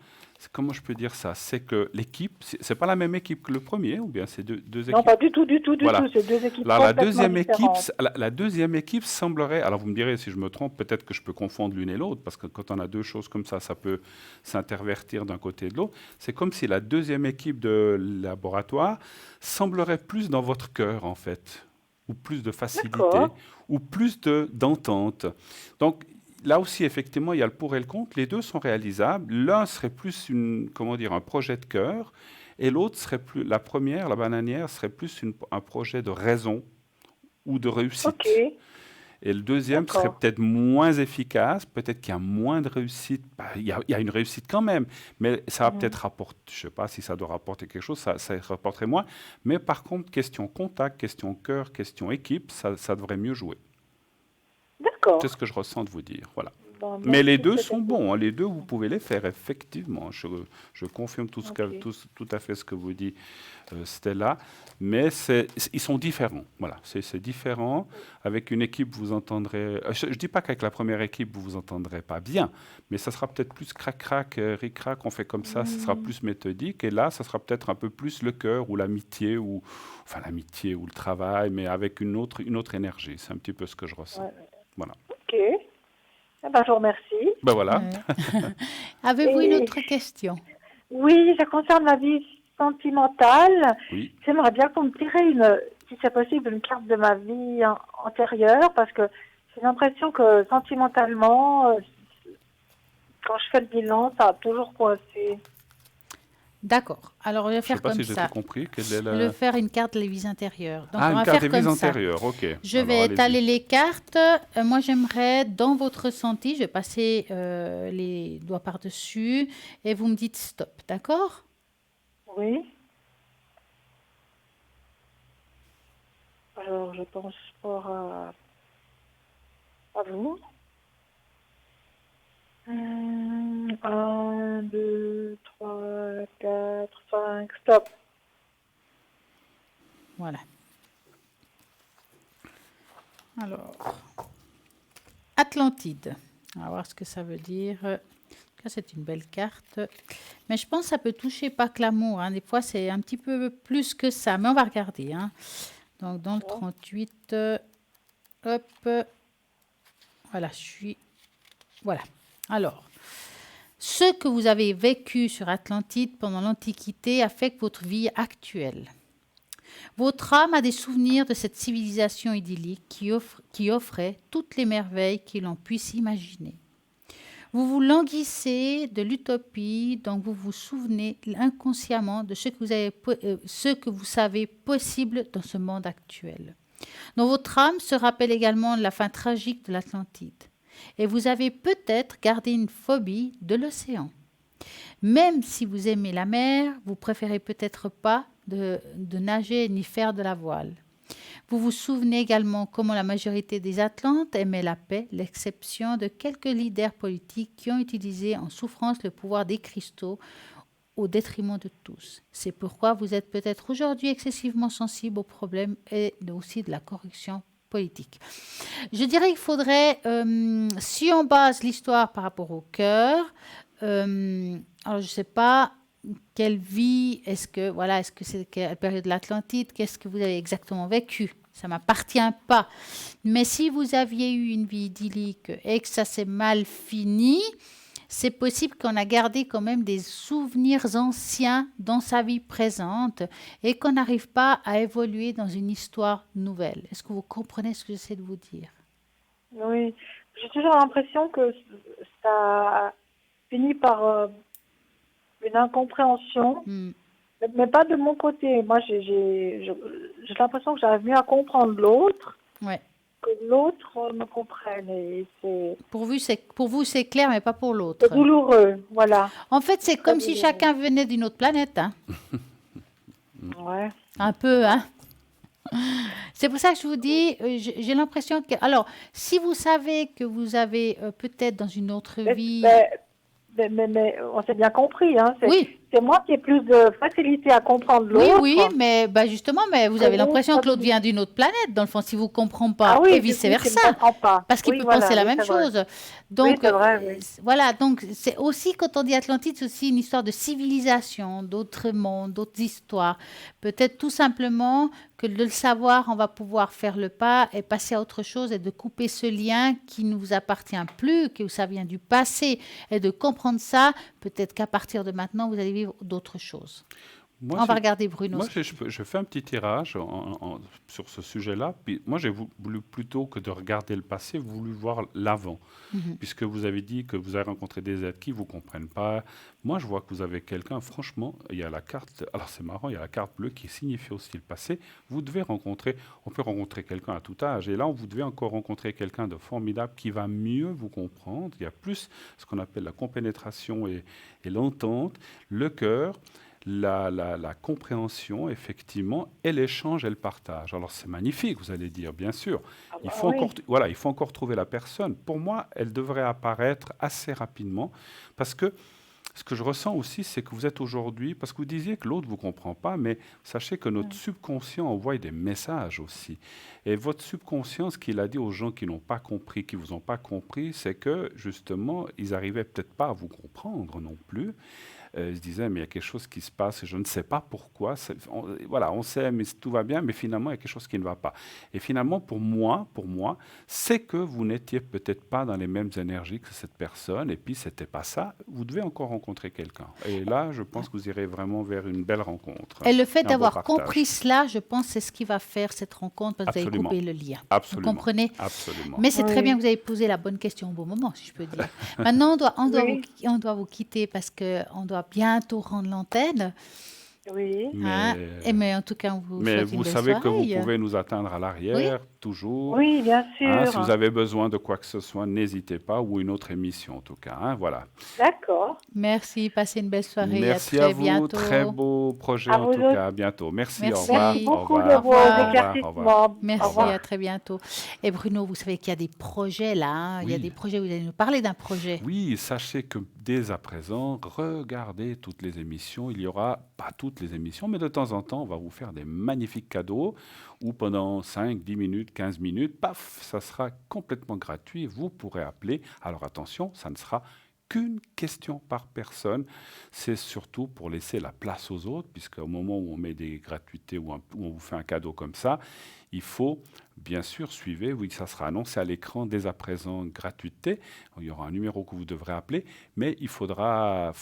comment je peux dire ça? C'est que l'équipe, c'est pas la même équipe que le premier, ou bien c'est deux équipes? Non, pas du tout, Voilà. tout. C'est deux équipes Alors, complètement différentes. la deuxième équipe semblerait, alors vous me direz si je me trompe, peut-être que je peux confondre l'une et l'autre, parce que quand on a deux choses comme ça peut s'intervertir d'un côté et de l'autre. C'est comme si la deuxième équipe de laboratoire semblerait plus dans votre cœur, en fait, ou plus de facilité, D'accord. ou plus d'entente. Donc, là aussi, effectivement, il y a le pour et le contre. Les deux sont réalisables. L'un serait plus un projet de cœur, et l'autre serait plus, la première, la bananière, serait plus un projet de raison ou de réussite. Ok. Et le deuxième serait D'accord. peut-être moins efficace, peut-être qu'il y a moins de réussite. Bah, il y a une réussite quand même, mais ça va peut-être rapporter, je ne sais pas si ça doit rapporter quelque chose, ça rapporterait moins. Mais par contre, question contact, question cœur, question équipe, ça devrait mieux jouer. D'accord. C'est ce que je ressens de vous dire. Voilà. Bon, Mais les merci, deux c'était sont tout. bons, hein. Les deux, vous pouvez les faire, effectivement. Je confirme tout Ok. tout à fait ce que vous dit Stella. Mais ils sont différents. Voilà, c'est différent. Avec une équipe, vous entendrez... Je ne dis pas qu'avec la première équipe, vous vous entendrez pas bien, mais ça sera peut-être plus crac-crac, ric-crac, on fait comme ça sera plus méthodique. Et là, ça sera peut-être un peu plus le cœur ou l'amitié, enfin l'amitié ou le travail, mais avec une autre énergie. C'est un petit peu ce que je ressens. Ouais. Voilà. Ok. Eh ben, je vous remercie. Ben voilà. Ouais. Avez-vous une autre question? Oui, ça concerne ma vie sentimentale. Oui. J'aimerais bien qu'on me tire si c'est possible, une carte de ma vie antérieure, parce que j'ai l'impression que sentimentalement, quand je fais le bilan, ça a toujours coincé. D'accord. Alors, je vais Je ne sais faire pas comme si j'ai ça. tout compris. Quelle est Je vais la... faire une carte des vies intérieures. Donc, Ah, on une va carte faire des vies comme ça. antérieures, ok. Je Alors, vais allez-y. étaler les cartes. Moi, j'aimerais, dans votre ressenti, je vais passer les doigts par-dessus et vous me dites stop, d'accord? Oui. Alors, je pense pas à vous. 1, 2, 3, 4, 5, stop. Voilà. Alors, Atlantide. On va voir ce que ça veut dire. Ça, c'est une belle carte. Mais je pense que ça peut toucher pas que l'amour. Hein. Des fois, c'est un petit peu plus que ça. Mais on va regarder. Hein. Donc, dans le 38, hop. Voilà, je suis... Voilà. Alors, ce que vous avez vécu sur Atlantide pendant l'Antiquité affecte votre vie actuelle. Votre âme a des souvenirs de cette civilisation idyllique qui offrait toutes les merveilles que l'on puisse imaginer. Vous vous languissez de l'utopie, donc vous vous souvenez inconsciemment de ce que vous savez possible dans ce monde actuel. Donc votre âme se rappelle également de la fin tragique de l'Atlantide. Et vous avez peut-être gardé une phobie de l'océan. Même si vous aimez la mer, vous préférez peut-être pas de nager ni faire de la voile. Vous vous souvenez également comment la majorité des Atlantes aimaient la paix, l'exception de quelques leaders politiques qui ont utilisé en souffrance le pouvoir des cristaux au détriment de tous. C'est pourquoi vous êtes peut-être aujourd'hui excessivement sensible aux problèmes et aussi de la corruption politique. Je dirais qu'il faudrait, si on base l'histoire par rapport au cœur, alors je ne sais pas quelle vie, est-ce que c'est quelle période de l'Atlantide, qu'est-ce que vous avez exactement vécu? Ça ne m'appartient pas. Mais si vous aviez eu une vie idyllique et que ça s'est mal fini, c'est possible qu'on a gardé quand même des souvenirs anciens dans sa vie présente et qu'on n'arrive pas à évoluer dans une histoire nouvelle. Est-ce que vous comprenez ce que j'essaie de vous dire? Oui, j'ai toujours l'impression que ça finit par une incompréhension, mais pas de mon côté. Moi, j'ai l'impression que j'arrive mieux à comprendre l'autre. Ouais. Que l'autre me comprenne. Et c'est... Pour vous, c'est clair, mais pas pour l'autre. C'est douloureux, voilà. En fait, c'est comme si chacun venait d'une autre planète. Hein. Ouais. Un peu, hein. C'est pour ça que je vous dis, j'ai l'impression que... Alors, si vous savez que vous avez peut-être dans une autre vie... Mais on s'est bien compris, hein. Oui. C'est moi qui ai plus de facilité à comprendre l'autre. Oui, mais justement, mais vous avez l'impression que l'autre vient d'une autre planète, dans le fond, si vous ne comprenez pas, et vice-versa. Parce qu'il peut penser la même chose. Donc, c'est vrai, voilà, donc c'est aussi, quand on dit Atlantide, c'est aussi une histoire de civilisation, d'autres mondes, d'autres histoires. Peut-être tout simplement que de le savoir, on va pouvoir faire le pas et passer à autre chose et de couper ce lien qui ne vous appartient plus, que ça vient du passé, et de comprendre ça, peut-être qu'à partir de maintenant, vous allez vivre d'autres choses. On va regarder Bruno. Moi, je fais un petit tirage sur ce sujet-là. Puis moi, j'ai voulu, plutôt que de regarder le passé, voulu voir l'avant. Puisque vous avez dit que vous avez rencontré des êtres qui ne vous comprennent pas. Moi, je vois que vous avez quelqu'un, franchement, il y a la carte, alors c'est marrant, il y a la carte bleue qui signifie aussi le passé. Vous devez rencontrer, on peut rencontrer quelqu'un à tout âge. Et là, vous devez encore rencontrer quelqu'un de formidable qui va mieux vous comprendre. Il y a plus ce qu'on appelle la compénétration et l'entente, le cœur. La compréhension, effectivement, et l'échange et le partage. Alors, c'est magnifique, vous allez dire, bien sûr. Il faut encore trouver la personne. Pour moi, elle devrait apparaître assez rapidement, parce que ce que je ressens aussi, c'est que vous êtes aujourd'hui, parce que vous disiez que l'autre ne vous comprend pas, mais sachez que notre subconscient envoie des messages aussi. Et votre subconscient, ce qu'il a dit aux gens qui n'ont pas compris, qui ne vous ont pas compris, c'est que, justement, ils n'arrivaient peut-être pas à vous comprendre non plus. Je disais, mais il y a quelque chose qui se passe et je ne sais pas pourquoi. On sait, mais tout va bien, mais finalement, il y a quelque chose qui ne va pas. Et finalement, pour moi, c'est que vous n'étiez peut-être pas dans les mêmes énergies que cette personne, et puis c'était pas ça. Vous devez encore rencontrer quelqu'un. Et là, je pense que vous irez vraiment vers une belle rencontre. Et le fait d'avoir compris cela, je pense, c'est ce qui va faire cette rencontre, parce que vous avez coupé le lien. Absolument. Vous comprenez? Absolument. Mais c'est très bien que vous avez posé la bonne question au bon moment, si je peux dire. Maintenant, on doit vous quitter parce qu'on doit bientôt rendre l'antenne. Oui. Mais en tout cas, on vous souhaite une belle soirée. Mais vous savez que vous pouvez nous atteindre à l'arrière, toujours. Oui, bien sûr. Si vous avez besoin de quoi que ce soit, n'hésitez pas, ou une autre émission en tout cas. Voilà. D'accord. Merci, passez une belle soirée. Merci à vous, bientôt. très beau projet en tout cas. À bientôt. Merci, au revoir. Merci beaucoup de vos éclaircissements. Merci, à très bientôt. Et Bruno, vous savez qu'il y a des projets là. Il y a des projets, vous allez nous parler d'un projet. Oui, sachez que dès à présent, regardez toutes les émissions. Il y aura, pas toutes les émissions, mais de temps en temps, on va vous faire des magnifiques cadeaux où pendant 5, 10 minutes, 15 minutes, paf, ça sera complètement gratuit. Vous pourrez appeler. Alors attention, ça ne sera qu'une question par personne. C'est surtout pour laisser la place aux autres, puisqu'au moment où on met des gratuités ou on vous fait un cadeau comme ça, il faut, bien sûr, suivez, oui, ça sera annoncé à l'écran dès à présent, gratuité. Il y aura un numéro que vous devrez appeler, mais il faudra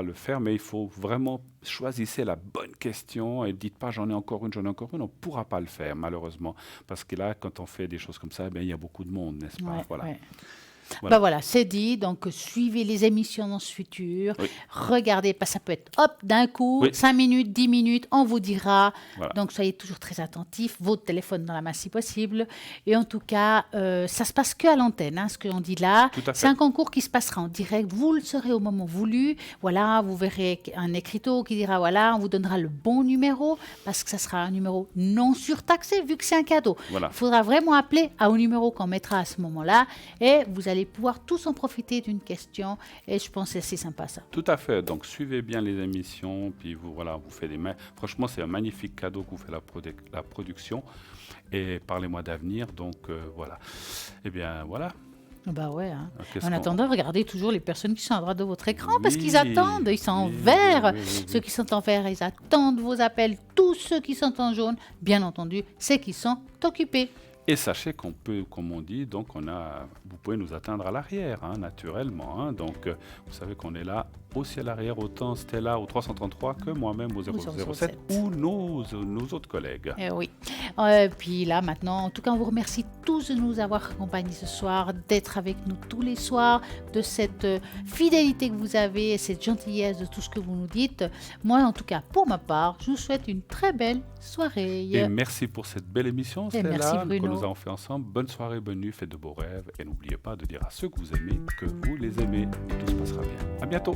le faire, mais il faut vraiment choisissez la bonne question et dites pas j'en ai encore une, on ne pourra pas le faire, malheureusement. Parce que là, quand on fait des choses comme ça, il y a beaucoup de monde, n'est-ce pas? Voilà. Voilà. Voilà, c'est dit. Donc, suivez les émissions dans ce futur. Oui. Regardez, ça peut être hop, d'un coup, Oui. 5 minutes, 10 minutes, on vous dira. Voilà. Donc, soyez toujours très attentifs. Votre téléphone dans la main si possible. Et en tout cas, ça se passe qu'à l'antenne, hein, ce que l'on dit là. Tout à C'est fait. un concours qui se passera en direct. Vous le saurez au moment voulu. Voilà, vous verrez un écriteau qui dira voilà, on vous donnera le bon numéro parce que ça sera un numéro non surtaxé vu que c'est un cadeau. Voilà. Il faudra vraiment appeler au numéro qu'on mettra à ce moment-là et vous allez pouvoir tous en profiter d'une question et je pense que c'est assez sympa ça. Tout à fait. Donc, suivez bien les émissions, puis vous faites franchement, c'est un magnifique cadeau que vous fait la production. Et parlez-moi d'avenir. Donc, voilà. Eh bien, voilà. Bah ouais. Hein. Qu'est-ce En qu'on- attendant, regardez toujours les personnes qui sont à droite de votre écran parce Oui, qu'ils attendent. Ils sont en oui, vert. oui, oui, oui. Ceux qui sont en vert, ils attendent vos appels. Tous ceux qui sont en jaune, bien entendu, c'est qu'ils sont occupés. Et sachez qu'on peut, comme on dit, donc vous pouvez nous atteindre à l'arrière, hein, naturellement. Hein. Donc, vous savez qu'on est là aussi à l'arrière, autant Stella au 333 que moi-même au 007 ou nos autres collègues. Oui. Puis là, maintenant, en tout cas, on vous remercie tous de nous avoir accompagnés ce soir, d'être avec nous tous les soirs, de cette fidélité que vous avez et cette gentillesse de tout ce que vous nous dites. Moi, en tout cas, pour ma part, je vous souhaite une très belle soirée. Et merci pour cette belle émission, Et merci, Stella, que Bruno. nous avons fait ensemble. Bonne soirée, bonne nuit, faites de beaux rêves. Et n'oubliez pas de dire à ceux que vous aimez que vous les aimez. Et tout se passera bien. À bientôt.